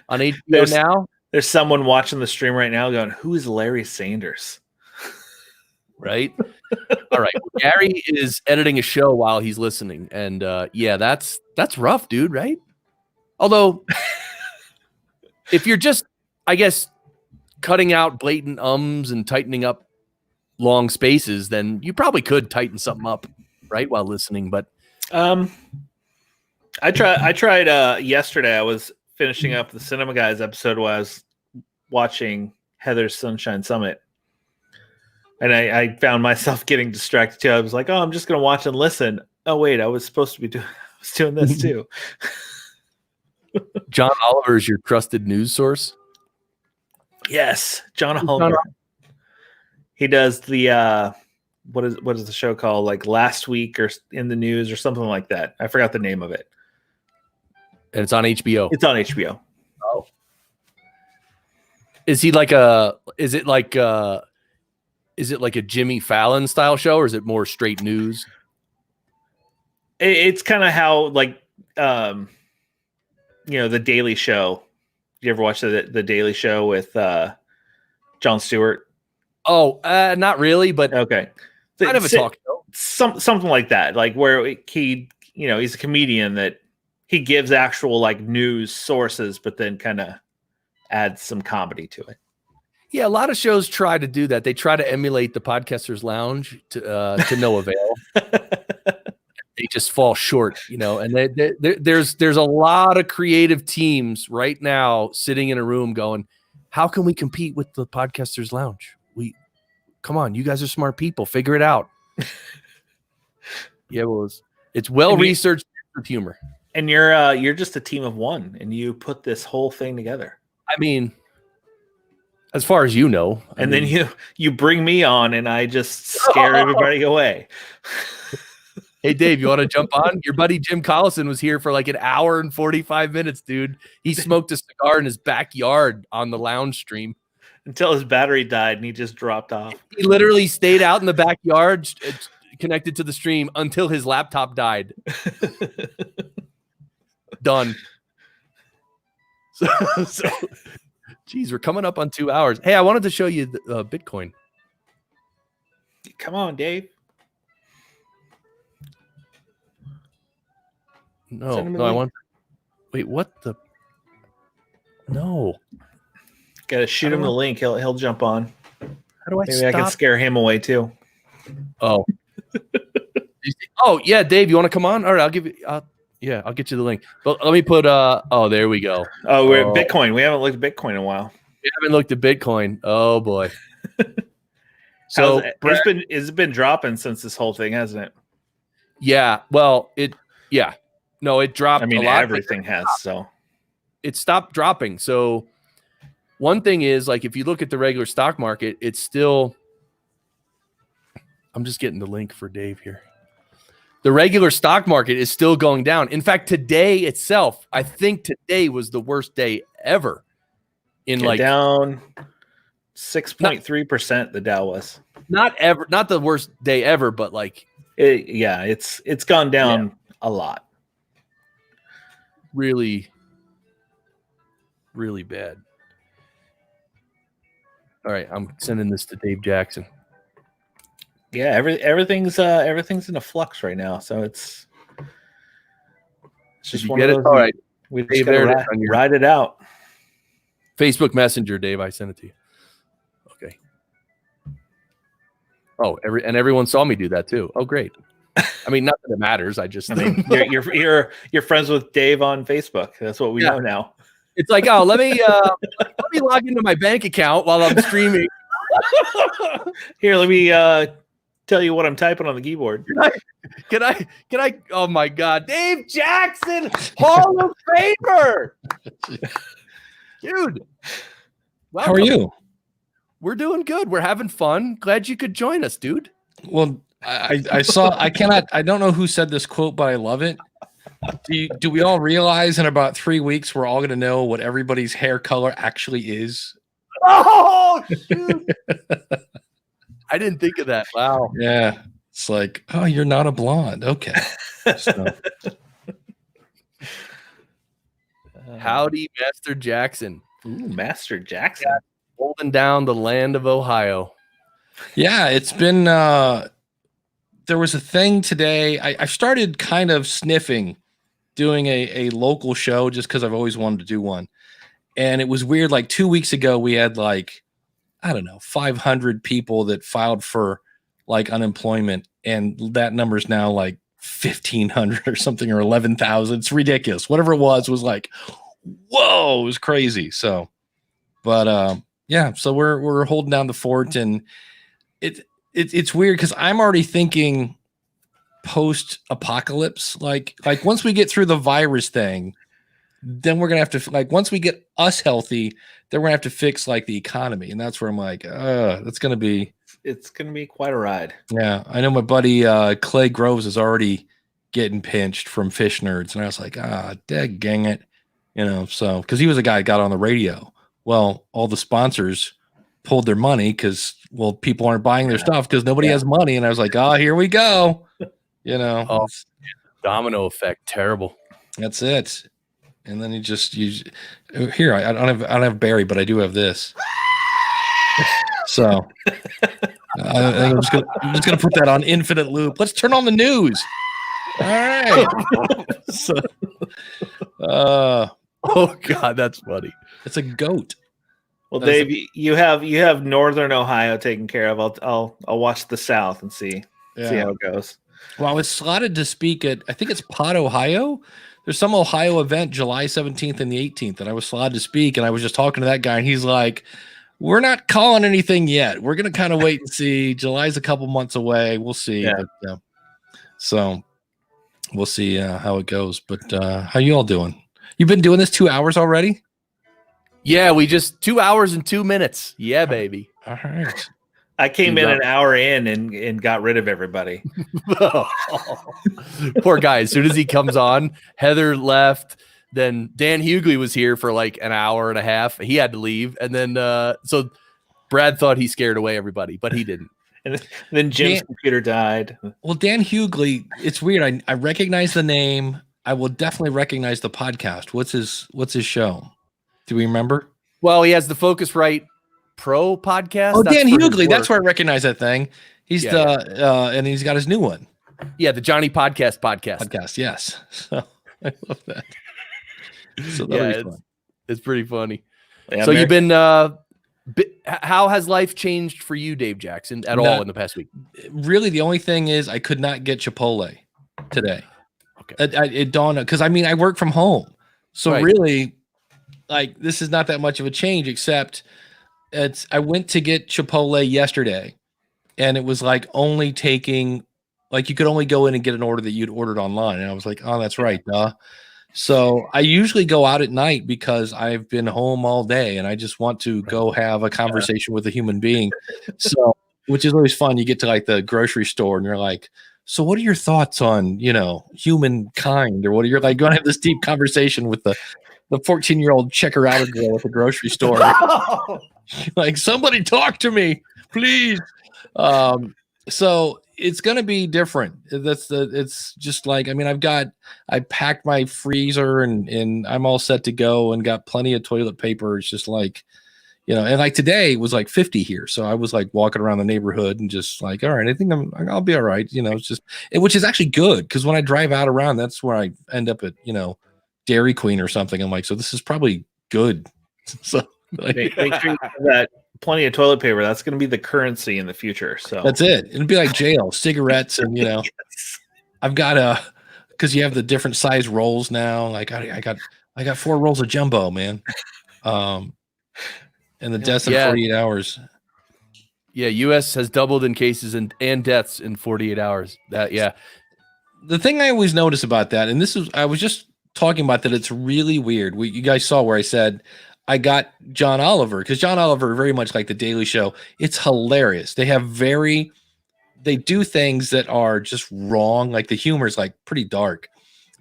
on HBO Now? There's someone watching the stream right now going, who is Larry Sanders? Right? All right. Gary is editing a show while he's listening. And yeah, that's rough, dude, right? Although, if you're just, I guess, cutting out blatant ums and tightening up long spaces, then you probably could tighten something up, right, while listening. But I tried yesterday. I was finishing up the Cinema Guys episode while I was watching Heather's Sunshine Summit. And I found myself getting distracted too. I was like, oh, I'm just going to watch and listen. Oh, wait, I was supposed to be doing this too. John Oliver is your trusted news source? Yes, John Oliver. He does the, what is the show called? Like Last Week or In the News or something like that. I forgot the name of it. And it's on HBO. It's on HBO. Oh. Is it like a Jimmy Fallon style show, or is it more straight news? It's kind of how like The Daily Show. You ever watch the Daily Show with Jon Stewart? Oh, not really, but okay, kind of a talk show. Something like that, like where he's a comedian that he gives actual like news sources, but then kind of adds some comedy to it. Yeah, a lot of shows try to do that. They try to emulate the Podcasters Lounge to no avail. They just fall short, And there's a lot of creative teams right now sitting in a room going, "How can we compete with the Podcasters Lounge? Come on, you guys are smart people. Figure it out." Yeah, well, it's well researched with humor. And you're just a team of one, and you put this whole thing together. I mean, as far as you know. And then you bring me on, and I just scare everybody away. Hey, Dave, you want to jump on? Your buddy Jim Collison was here for like an hour and 45 minutes, dude. He smoked a cigar in his backyard on the lounge stream. Until his battery died, and he just dropped off. He literally stayed out in the backyard connected to the stream until his laptop died. Done. So, geez, we're coming up on 2 hours. Hey, I wanted to show you the Bitcoin. Come on, Dave. No, I want. Wait, what the? No. Gotta shoot him the link. He'll jump on. How do I Maybe stop? I can scare him away too. Oh. Oh yeah, Dave, you want to come on? All right, I'll give you. I'll get you the link. But let me put. Oh, there we go. Oh, we're at Bitcoin. We haven't looked at Bitcoin in a while. We haven't looked at Bitcoin. Oh boy. So it's been dropping since this whole thing, hasn't it? Yeah. Well, yeah. No, it dropped. I mean, a lot, everything has. So it stopped dropping. So one thing is, like, if you look at the regular stock market, it's still. I'm just getting the link for Dave here. The regular stock market is still going down. In fact, today itself, I think today was the worst day ever. Down 6.3%. The Dow was not the worst day ever, but like it's gone down a lot. really, really bad. All right, I'm sending this to Dave Jackson. Yeah, everything's in a flux right now, so it's Did just you one get of it? those. All right, We Dave, just gotta there it is on your- ride it out. Facebook Messenger, Dave. I sent it to you. Okay. Oh, everyone saw me do that too. Oh, great. I mean, not that it matters. I just I mean, you're friends with Dave on Facebook. That's what we know now. it's like, oh, let me log into my bank account while I'm streaming. Here, let me tell you what I'm typing on the keyboard. Can I? Oh my God, Dave Jackson, Hall of Famer, dude. How are you? We're doing good. We're having fun. Glad you could join us, dude. Well, I saw. I don't know who said this quote, but I love it. Do we all realize in about 3 weeks we're all going to know what everybody's hair color actually is? Oh, shoot. I didn't think of that. Wow. Yeah, it's like, oh, you're not a blonde. Okay. So, Howdy, Master Jackson. Ooh, Master Jackson. Holding down the land of Ohio. yeah, it's been. There was a thing today. I started kind of sniffing doing a local show just because I've always wanted to do one. And it was weird. Like 2 weeks ago, we had like, I don't know, 500 people that filed for like unemployment. And that number is now like 1,500 or something, or 11,000. It's ridiculous. Whatever it was like, whoa, it was crazy. So, but yeah, so we're holding down the fort, and it's weird because I'm already thinking post-apocalypse. Like once we get through the virus thing, then we're gonna have to, like, once we get us healthy, then we're gonna have to fix like the economy, and that's where I'm like, it's gonna be quite a ride. Yeah, I know my buddy Clay Groves is already getting pinched from Fish Nerds, and I was like, dang it, so because he was a guy that got on the radio. Well, all the sponsors pulled their money because people aren't buying their stuff because nobody has money, and I was like, here we go, Oh, domino effect, terrible. That's it. And then you here. I don't have Barry, but I do have this. So I think I'm just gonna put that on infinite loop. Let's turn on the news. All right. So, oh God, that's funny. It's a goat. Well, Dave, you have Northern Ohio taken care of. I'll watch the South and see how it goes. Well, I was slotted to speak at, I think it's Pod, Ohio. There's some Ohio event July 17th and the 18th, and I was slotted to speak, and I was just talking to that guy, and he's like, we're not calling anything yet. We're going to kind of wait and see. July's a couple months away. We'll see. Yeah. But, so we'll see how it goes. But how you all doing? You've been doing this 2 hours already? Yeah, we just 2 hours and 2 minutes. Yeah, baby. All right. I came in an hour in and got rid of everybody. Poor guy. As soon as he comes on, Heather left. Then Dan Hughley was here for like an hour and a half. He had to leave. And then so Brad thought he scared away everybody, but he didn't. And then Jim's computer died. Well, Dan Hughley, it's weird. I recognize the name. I will definitely recognize the podcast. What's his show? Do we remember? Well, he has the Focusrite Pro podcast. Oh, That's Dan for his Hughley. That's work. where I recognize that thing. He's and he's got his new one. Yeah, the Johnny Podcast. Podcast. Yes. So I love that. So Yeah, it's pretty funny. Yeah, So you've been how has life changed for you, Dave Jackson, at all in the past week? Really, the only thing is I could not get Chipotle today. Okay. It dawned, because I mean, I work from home. So Right. really, like, this is not that much of a change, except I went to get Chipotle yesterday, and it was like only taking, like, you could only go in and get an order that you'd ordered online. And I was like, oh, that's right. Duh. So I usually go out at night because I've been home all day and I just want to go have a conversation with a human being. So, which is always fun. You get to like the grocery store and you're like, so what are your thoughts on, humankind, or what are you like going to have this deep conversation with the 14-year-old checker outer girl at the grocery store? Like, somebody talk to me, please. So it's going to be different. It's just like, I mean, I packed my freezer and I'm all set to go and got plenty of toilet paper. It's just like, and like today it was like 50 here. So I was like walking around the neighborhood and just like, all right, I think I'll be all right. It's just, which is actually good. Cause when I drive out around, that's where I end up at, Dairy Queen or something. I'm like, so this is probably good. So like, make sure you have that plenty of toilet paper. That's going to be the currency in the future. So that's it. It'd be like jail, cigarettes, and Yes. I've got because you have the different size rolls now. Like I got 4 rolls of jumbo, man. And the deaths in 48 hours. Yeah, U.S. has doubled in cases and deaths in 48 hours. The thing I always notice about that, and I was just talking about that, it's really weird. You guys saw where I said I got John Oliver, because John Oliver, very much like the Daily Show, it's hilarious. They do things that are just wrong. Like the humor is like pretty dark.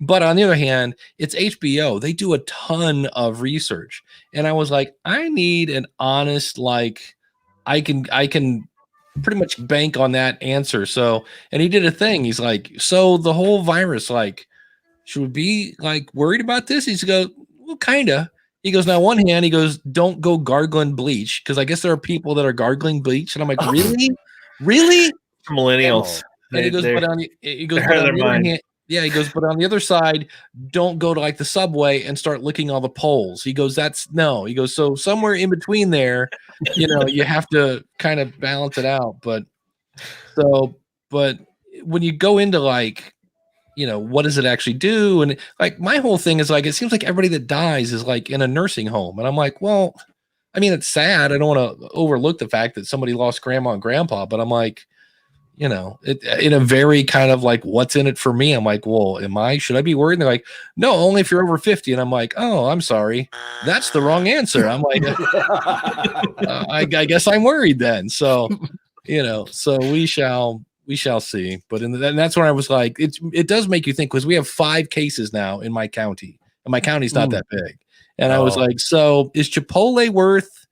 But on the other hand, it's HBO. They do a ton of research. And I was like, I need an honest, like, I can pretty much bank on that answer. So, and he did a thing. He's like, so the whole virus, like, should we be like worried about this? He's go, well, kinda. He goes, now on one hand, he goes, don't go gargling bleach, because I guess there are people that are gargling bleach. And I'm like, really? Really? Millennials. And he goes, but on the other hand, yeah, he goes, but on the other side, don't go to like the subway and start licking all the poles. He goes, he goes, so somewhere in between there, you have to kind of balance it out. But when you go into like, what does it actually do? And like my whole thing is like, it seems like everybody that dies is like in a nursing home. And I'm like, well, I mean, it's sad. I don't want to overlook the fact that somebody lost grandma and grandpa, but I'm like, it in a very kind of like, what's in it for me? I'm like, well, should I be worried? And they're like, no, only if you're over 50. And I'm like, oh, I'm sorry. That's the wrong answer. I'm like, I guess I'm worried then. So, so we shall see. But and that's when I was like, it does make you think, because we have 5 cases now in my county, and my county's not that big. And I was like, so is Chipotle worth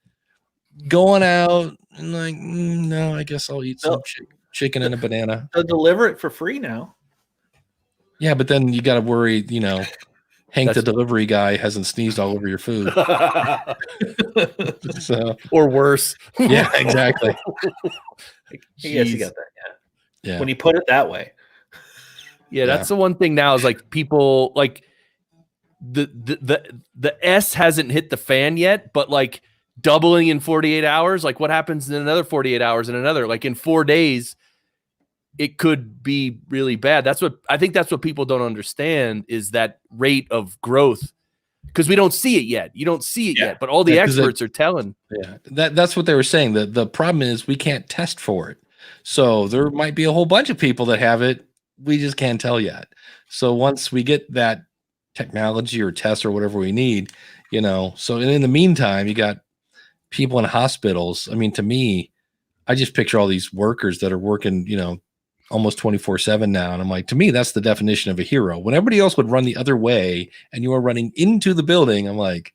going out and like, no, I guess I'll eat some chicken and a banana. They'll deliver it for free now. Yeah, but then you got to worry, Hank the delivery guy hasn't sneezed all over your food. So, or worse. Yeah, exactly. Yes, you got that. Yeah. When you put it that way. Yeah, that's the one thing now is like people like the S hasn't hit the fan yet, but like doubling in 48 hours, like what happens in another 48 hours and another, like in 4 days, it could be really bad. I think that's what people don't understand, is that rate of growth, because we don't see it yet. You don't see it yet, but all the experts are telling. Yeah, that's what they were saying. The problem is we can't test for it. So there might be a whole bunch of people that have it. We just can't tell yet. So once we get that technology or test or whatever we need, so and in the meantime, you got people in hospitals. I mean, to me, I just picture all these workers that are working, almost 24/7 now. And I'm like, to me, that's the definition of a hero. When everybody else would run the other way and you are running into the building, I'm like,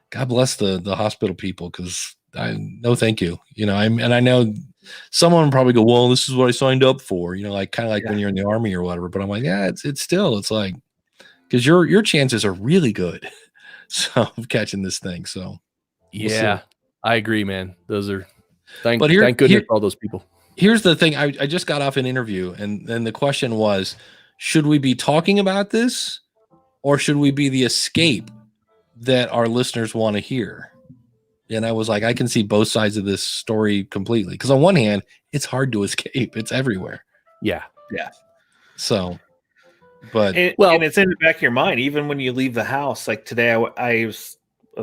God bless the hospital people, because no, thank you. I know someone probably go, well, this is what I signed up for, like kind of like when you're in the army or whatever. But I'm like, yeah, it's like, because your chances are really good. So of catching this thing. So yeah, I agree, man. Those are thank goodness for all those people. Here's the thing. I just got off an interview, and then the question was, should we be talking about this, or should we be the escape that our listeners want to hear? And I was like, I can see both sides of this story completely. Because on one hand, it's hard to escape. It's everywhere. Yeah. Yeah. So, but and it's in the back of your mind, even when you leave the house. Like today, I was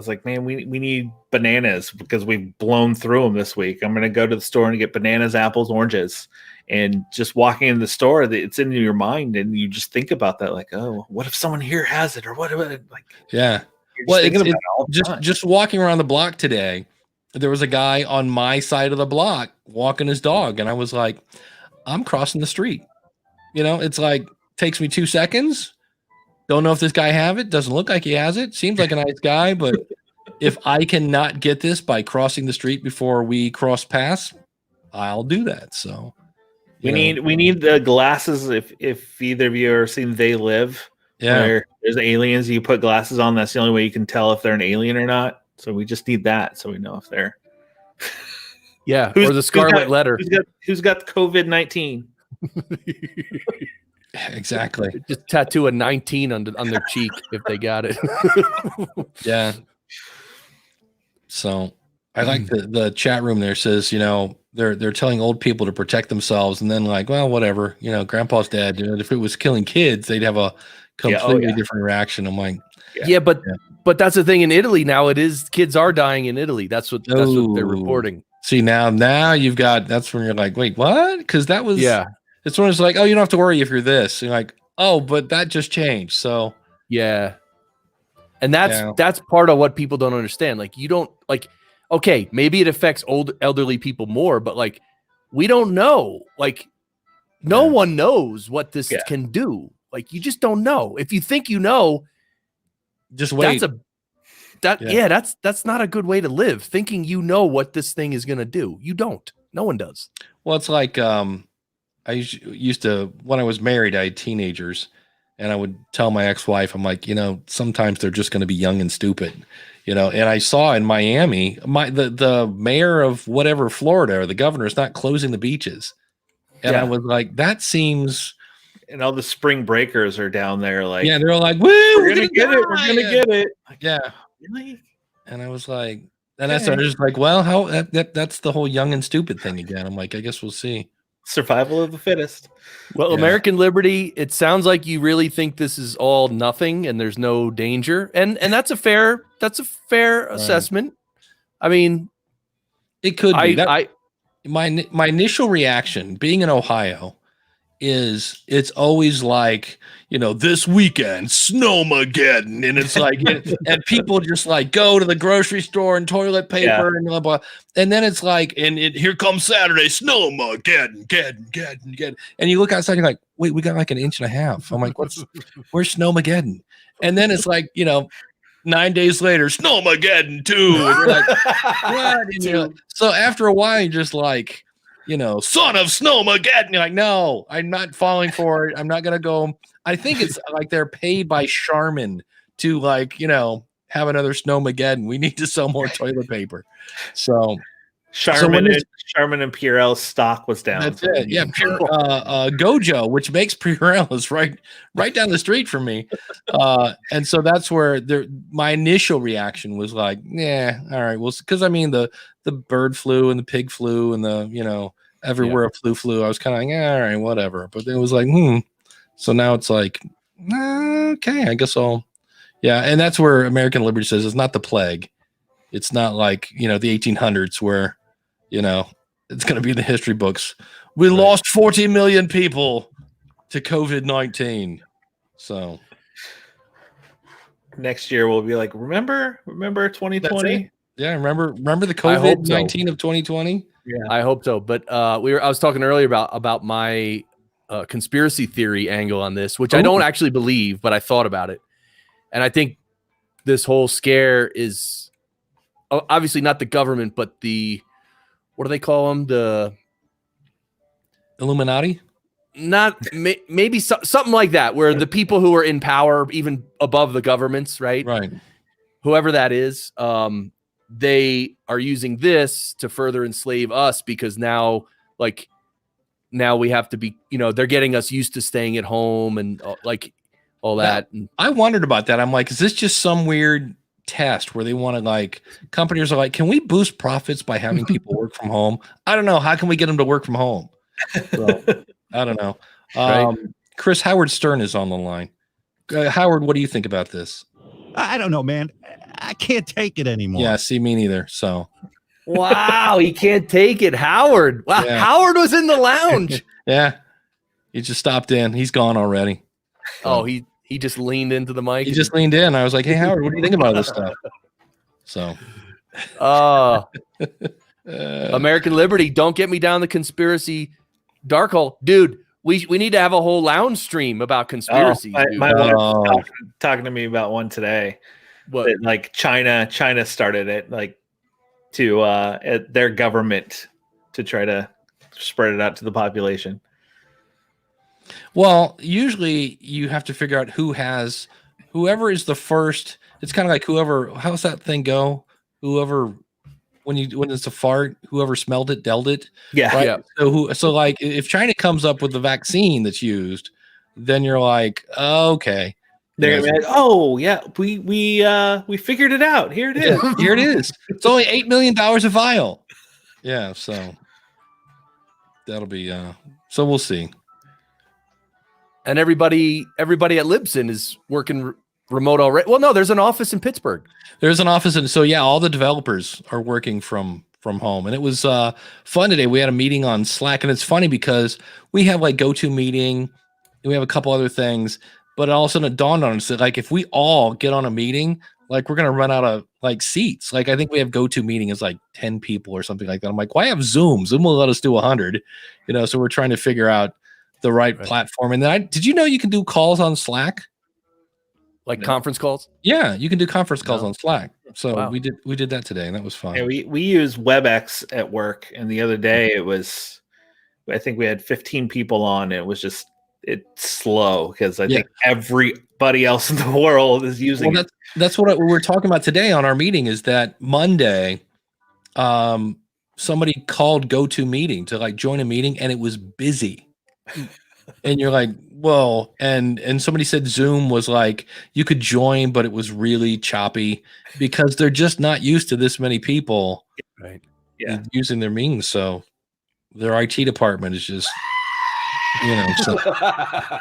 like, man, we need bananas because we've blown through them this week. I'm going to go to the store and get bananas, apples, oranges. And just walking in the store, it's in your mind, and you just think about that, like, oh, what if someone here has it, or what if it, like, yeah. Well, just walking around the block today, there was a guy on my side of the block walking his dog, and I was like, I'm crossing the street. It's like, takes me 2 seconds. Don't know if this guy have it. Doesn't look like he has it. Seems like a nice guy, but if I cannot get this by crossing the street before we cross paths, I'll do that. So, We need the glasses. If either of you are seen They Live, where there's aliens, you put glasses on. That's the only way you can tell if they're an alien or not. So we just need that, so we know if they're. Yeah, or the Scarlet Letter. Who's got COVID-19? Exactly. Just tattoo a 19 on their cheek if they got it. Yeah. So I like the chat room there says, they're telling old people to protect themselves, and then like, well, whatever, grandpa's dead. If it was killing kids, they'd have a completely different reaction. I'm like, but that's the thing in Italy now. Kids are dying in Italy. That's what they're reporting. See, now you've got, that's when you're like, wait, what? Because that was, it's when it's like, oh, you don't have to worry if you're this. And you're like, oh, but that just changed. So yeah. And that's part of what people don't understand. Like, you don't like, okay, maybe it affects elderly people more, but like, we don't know. Like, no one knows what this can do. Like, you just don't know. If you think just wait. That's not a good way to live. Thinking what this thing is going to do. You don't. No one does. Well, it's like I used to, when I was married, I had teenagers, and I would tell my ex-wife, I'm like, sometimes they're just going to be young and stupid, and I saw in Miami, the mayor of whatever Florida, or the governor, is not closing the beaches. And I was like, that seems. And all the spring breakers are down there. Like, they're all like, woo, we're going to get it. We're going to get it. Like, really? And I was like, and I started just like, well, how that's the whole young and stupid thing again. I'm like, I guess we'll see. Survival of the fittest. Well, American Liberty, it sounds like you really think this is all nothing and there's no danger. And that's a fair assessment. I mean, it could be. My initial reaction being in Ohio is it's always like, this weekend, Snowmageddon. And it's like, and people just like go to the grocery store and toilet paper and blah, blah. And then it's like, here comes Saturday, Snowmageddon. And you look outside and you're like, wait, we got like an inch and a half. I'm like, where's Snowmageddon? And then it's like, 9 days later, Snowmageddon 2. And you're like, what? So after a while, you're just like, son of Snowmageddon. You're like, no, I'm not falling for it. I'm not going to go. I think it's like they're paid by Charmin to like, have another Snowmageddon. We need to sell more toilet paper. So Charmin and Purell's stock was down. That's it. Yeah. Gojo, which makes Purell, is right down the street from me. And so that's where my initial reaction was like, yeah, all right. Well, because I mean the bird flu and the pig flu and the, everywhere a flu. I was kind of like, all right, whatever. But then it was like, So now it's like, okay, I guess and that's where American Liberty says it's not the plague. It's not like, the 1800s where, it's going to be in the history books. We lost 40 million people to COVID-19. So next year we'll be like, remember 2020? Yeah, remember the COVID-19 of 2020? Yeah, I hope so. But I was talking earlier about my conspiracy theory angle on this, which I don't actually believe, but I thought about it. And I think this whole scare is obviously not the government, but what do they call them? The Illuminati? Maybe something like that, where the people who are in power, even above the governments, right? Right. Whoever that is, they are using this to further enslave us, because now we have to be, they're getting us used to staying at home and like all that. I wondered about that. I'm like, is this just some weird test where they want to, like, companies are like, can we boost profits by having people work from home? I don't know. How can we get them to work from home? So, I don't know. Right. Chris, Howard Stern is on the line. Howard, what do you think about this? I don't know, man. I can't take it anymore. Yeah, see, me neither. So, wow, he can't take it. Howard. Wow, yeah. Howard was in the lounge. Yeah, he just stopped in. He's gone already. Oh, he just leaned into the mic. He just leaned in. I was like, hey, Howard, what do you think about this stuff? So, American Liberty, don't get me down the conspiracy dark hole, dude. We need to have a whole lounge stream about conspiracy. My wife was talking to me about one today. What? That, like, China started it, like, to their government to try to spread it out to the population. Well, usually you have to figure out whoever is the first. It's kind of like how's that thing go? Whoever, when it's a fart, whoever smelled it, dealt it. Yeah. Right. Yeah. So like if China comes up with the vaccine that's used, then you're like, okay. They're gonna be like, oh yeah, we figured it out. Here it is. Yeah, here it is. It's only $8 million a vial. Yeah, so that'll be so we'll see. And everybody at Libsyn is working remote already. Well, no, there's an office in Pittsburgh. There's an office, and so yeah, all the developers are working from home, and it was fun today. We had a meeting on Slack, and it's funny because we have like GoToMeeting, and we have a couple other things, but all of a sudden it dawned on us that like if we all get on a meeting, like we're gonna run out of like seats. Like I think we have GoToMeeting is like 10 people or something like that. I'm like, why have Zoom? Zoom will let us do 100, So we're trying to figure out the right platform. And then did you know you can do calls on Slack? Like conference calls? Yeah, you can do conference calls on Slack. So Wow. we did that today, and that was fun. Yeah, we use WebEx at work, and the other day I think we had 15 people on, and it's slow because I think everybody else in the world is using it. That's what we were talking about today on our meeting, is that Monday, somebody called GoToMeeting to like join a meeting, and it was busy. And you're like, whoa. And somebody said Zoom was like, you could join, but it was really choppy because they're just not used to this many people using their meetings. So their IT department is just,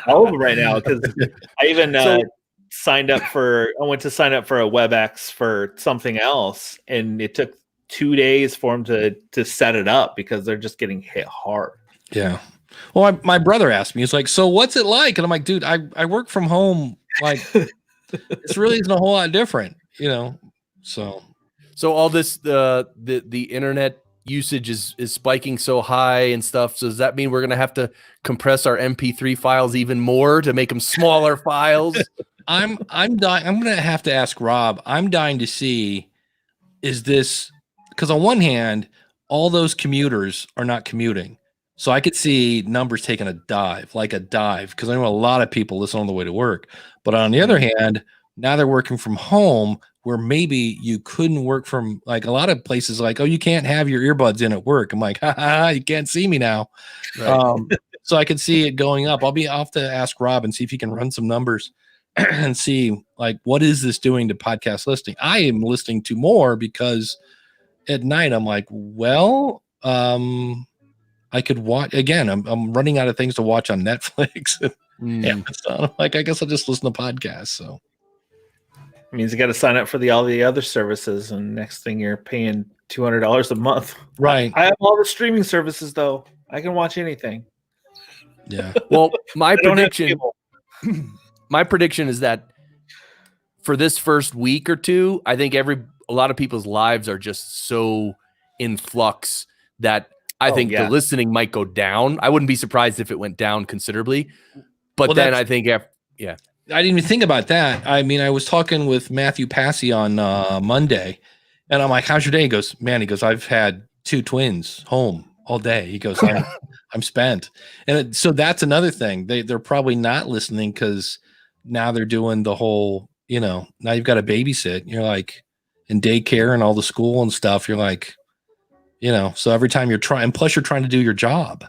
all of them right now. Because I even signed up I went to sign up for a WebEx for something else, and it took 2 days for them to set it up because they're just getting hit hard. Yeah. Well, my brother asked me, he's like, so what's it like? And I'm like, dude, I work from home. Like, it's really isn't a whole lot different, So all this, the internet usage is spiking so high and stuff. So does that mean we're going to have to compress our MP3 files even more to make them smaller files? I'm dying. I'm going to have to ask Rob. I'm dying to see, is this, because on one hand, all those commuters are not commuting. So I could see numbers taking a dive, because I know a lot of people listen on the way to work. But on the other hand, now they're working from home, where maybe you couldn't work from, like a lot of places, like, oh, you can't have your earbuds in at work. I'm like, you can't see me now. Right. So I could see it going up. I'll have to ask Rob and see if he can run some numbers and see, like, what is this doing to podcast listening? I am listening to more because at night I'm like, well, I could watch again. I'm running out of things to watch on Netflix. I'm like, I guess I'll just listen to podcasts. So it means you got to sign up for all the other services, and next thing you're paying $200 a month. Right. I have all the streaming services though. I can watch anything. Yeah. Well, my prediction is that for this first week or two, I think a lot of people's lives are just so in flux that I think the listening might go down. I wouldn't be surprised if it went down considerably. But then I think, I didn't even think about that. I mean, I was talking with Matthew Passy on Monday, and I'm like, how's your day? He goes, I've had 2 twins home all day. He goes, I'm spent. And so that's another thing. They're probably not listening because now they're doing the whole, now you've got to babysit. You're like in daycare and all the school and stuff. You're like, so every time you're trying, plus you're trying to do your job,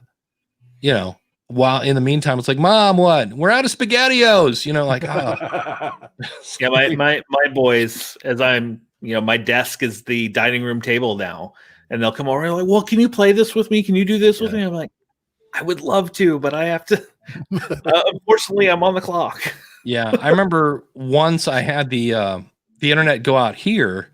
while in the meantime, it's like, Mom, what? We're out of SpaghettiOs, like, Yeah, my boys, as I'm, my desk is the dining room table now, and they'll come over and like, well, can you play this with me? Can you do this with me? I'm like, I would love to, but I have to. Unfortunately, I'm on the clock. Yeah, I remember once I had the internet go out here.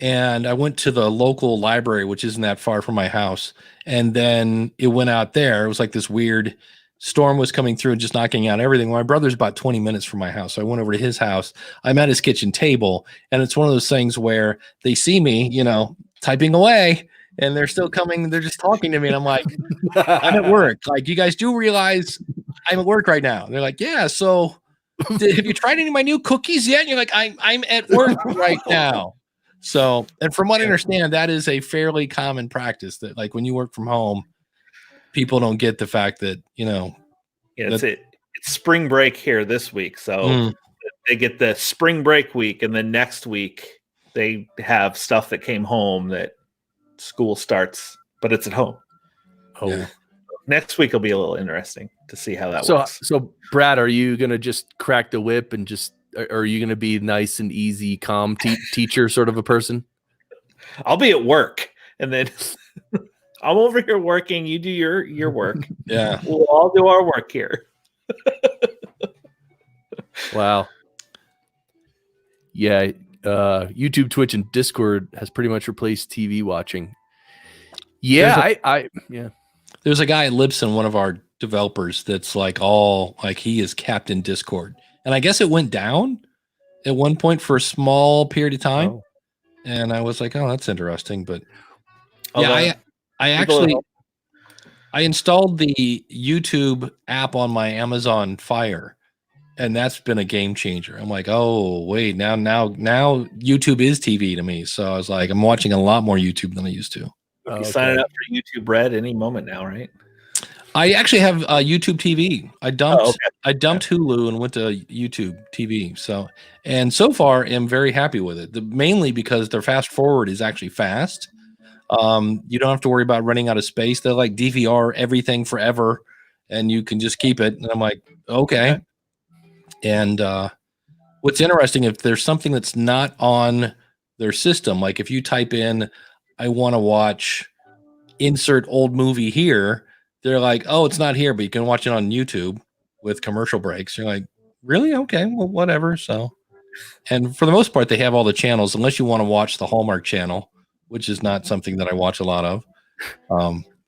And I went to the local library, which isn't that far from my house. And then it went out there. It was like this weird storm was coming through and just knocking out everything. Well, my brother's about 20 minutes from my house. So I went over to his house. I'm at his kitchen table. And it's one of those things where they see me, typing away, and they're still coming. They're just talking to me. And I'm like, I'm at work. Like, you guys do realize I'm at work right now. And they're like, yeah. So have you tried any of my new cookies yet? And you're like, I'm at work right now. So, and from what I understand, that is a fairly common practice, that like when you work from home, people don't get the fact that, it's it's spring break here this week, so they get the spring break week, and then next week they have stuff that came home that school starts, but it's at home. Oh, Yeah. Next week will be a little interesting to see how that works. So Brad, are you gonna just crack the whip and just, or are you gonna be nice and easy, calm teacher sort of a person? I'll be at work, and then I'm over here working. You do your work. Yeah. We'll all do our work here. Wow. Yeah. YouTube, Twitch, and Discord has pretty much replaced TV watching. Yeah, yeah. There's a guy at Libsyn, one of our developers, that's like he is Captain Discord. And I guess it went down at one point for a small period of time. Oh. And I was like, oh, that's interesting. But Although, yeah, I installed the YouTube app on my Amazon Fire, and that's been a game changer. I'm like, oh wait, now YouTube is TV to me. So I was like, I'm watching a lot more YouTube than I used to. you're signing up for YouTube Red any moment now, right? I actually have YouTube TV. I dumped Hulu and went to YouTube TV. So far am very happy with it. Mainly because their fast forward is actually fast. You don't have to worry about running out of space. They like DVR everything forever, and you can just keep it. And I'm like, okay. And what's interesting, if there's something that's not on their system, like if you type in, I want to watch insert old movie here, they're like, oh, it's not here, but you can watch it on YouTube with commercial breaks. You're like, really? Okay, well, whatever. So, and for the most part, they have all the channels, unless you want to watch the Hallmark channel, which is not something that I watch a lot of.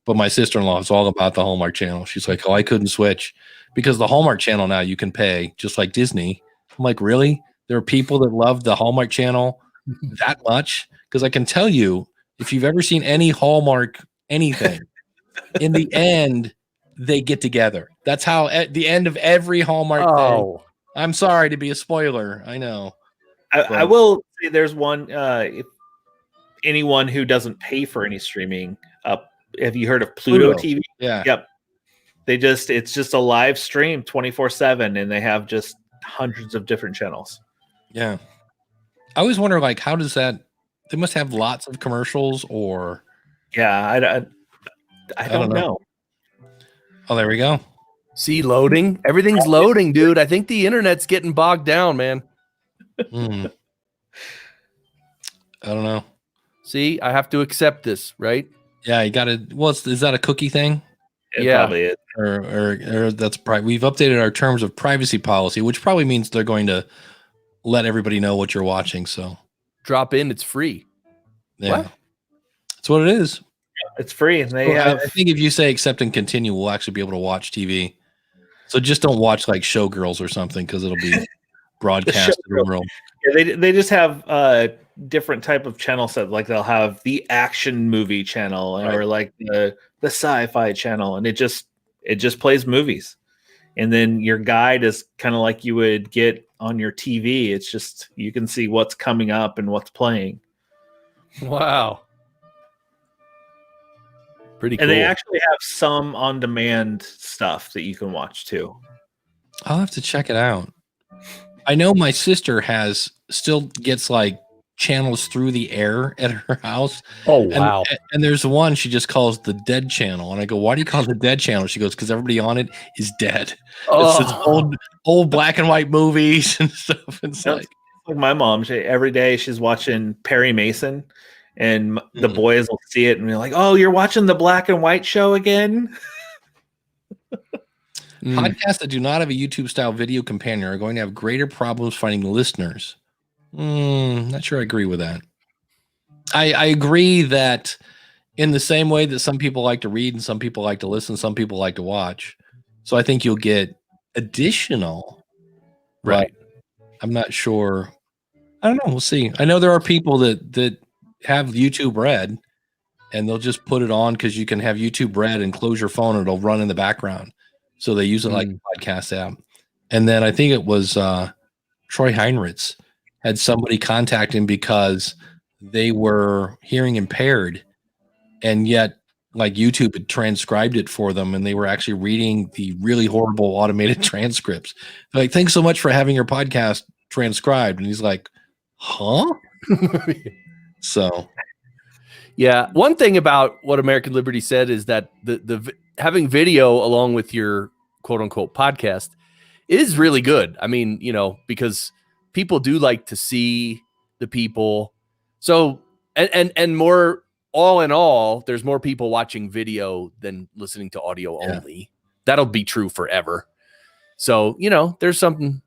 But my sister-in-law is all about the Hallmark channel. She's like, oh, I couldn't switch because the Hallmark channel now you can pay just like Disney. I'm like, really? There are people that love the Hallmark channel that much? Because I can tell you, if you've ever seen any Hallmark anything, in the end, they get together. That's how at the end of every Hallmark thing. I'm sorry to be a spoiler. I know. I will say there's one, if anyone who doesn't pay for any streaming, have you heard of Pluto TV? Yeah. Yep. It's just a live stream 24/7, and they have just hundreds of different channels. Yeah. I always wonder, like, how does that, they must have lots of commercials or. Yeah. I don't know. Oh, there we go. See, loading. Everything's loading, dude. I think the internet's getting bogged down, man. I don't know. See, I have to accept this, right? Yeah, you got to. Well, is that a cookie thing? It probably is. Or that's probably, we've updated our terms of privacy policy, which probably means they're going to let everybody know what you're watching. So drop in, it's free. Yeah, what? That's what it is. It's free, and they have. I think if you say accept and continue, we'll actually be able to watch TV. So just don't watch like Showgirls or something because it'll be broadcast to the world. Yeah, they just have different type of channel set. Like they'll have the action movie channel or like the sci-fi channel, and it just plays movies. And then your guide is kind of like you would get on your TV. It's just you can see what's coming up and what's playing. Wow. Pretty cool. And they actually have some on-demand stuff that you can watch too. I'll have to check it out. I know my sister still gets like channels through the air at her house. Oh, wow. And there's one she just calls the dead channel. And I go, why do you call it the dead channel? She goes, because everybody on it is dead. It's old black and white movies and stuff. It's like my mom, every day she's watching Perry Mason. And the boys will see it and be like, oh, you're watching the black and white show again? Podcasts that do not have a YouTube style video companion are going to have greater problems finding listeners. Not sure I agree with that. I agree that in the same way that some people like to read and some people like to listen, some people like to watch. So I think you'll get additional. Right. I'm not sure. I don't know. We'll see. I know there are people that have YouTube Red and they'll just put it on because you can have YouTube Red and close your phone and it'll run in the background. So they use it like a podcast app. And then I think it was Troy Heinrichs had somebody contact him because they were hearing impaired and yet like YouTube had transcribed it for them, and they were actually reading the really horrible automated transcripts. They're like, thanks so much for having your podcast transcribed. And he's like, huh? So Yeah, one thing about what American Liberty said is that the having video along with your quote unquote podcast is really good. I mean, you know, because people do like to see the people. So and more, all in all, there's more people watching video than listening to audio only. That'll be true forever. So, you know, there's something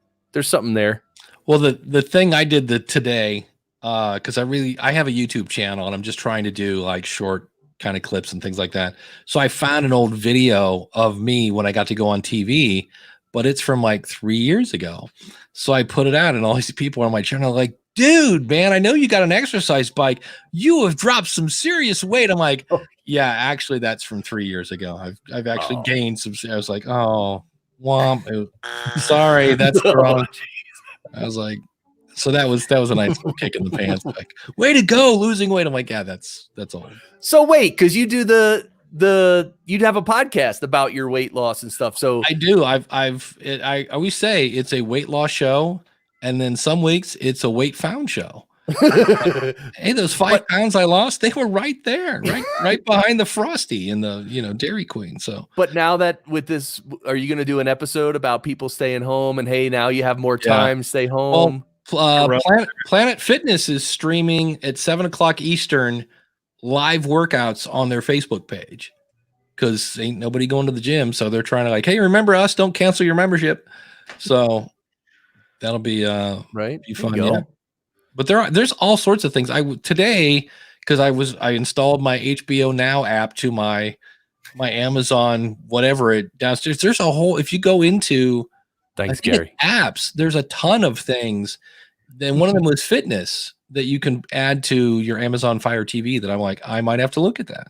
there. well, the thing I did today, because I have a YouTube channel and I'm just trying to do like short kind of clips and things like that. So I found an old video of me when I got to go on TV, but it's from like 3 years ago. So I put it out, and all these people on my channel are like, dude, man, I know you got an exercise bike. You have dropped some serious weight. I'm like, yeah, actually, that's from 3 years ago. I've actually gained some. I was like, oh, womp. Sorry, that's wrong. I was like, so that was a nice little kick in the pants. Like, way to go, losing weight. I'm like, yeah, that's all. So wait, because you do you'd have a podcast about your weight loss and stuff. So I do. I always say it's a weight loss show, and then some weeks it's a weight found show. Hey, those 5 pounds I lost, they were right there, right behind the Frosty and the Dairy Queen. So, but now that with this, are you going to do an episode about people staying home and hey, now you have more time, stay home? Well, Planet Fitness is streaming at 7:00 Eastern live workouts on their Facebook page, because ain't nobody going to the gym, so they're trying to like, hey, remember us? Don't cancel your membership. So that'll be right, be fun. Yeah. But there's all sorts of things. Today, because I installed my HBO Now app to my Amazon whatever it downstairs. There's a whole, if you go into apps, there's a ton of things. Then one of them was fitness that you can add to your Amazon Fire TV that I'm like, I might have to look at that.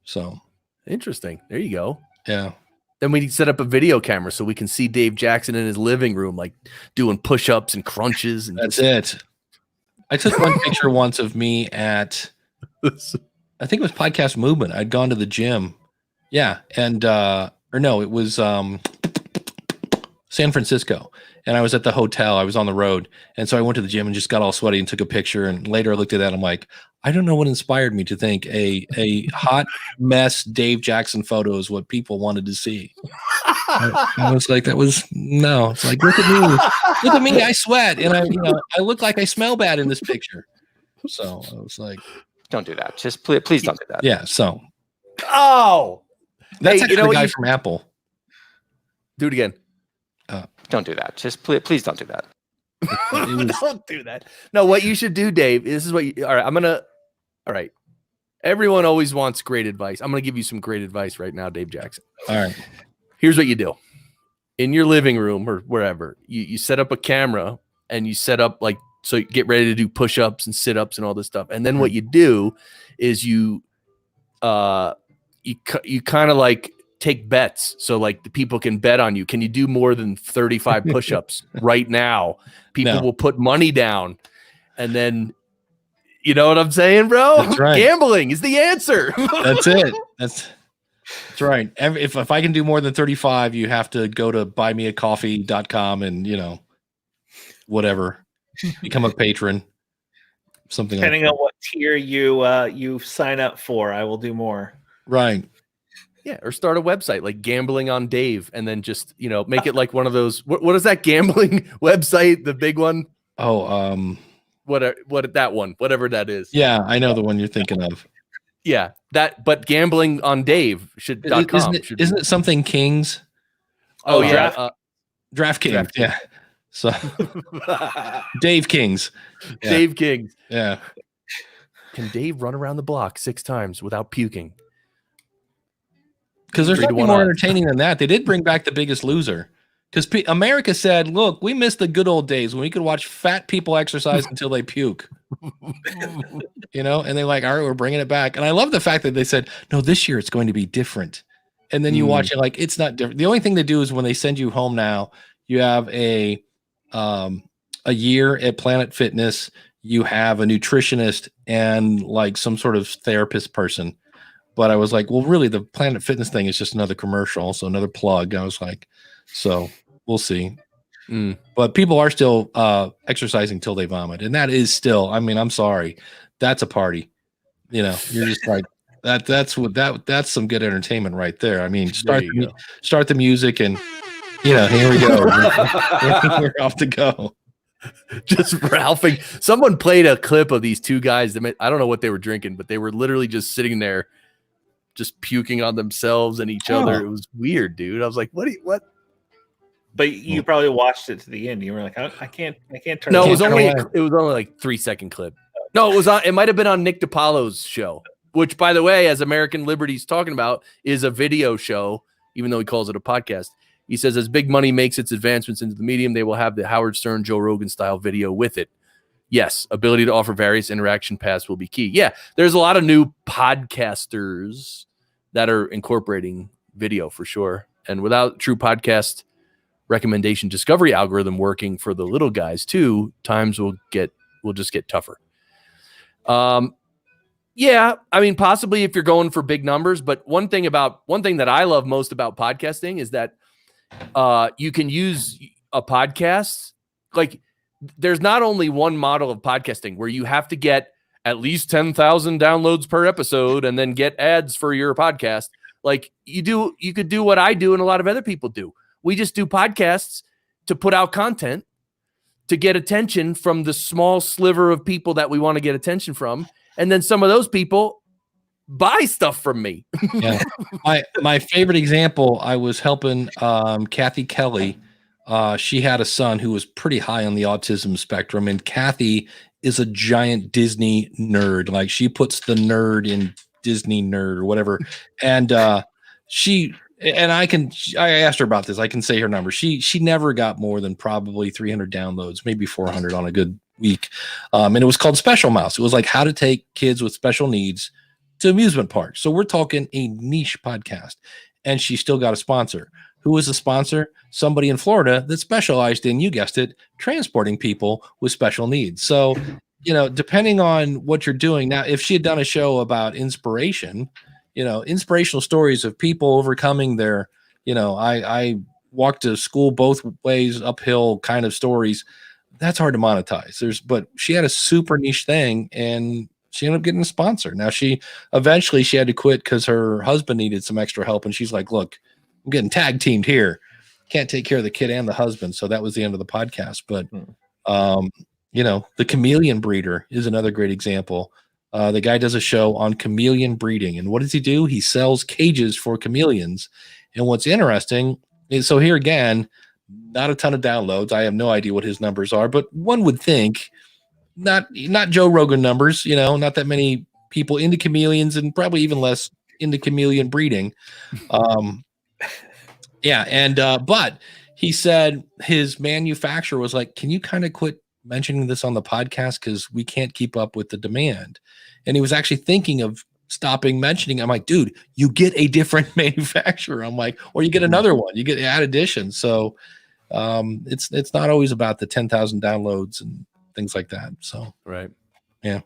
So interesting. There you go. Yeah. Then we set up a video camera so we can see Dave Jackson in his living room, like doing push-ups and crunches. And that's it. I took one picture once of me at, I think it was Podcast Movement. I'd gone to the gym. Yeah. And, or no, it was San Francisco. And I was at the hotel. I was on the road. And so I went to the gym and just got all sweaty and took a picture. And later I looked at that. I'm like, I don't know what inspired me to think a hot mess Dave Jackson photo is what people wanted to see. I was like, no. It's like, look at me. I sweat, and I look like I smell bad in this picture. So I was like, don't do that. Just please don't do that. Yeah. So, hey, that's actually the guy from Apple. Do it again. Don't do that. Just please don't do that. Don't do that. No, what you should do, Dave, this is what all right. Everyone always wants great advice. I'm going to give you some great advice right now, Dave Jackson. All right. Here's what you do. In your living room or wherever, you set up a camera and you set up so you get ready to do push-ups and sit-ups and all this stuff. And then what you do is you kind of like take bets. So like the people can bet on you. Can you do more than 35 push-ups right now? People will put money down, and then you know what I'm saying, bro? That's right. Gambling is the answer. That's it. That's right. If I can do more than 35, you have to go to buymeacoffee.com and whatever, become a patron. Something depending on what tier you sign up for, I will do more. Right. Yeah, or start a website like Gambling on Dave, and then just make it like one of those. What is that gambling website? The big one? Oh, what that one? Whatever that is. Yeah, I know the one you're thinking of. Yeah, that. But Gambling on Dave .com. Isn't it something Kings? Oh yeah, DraftKings. Yeah. So Dave Kings. Yeah. Dave Kings. Yeah. Can Dave run around the block 6 times without puking? Because there's nothing more entertaining than that. They did bring back The Biggest Loser. Because America said, look, we miss the good old days when we could watch fat people exercise until they puke. And they're like, all right, we're bringing it back. And I love the fact that they said, no, this year it's going to be different. And then you watch it like it's not different. The only thing they do is when they send you home now, you have a year at Planet Fitness, you have a nutritionist and like some sort of therapist person. But I was like, well, really, the Planet Fitness thing is just another commercial, so another plug. I was like, so we'll see. But people are still exercising till they vomit, and that is still. I mean, I'm sorry, that's a party. You know, you're just like that. That's some good entertainment right there. I mean, start the music, and here we go. We're off to go. Just ralphing. Someone played a clip of these two guys that I don't know what they were drinking, but they were literally just sitting there, just puking on themselves and each other. It was weird, dude. I was like, what? But you probably watched it to the end. You were like, I can't turn. No, it it was only off. like 3-second clip. No, it might have been on Nick DiPaolo's show, which, by the way, as American Liberty's talking about, is a video show, even though he calls it a podcast. He says, as big money makes its advancements into the medium, they will have the Howard Stern, Joe Rogan style video with it. Yes, ability to offer various interaction paths will be key. Yeah, there's a lot of new podcasters that are incorporating video for sure. And without true podcast recommendation discovery algorithm working for the little guys too, times will just get tougher. Yeah, I mean, possibly if you're going for big numbers, but one thing that I love most about podcasting is that you can use a podcast. Like, there's not only one model of podcasting where you have to get at least 10,000 downloads per episode and then get ads for your podcast. Like you could do what I do and a lot of other people do. We just do podcasts to put out content to get attention from the small sliver of people that we want to get attention from. And then some of those people buy stuff from me. Yeah. My favorite example, I was helping Kathy Kelly. She had a son who was pretty high on the autism spectrum, and Kathy is a giant Disney nerd. Like, she puts the nerd in Disney nerd or whatever. And I asked her about this. I can say her number. She never got more than probably 300 downloads, maybe 400 on a good week. And it was called Special Mouse. It was like how to take kids with special needs to amusement parks. So we're talking a niche podcast, and she still got a sponsor. Who was the sponsor? Somebody in Florida that specialized in, you guessed it, transporting people with special needs. So, depending on what you're doing. Now, if she had done a show about inspiration, inspirational stories of people overcoming their, I walked to school both ways uphill kind of stories, that's hard to monetize. But she had a super niche thing, and she ended up getting a sponsor. Now, she eventually had to quit because her husband needed some extra help, and she's like, look, I'm getting tag teamed here. Can't take care of the kid and the husband. So that was the end of the podcast. But, the chameleon breeder is another great example. The guy does a show on chameleon breeding. And what does he do? He sells cages for chameleons. And what's interesting is, so here again, not a ton of downloads. I have no idea what his numbers are, but one would think not Joe Rogan numbers, not that many people into chameleons, and probably even less into chameleon breeding. But he said his manufacturer was like, can you kind of quit mentioning this on the podcast? Because we can't keep up with the demand. And he was actually thinking of stopping mentioning. I'm like, dude, you get a different manufacturer. I'm like, or you get another one, you get add addition. So it's not always about the 10,000 downloads and things like that. So, right. Yeah.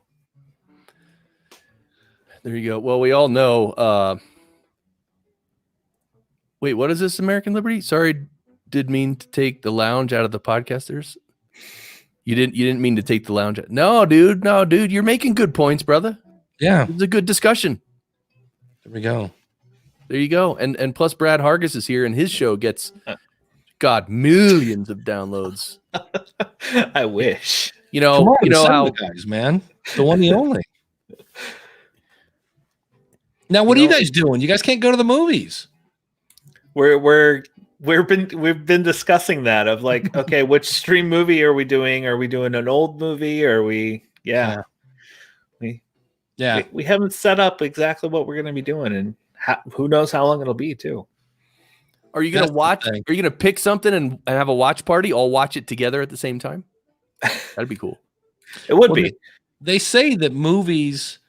There you go. Well, we all know, wait, what is this, American Liberty? Sorry, did mean to take the lounge out of the podcasters. You didn't mean to take the lounge out. No, dude, you're making good points, brother. Yeah. It's a good discussion. There we go. There you go. And plus Brad Hargis is here, and his show gets millions of downloads. I wish. Come on, how guys, man. The one and only. Now, what are you guys doing? You guys can't go to the movies. We've been discussing that of like, okay, which stream movie are we doing? Are we doing an old movie? Or are we? Yeah. We haven't set up exactly what we're going to be doing, and who knows how long it'll be too. Are you going to watch? Are you going to pick something and have a watch party? All watch it together at the same time? That'd be cool. It would be. They say that movies,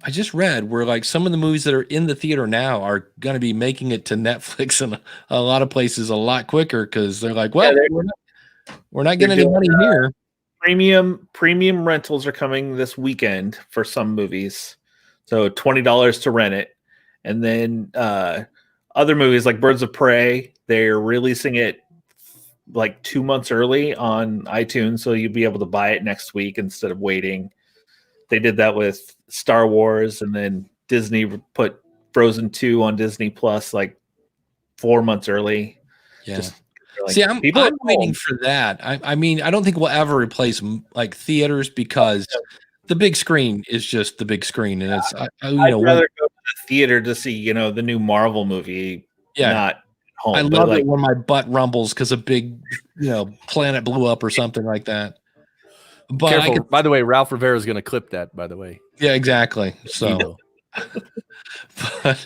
I just read, where like some of the movies that are in the theater now are going to be making it to Netflix and a lot of places a lot quicker, because they're like, well, we're not getting any money here. Premium rentals are coming this weekend for some movies, so $20 to rent it, And then other movies like Birds of Prey, they're releasing it like 2 months early on iTunes, so you'll be able to buy it next week instead of waiting. They did that with Star Wars, and then Disney put Frozen 2 on Disney Plus like 4 months early. Yeah. Just, like, See, I'm people are waiting home. for that. I mean, I don't think we'll ever replace like theaters because the big screen is just the big screen, and it's I'd rather go to the theater to see the new Marvel movie. Yeah. Not home. I but, love like, it when my butt rumbles because a big planet blew up or something like that. But Careful. By the way, Ralph Rivera is going to clip that. By the way, yeah, exactly. He So, will. but,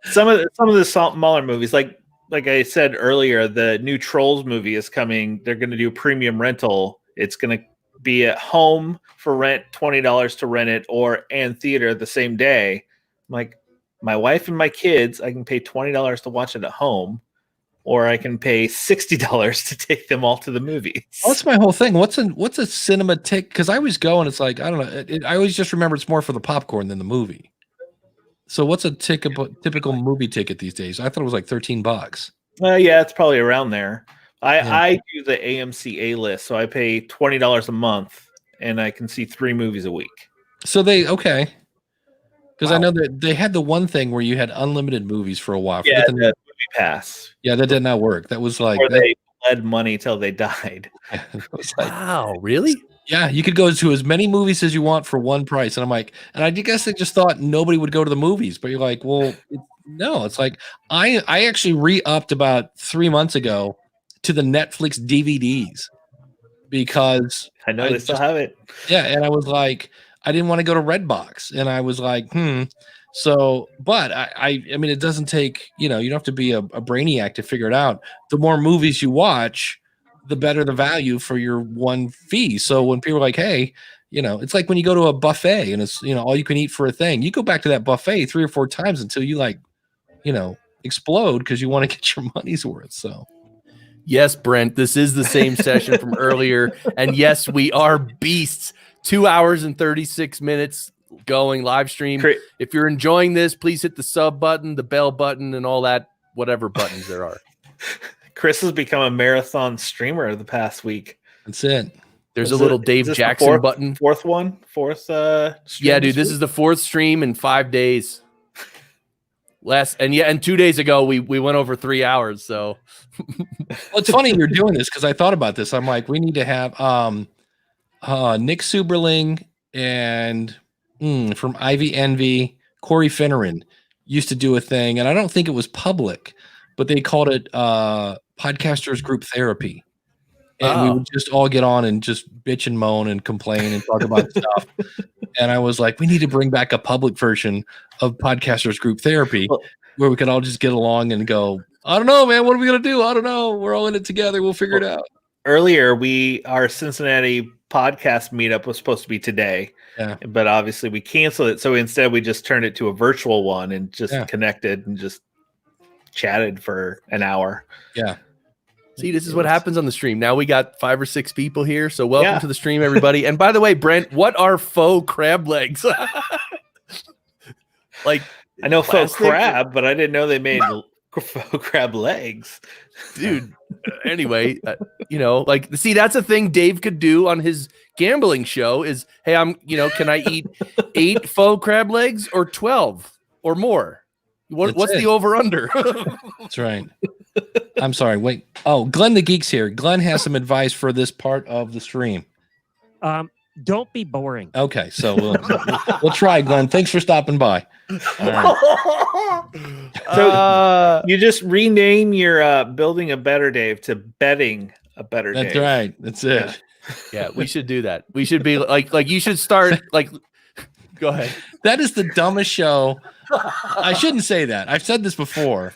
some of the smaller movies, like I said earlier, the new Trolls movie is coming. They're going to do premium rental. It's going to be at home for rent, $20 to rent it, and theater the same day. I'm like, my wife and my kids, I can pay $20 to watch it at home, or I can pay $60 to take them all to the movies. that's my whole thing. What's a cinema ticket? Because I always go and it's like, I don't know. I always just remember it's more for the popcorn than the movie. So what's a typical movie ticket these days? I thought it was like $13. Yeah, it's probably around there. Yeah. I do the AMC A list, so I pay $20 a month, and I can see 3 movies a week. So okay. Because I Wow. know that they had the one thing where you had unlimited movies for a while. Yeah, Forget the the- movie pass, yeah, that did not work. That was like, or they bled money till they died. it was like, Wow, really? yeah, you could go to as many movies as you want for one price. And I'm like, and I guess they just thought nobody would go to the movies. But you're like, well, no, it's like I actually re-upped about 3 months ago to the Netflix DVDs because I know I they still just- have it. yeah, and I was like, I didn't want to go to Redbox, and I was like, So, but I mean, it doesn't take you don't have to be a brainiac to figure it out. The more movies you watch, the better the value for your one fee. So when people are like, hey, it's like when you go to a buffet and it's all you can eat for a thing. You go back to that buffet 3 or 4 times until you explode because you want to get your money's worth. So. Yes, Brent, this is the same session from earlier. And yes, we are beasts. 2 hours and 36 minutes going live stream. If you're enjoying this, please hit the sub button, the bell button, and all that, whatever buttons there are. Chris has become a marathon streamer the past week. That's it. There's Is a little it- Dave is this the Jackson button. Fourth one? Fourth stream Yeah, dude, this week? is the 4th stream in 5 days. And 2 days ago we went over 3 hours. So Well, it's funny you're doing this because I thought about this. I'm like, we need to have Nick Suberling and from Ivy Envy, Corey Finneran used to do a thing, and I don't think it was public, but they called it Podcasters Group Therapy. And we would just all get on and just bitch and moan and complain and talk about stuff. And I was like, we need to bring back a public version of Podcasters Group Therapy where we could all just get along and go, I don't know, man. What are we going to do? I don't know. We're all in it together. We'll figure it out. Earlier, our Cincinnati podcast meetup was supposed to be today. Yeah. But obviously we canceled it. So instead we just turned it to a virtual one and just Yeah. connected and just chatted for an hour. Yeah. see, this is what happens on the stream. Now we got 5 or 6 people here. So welcome Yeah. to the stream, everybody. And by the way, Brent, what are faux crab legs? Like, I know faux Plastic? crab, but I didn't know they made faux crab legs. dude, anyway, like, see, that's a thing Dave could do on his gambling show is, hey, can I eat 8 faux crab legs or 12 or more? That's What's it. the over under? That's right. I'm sorry. Wait. Oh, Glenn the Geek's here. Glenn has some advice for this part of the stream. Don't be boring. Okay. So we'll try, Glenn. Thanks for stopping by. All right. So you just rename your building a better Dave to betting a better That's Dave. right. That's it. Yeah, we should do that. We should be like you should start like. Go ahead. That is the dumbest show. I shouldn't say that. I've said this before,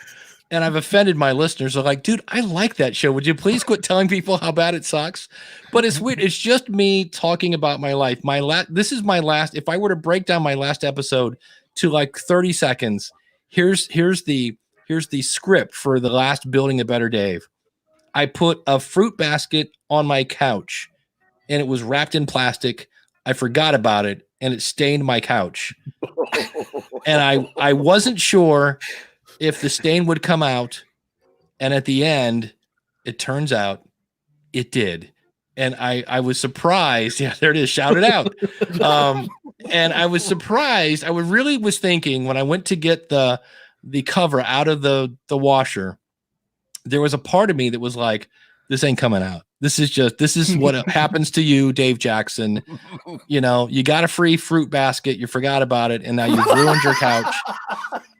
and I've offended my listeners. They're like, dude, I like that show. Would you please quit telling people how bad it sucks? But it's weird. It's just me talking about my life. This is my last. If I were to break down my last episode to like 30 seconds, here's the script for the last Building a Better Dave. I put a fruit basket on my couch, and it was wrapped in plastic. I forgot about it, and it stained my couch. and I wasn't sure if the stain would come out, and at the end, it turns out it did. And I was surprised. Yeah, there it is. Shout it out. And I was surprised. I really was thinking when I went to get the cover out of the washer, there was a part of me that was like, this ain't coming out. This is what happens to you, Dave Jackson. You know, you got a free fruit basket. You forgot about it. And now you've ruined your couch.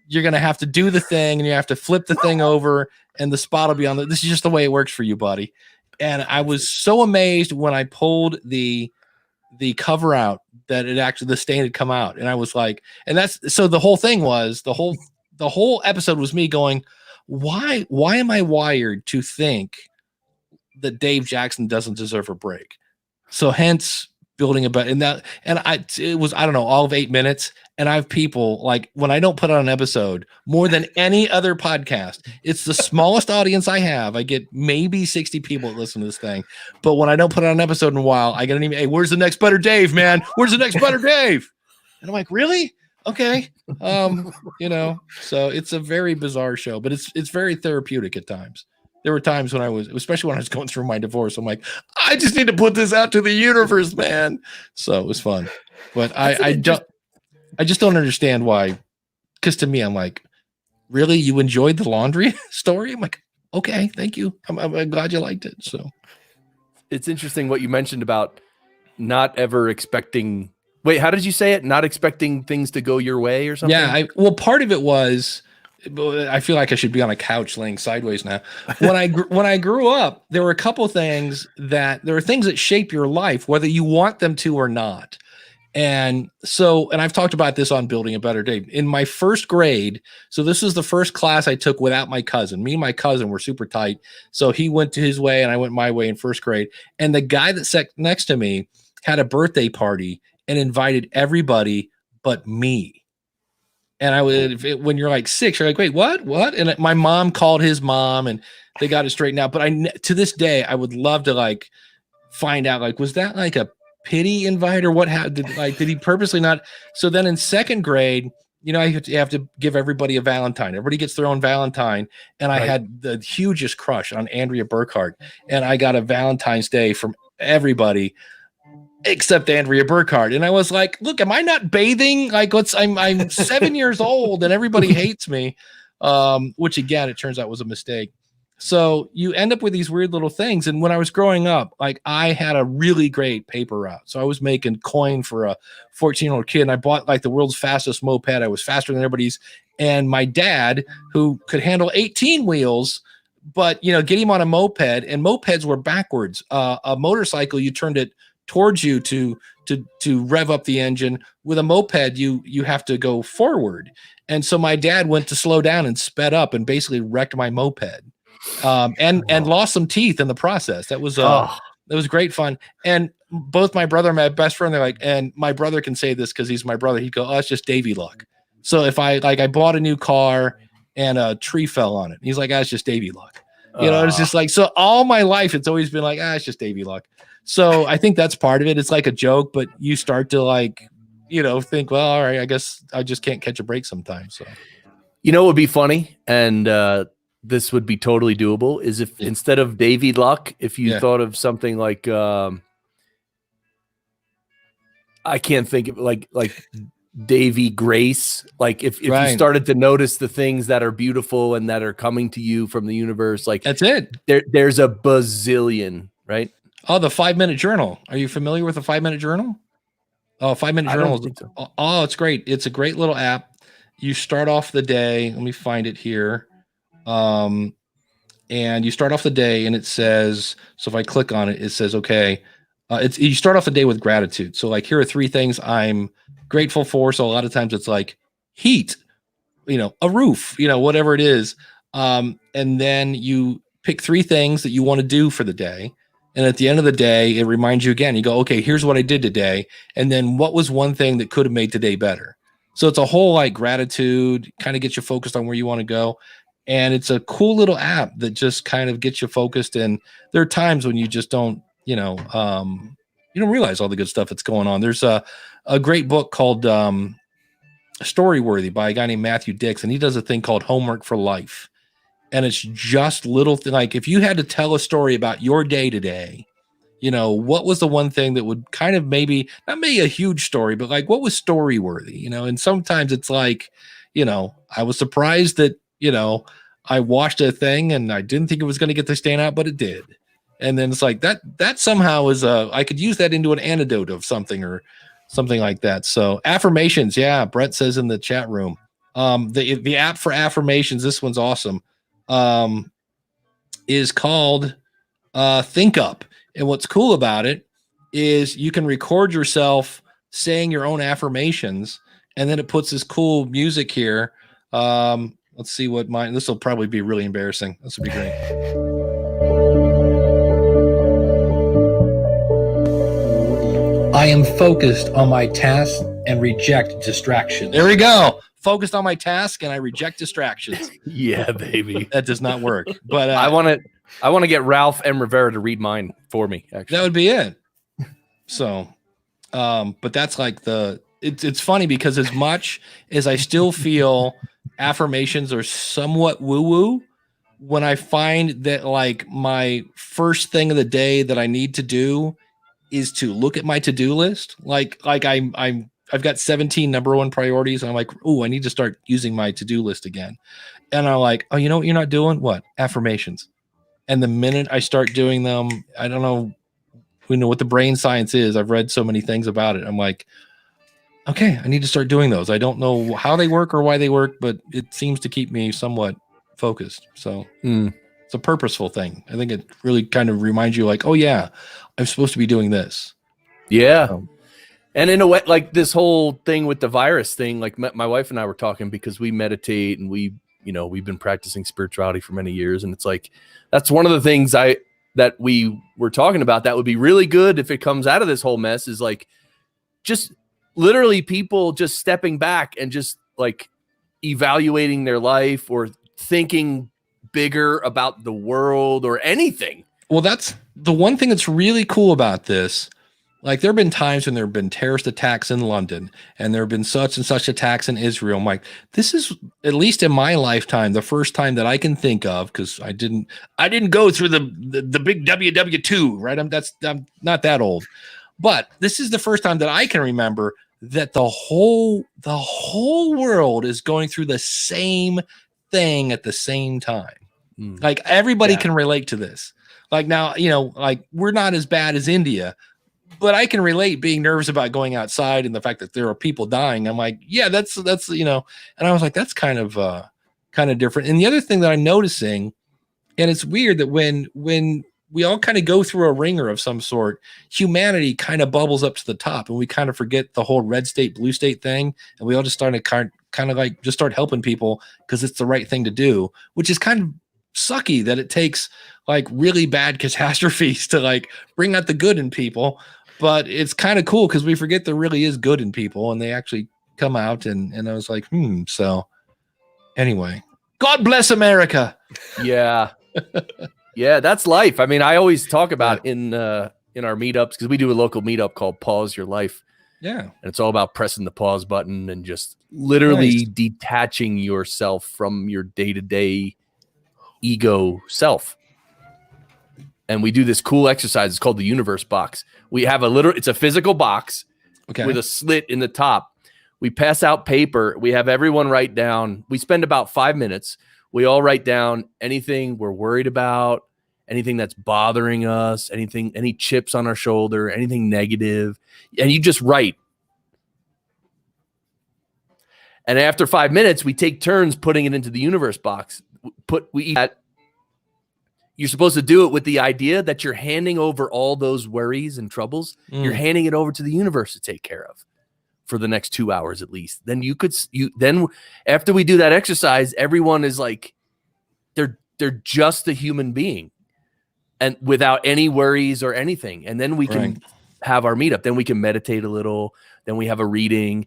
You're going to have to do the thing and you have to flip the thing over and the spot will be on this is just the way it works for you, buddy. And I was so amazed when I pulled the cover out that the stain had come out. And I was like, and so the whole thing was the whole episode was me going, why am I wired to think that Dave Jackson doesn't deserve a break? So hence building about it was, I don't know, all of 8 minutes. And I have people like when I don't put on an episode more than any other podcast, it's the smallest audience I have. I get maybe 60 people that listen to this thing. But when I don't put on an episode in a while, I get an email, hey, where's the next Better Dave, man? Where's the next Better Dave? And I'm like, really? Okay. You know, so it's a very bizarre show, but it's very therapeutic at times. There were times when especially when I was going through my divorce, I'm like, I just need to put this out to the universe, man. So it was fun. But I just don't understand why. Because to me, I'm like, really? You enjoyed the laundry story? I'm like, okay, thank you. I'm glad you liked it. So it's interesting what you mentioned about not ever expecting. Wait, how did you say it? Not expecting things to go your way or something? Yeah. Well, part of it was, I feel like I should be on a couch laying sideways now. When I grew up, there were a couple things that shape your life, whether you want them to or not. And I've talked about this on Building a Better Dave. In my first grade, so this was the first class I took without my cousin. Me and my cousin were super tight. So he went to his way and I went my way in first grade. And the guy that sat next to me had a birthday party and invited everybody but me. And when you're like 6, you're like, wait, what? And my mom called his mom and they got it straightened out. But to this day, I would love to like find out, like, was that like a pity invite or what did he purposely not? So then in second grade, you know, you have to give everybody a Valentine. Everybody gets their own Valentine. And I had the hugest crush on Andrea Burkhart. And I got a Valentine's Day from everybody except Andrea Burkhart. And I was like, look, am I not bathing? Like, I'm 7 years old and everybody hates me. Which again, it turns out was a mistake. So you end up with these weird little things. And when I was growing up, like I had a really great paper route. So I was making coin for a 14-year-old kid. And I bought like the world's fastest moped. I was faster than everybody's. And my dad, who could handle 18 wheels, but, you know, get him on a moped, and mopeds were backwards. A motorcycle, you turned it towards you to rev up the engine. With a moped, you have to go forward. And so my dad went to slow down and sped up and basically wrecked my moped. And lost some teeth in the process. That was great fun. And both my brother and my best friend, they're like, and my brother can say this because he's my brother. He'd go, oh, it's just Davey luck. So if I bought a new car and a tree fell on it, he's like, it's just Davey luck. You know, it's just like, so all my life, it's always been like, it's just Davey luck. So I think that's part of it. It's like a joke, but you start to like, you know, think, well, all right, I guess I just can't catch a break sometimes. So, you know, it would be funny. And, this would be totally doable is if instead of Davy Luck, if you thought of something like, I can't think of like Davy Grace. Like if you started to notice the things that are beautiful and that are coming to you from the universe, like that's it. There's a bazillion, right? Oh, the 5-minute journal. Are you familiar with the 5-minute journal? Oh, 5-minute journal. So. Oh, it's great. It's a great little app. You start off the day. Let me find it here. And you start off the day and it says, so if I click on it, it says, okay, you start off the day with gratitude. So like, here are 3 things I'm grateful for. So a lot of times it's like heat, you know, a roof, you know, whatever it is. And then you pick 3 things that you want to do for the day. And at the end of the day, it reminds you again, you go, okay, here's what I did today. And then what was one thing that could have made today better? So it's a whole like gratitude, kind of gets you focused on where you want to go. And it's a cool little app that just kind of gets you focused. And there are times when you just don't, you know, you don't realize all the good stuff that's going on. There's a great book called Storyworthy by a guy named Matthew Dix, and he does a thing called Homework for Life. And it's just little like if you had to tell a story about your day today, you know, what was the one thing that would kind of maybe not maybe a huge story, but like what was story worthy, you know? And sometimes it's like, you know, I was surprised that, you know, I watched a thing and I didn't think it was going to get to stand out, but it did. And then it's like that somehow is I could use that into an antidote of something or something like that. So affirmations. Yeah. Brett says in the chat room, the app for affirmations, this one's awesome. Is called Think Up. And what's cool about it is you can record yourself saying your own affirmations, and then it puts this cool music here. Let's see what mine, this will probably be really embarrassing. This will be great. I am focused on my task and reject distractions. There we go. Focused on my task and I reject distractions. Yeah, baby. That does not work. But I want to get Ralph M. Rivera to read mine for me. Actually, that would be it. So, but that's like it's funny because as much as I still feel affirmations are somewhat woo-woo, when I find that like my first thing of the day that I need to do is to look at my to-do list, like I've got 17 number one priorities. And I'm like, oh, I need to start using my to-do list again. And I'm like, oh, you know what you're not doing? What? Affirmations. And the minute I start doing them, I don't know, we know what the brain science is. I've read so many things about it. I'm like, okay, I need to start doing those. I don't know how they work or why they work, but it seems to keep me somewhat focused. So it's a purposeful thing. I think it really kind of reminds you like, oh yeah, I'm supposed to be doing this. Yeah. And in a way, like this whole thing with the virus thing, like my wife and I were talking because we meditate and we've been practicing spirituality for many years. And it's like, that's one of the things that we were talking about that would be really good if it comes out of this whole mess is like, just literally people just stepping back and just like evaluating their life or thinking bigger about the world or anything. Well, that's the one thing that's really cool about this. Like there have been times when there have been terrorist attacks in London and there have been such and such attacks in Israel. I'm like, this is at least in my lifetime, the first time that I can think of, because I didn't go through the big WW2, right? I'm not that old, but this is the first time that I can remember that the whole world is going through the same thing at the same time. Like everybody can relate to this. Like now, you know, like we're not as bad as India, but I can relate being nervous about going outside and the fact that there are people dying. I'm like, yeah, that's, you know, and I was like, that's kind of different. And the other thing that I'm noticing, and it's weird that when we all kind of go through a ringer of some sort, humanity kind of bubbles up to the top and we kind of forget the whole red state, blue state thing. And we all just start to kind of like just start helping people because it's the right thing to do, which is kind of sucky that it takes like really bad catastrophes to like bring out the good in people. But it's kind of cool because we forget there really is good in people and they actually come out and I was like, so anyway, God bless America. Yeah. Yeah, that's life. I mean, I always talk about in our meetups because we do a local meetup called Pause Your Life. Yeah. And it's all about pressing the pause button and just literally detaching yourself from your day-to-day ego self. And we do this cool exercise. It's called the universe box. We have it's a physical box with a slit in the top. We pass out paper. We have everyone write down. We spend about 5 minutes. We all write down anything we're worried about, anything that's bothering us, any chips on our shoulder, anything negative. And you just write. And after 5 minutes, we take turns putting it into the universe box. You're supposed to do it with the idea that you're handing over all those worries and troubles. You're handing it over to the universe to take care of for the next 2 hours at least. Then then after we do that exercise, everyone is like, they're just a human being and without any worries or anything. And then we can have our meetup. Then we can meditate a little. Then we have a reading.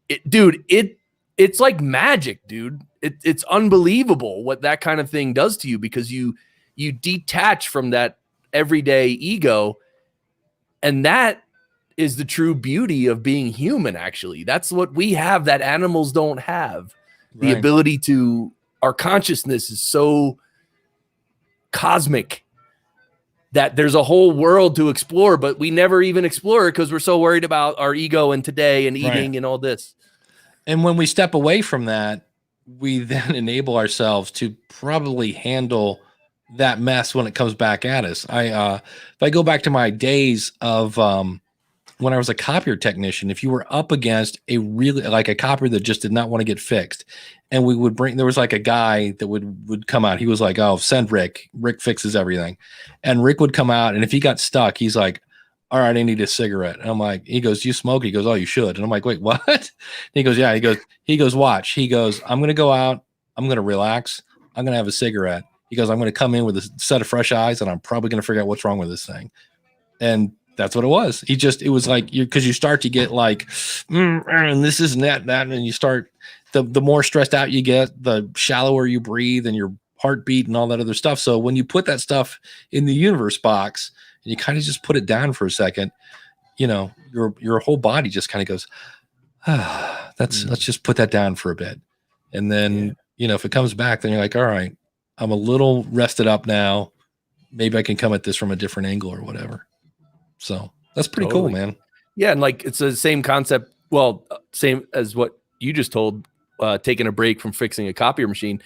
It's like magic, dude. It's unbelievable what that kind of thing does to you because you detach from that everyday ego, and that is the true beauty of being human. Actually, that's what we have that animals don't have. The Right. ability to, our consciousness is so cosmic that there's a whole world to explore, but we never even explore it because we're so worried about our ego and today and eating and all this. And when we step away from that, we then enable ourselves to probably handle that mess when it comes back at us. If I go back to my days of when I was a copier technician, if you were up against a really like a copier that just did not want to get fixed, and we would there was like a guy that would come out. He was like, "Oh, send Rick. Rick fixes everything." And Rick would come out, and if he got stuck, he's like, "All right, I need a cigarette." And I'm like, he goes, "You smoke?" He goes, "Oh, you should." And I'm like, "Wait, what?" And he goes, "Yeah." He goes, "Watch." He goes, "I'm going to go out. I'm going to relax. I'm going to have a cigarette." He goes, "I'm going to come in with a set of fresh eyes, and I'm probably going to figure out what's wrong with this thing." And that's what it was. It was like because you start to get like, and this is that, and you start the more stressed out you get, the shallower you breathe and your heartbeat and all that other stuff. So when you put that stuff in the universe box and you kind of just put it down for a second, your whole body just kind of goes, let's just put that down for a bit. And then, if it comes back, then you're like, all right, I'm a little rested up now. Maybe I can come at this from a different angle or whatever. So that's pretty cool, man. Yeah. And like, it's the same concept. Well, same as what you just told, taking a break from fixing a copier machine.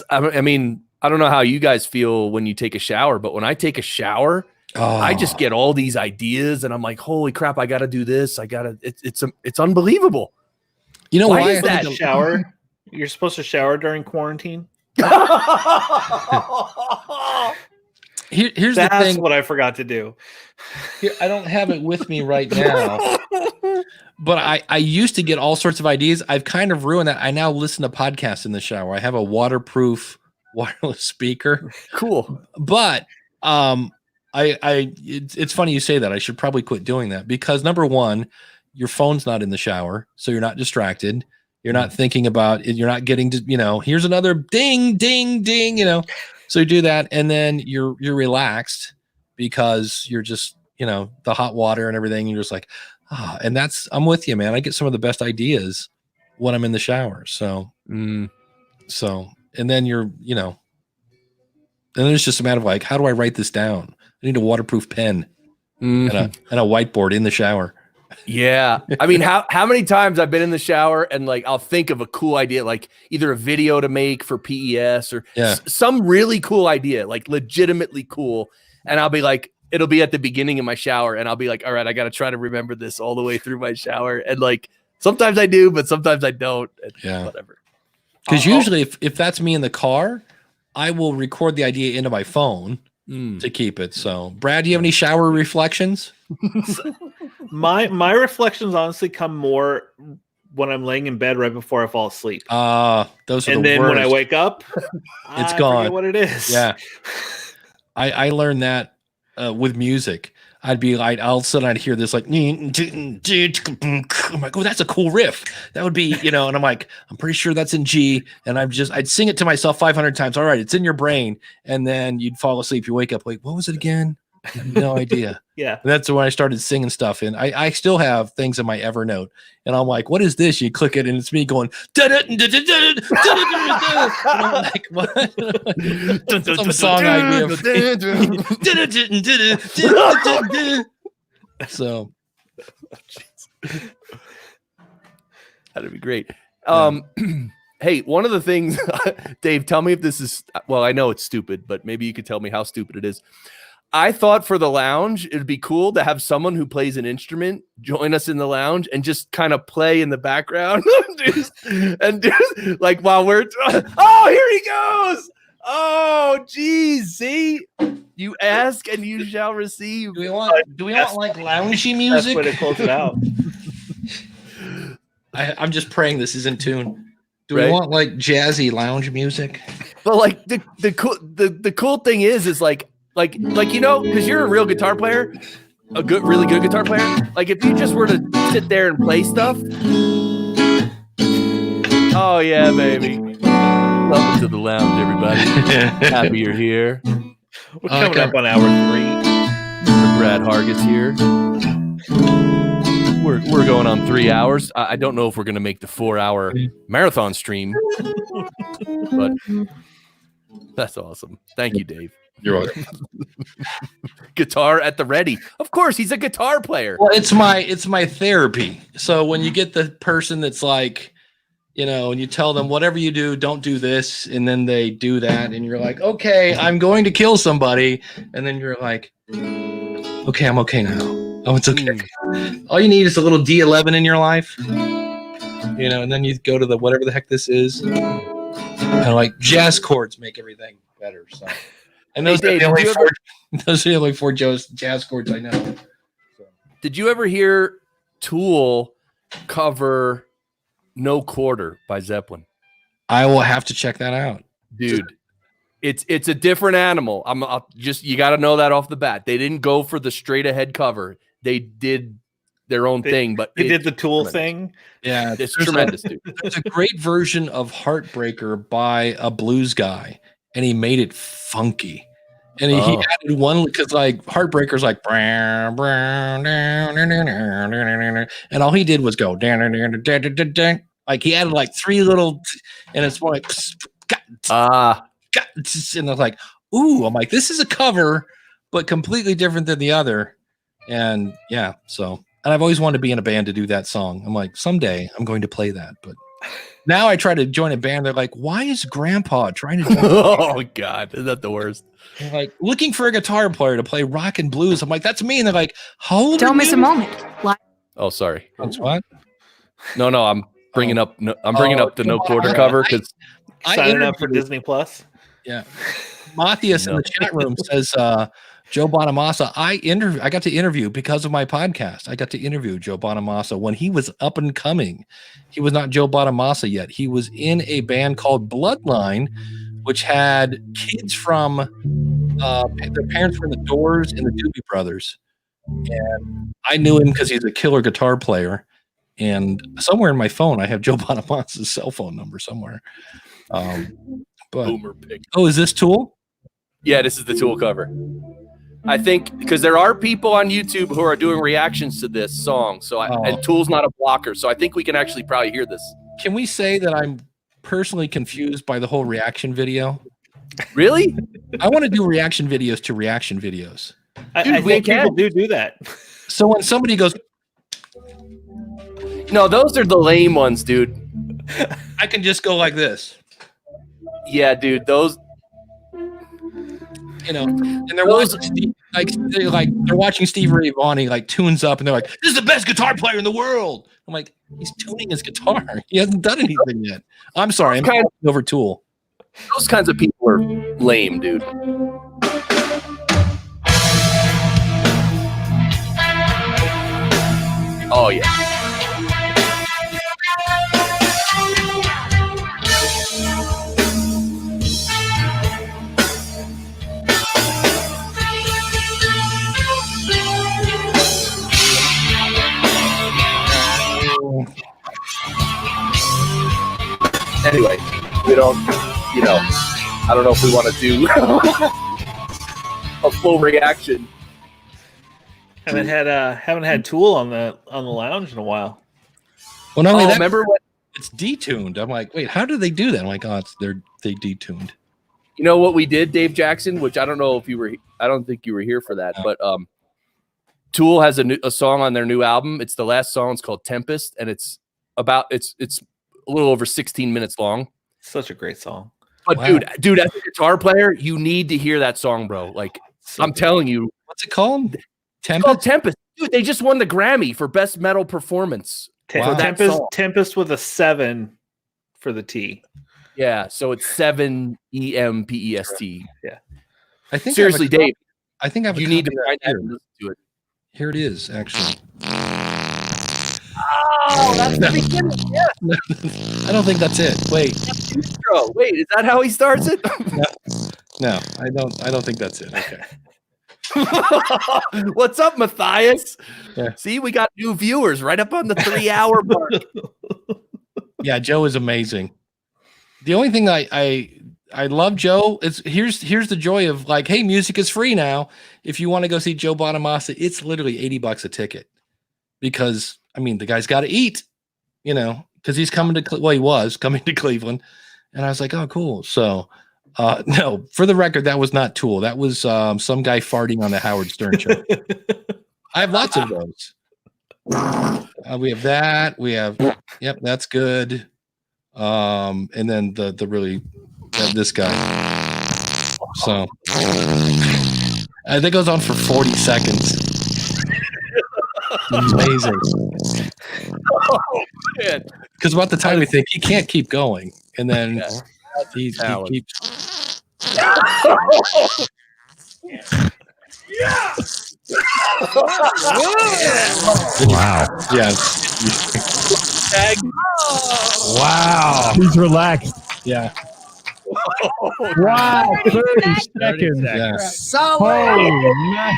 I mean, I don't know how you guys feel when you take a shower, but when I take a shower, I just get all these ideas and I'm like, holy crap, I got to do this. It's unbelievable. You know why is that? Shower? You're supposed to shower during quarantine? Here's That's the thing. what I forgot to do. Here, I don't have it with me right now, but I used to get all sorts of ideas. I've kind of ruined that. I now listen to podcasts in the shower. I have a waterproof wireless speaker. Cool. But it's funny you say that. I should probably quit doing that because number one, your phone's not in the shower, so you're not distracted. You're not thinking about it. You're not getting to, here's another ding, ding, ding, So you do that, and then you're relaxed because you're just, the hot water and everything. You're just like, and I'm with you, man. I get some of the best ideas when I'm in the shower. So, and then you're, and then it's just a matter of like, how do I write this down? I need a waterproof pen and a whiteboard in the shower. Yeah. I mean, how many times I've been in the shower and like, I'll think of a cool idea, like either a video to make for PES or some really cool idea, like legitimately cool. And I'll be like, it'll be at the beginning of my shower and I'll be like, all right, I got to try to remember this all the way through my shower. And like, sometimes I do, but sometimes I don't. Whatever. Because usually if that's me in the car, I will record the idea into my phone to keep it. So Brad, do you have any shower reflections? My reflections honestly come more when I'm laying in bed right before I fall asleep. Those are and the then worst. when I wake up, it's I gone. forget what it is. Yeah, I learned that with music. I'll suddenly I'd hear this like, I'm like, oh, that's a cool riff. That would be, and I'm like, I'm pretty sure that's in G. And I'd sing it to myself 500 times. All right, it's in your brain. And then you'd fall asleep. You wake up like, what was it again? I have no idea. Yeah. And that's when I started singing stuff. And I still have things in my Evernote. And I'm like, what is this? You click it and it's me going, and I'm like, what? Some song idea. So that'd be great. Hey, one of the things, Dave, tell me if this is, well, I know it's stupid, but maybe you could tell me how stupid it is. I thought for the lounge, it'd be cool to have someone who plays an instrument join us in the lounge and just kind of play in the background. Like while we're, oh, here he goes. Oh, geez. See, you ask and you shall receive. Do we want like loungy music? That's way to close it out. I'm just praying this is in tune. Do we want like jazzy lounge music? But like the cool thing is like because you're a real guitar player, really good guitar player. Like if you just were to sit there and play stuff, oh yeah, baby. Welcome to the lounge, everybody. Happy you're here. We're coming up on hour 3. Brad Hargis here. We're going on 3 hours. I don't know if we're going to make the 4-hour marathon stream, but that's awesome. Thank you, Dave. You're welcome. Guitar at the ready. Of course, he's a guitar player. Well, it's my therapy. So when you get the person that's like, you know, and you tell them whatever you do, don't do this, and then they do that, and you're like, okay, I'm going to kill somebody, and then you're like, okay, I'm okay now. Oh, it's okay. All you need is a little D11 in your life, you know, and then you go to the whatever the heck this is. And like jazz chords make everything better. So, and those are the only four jazz chords I know. So. Did you ever hear Tool cover "No Quarter" by Zeppelin? I will have to check that out, dude. It's a different animal. You got to know that off the bat. They didn't go for the straight ahead cover. They did their own thing, but they did the Tool thing. Yeah, it's tremendous, dude. There's a great version of Heartbreaker by a blues guy, and he made it funky. And he added one because like Heartbreaker's like, and all he did was go like he added like three little, and it's more like and I was like, ooh, I'm like, this is a cover, but completely different than the other. And yeah, so, and I've always wanted to be in a band to do that song. I'm like, someday I'm going to play that. But now I try to join a band. They're like, why is Grandpa trying to join oh God, is that the worst? They're like, looking for a guitar player to play rock and blues. I'm like, that's me. And they're like, hold Don't miss a moment. Oh, sorry. That's what? No, I'm bringing up. I'm bringing up the No Quarter cover because signing up for Disney Plus. Yeah, Matthias in the chat room says Joe Bonamassa. I got to interview because of my podcast. I got to interview Joe Bonamassa when he was up and coming. He was not Joe Bonamassa yet. He was in a band called Bloodline, which had kids from their parents were in the Doors and the Doobie Brothers. And I knew him because he's a killer guitar player. And somewhere in my phone, I have Joe Bonamassa's cell phone number somewhere. But is this Tool? Yeah, this is the Tool cover. I think because there are people on YouTube who are doing reactions to this song. So and Tool's not a blocker. So I think we can actually probably hear this. Can we say that I'm personally confused by the whole reaction video? Really? I want to do reaction videos to reaction videos. I think people do that. So when somebody goes, no, those are the lame ones, dude. I can just go like this. Yeah, dude, those. You know, and they're watching they're watching Steve Ray Vaughan. He like tunes up, and they're like, "This is the best guitar player in the world." I'm like, he's tuning his guitar. He hasn't done anything yet. I'm sorry, I'm over Tool. Those kinds of people are lame, dude. Oh yeah. Anyway, we don't, I don't know if we want to do a full reaction. Haven't had Tool on the lounge in a while. Well, not only that, remember what? It's detuned. I'm like, wait, how did they do that? I'm like, they detuned. You know what we did, Dave Jackson? Which I don't know if you were. I don't think you were here for that. But Tool has a song on their new album. It's the last song. It's called Tempest, and it's a little over 16 minutes long. Such a great song. But dude, as a guitar player, you need to hear that song, bro. Like I'm telling you. What's it called? Tempest? It's called Tempest. Dude, they just won the Grammy for best metal performance. Tempest with a 7 for the T. Yeah, so it's 7 EMPEST. Yeah. I think seriously, Dave. I think you need to find that and listen to it. Here it is, actually. Oh, that's the beginning. Yeah. I don't think that's it. Wait, is that how he starts it? No, I don't think that's it. Okay. What's up, Matthias? Yeah. See, we got new viewers right up on the 3-hour mark. Yeah, Joe is amazing. The only thing I love Joe is here's the joy of like, hey, music is free now. If you want to go see Joe Bonamassa, it's literally $80 a ticket. because I mean the guy's got to eat, because he's coming to he was coming to Cleveland, and I was like, oh, cool. So, no, for the record, that was not Tool. That was some guy farting on the Howard Stern show. I have lots of those. We have that. We have, yep, that's good. And then the really this guy. So that goes on for 40 seconds. It's amazing. Because about the time we think he can't keep going, and then he keeps. Wow. Yes. Wow. He's relaxed. Yeah. Wow. 30 seconds. Yeah. Holy man.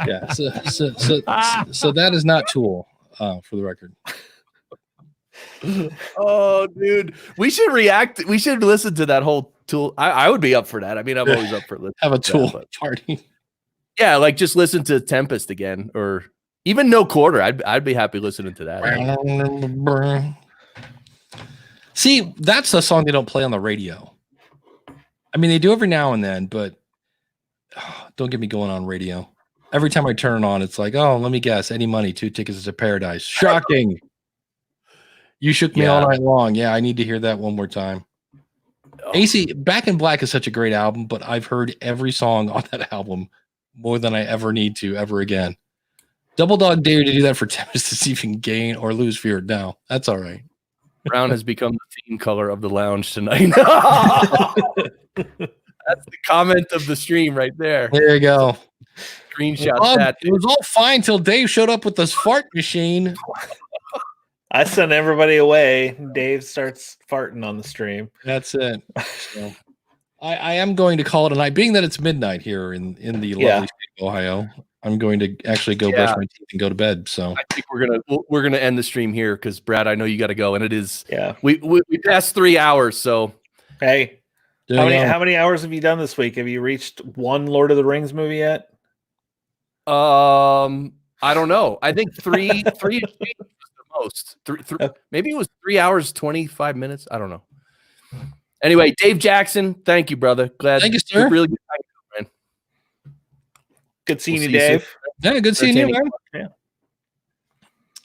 Yeah. So that is not Tool, for the record. Oh, dude, we should react. We should listen to that whole Tool. I would be up for that. I mean, I'm always up for listening. Have a to Tool that, party. yeah, like just listen to Tempest again, or even No Quarter. I'd be happy listening to that. See, that's a song they don't play on the radio. I mean, they do every now and then, but don't get me going on radio. Every time I turn it on, it's like, oh, let me guess, Eddie Money, 2 Tickets to Paradise. Shocking. You shook me all night long. Yeah, I need to hear that one more time. AC, Back in Black is such a great album, but I've heard every song on that album more than I ever need to ever again. Double Dog dare to do that for Tempest to see if you can gain or lose fear. No, that's all right. Brown has become the theme color of the lounge tonight. That's the comment of the stream right there. There you go. Screenshot that. It was all fine till Dave showed up with this fart machine. I sent everybody away. Dave starts farting on the stream. That's it. So, I am going to call it a night, being that it's midnight here in the lovely state of Ohio. I'm going to actually go brush my teeth and go to bed. So I think we're gonna end the stream here because Brad, I know you got to go, and it is we passed 3 hours. So hey, how many hours have you done this week? Have you reached one Lord of the Rings movie yet? I don't know. I think three was the most. Maybe it was 3 hours 25 minutes. I don't know. Anyway, Dave Jackson, thank you, brother. Thank you, sir. Really good time, man. Good seeing you, Dave. Yeah, good seeing you, man. Yeah.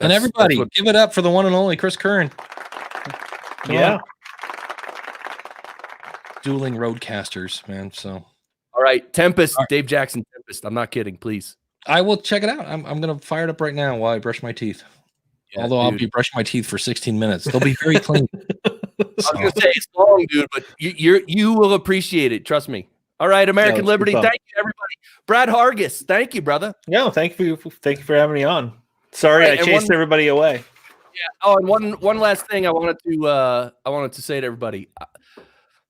And everybody, give it up for the one and only Chris Curran. Yeah. Dueling roadcasters, man. So, all right, Tempest, Dave Jackson, Tempest. I'm not kidding, please. I will check it out. I'm gonna fire it up right now while I brush my teeth. Yeah, although I'll be brushing my teeth for 16 minutes. They'll be very clean. I was gonna say it's long, dude, but you will appreciate it. Trust me. All right, American Liberty. Thank you, everybody. Brad Hargis, thank you, brother. No, thank you for having me on. Sorry, I chased everybody away. Yeah. Oh, and one last thing I wanted to say to everybody.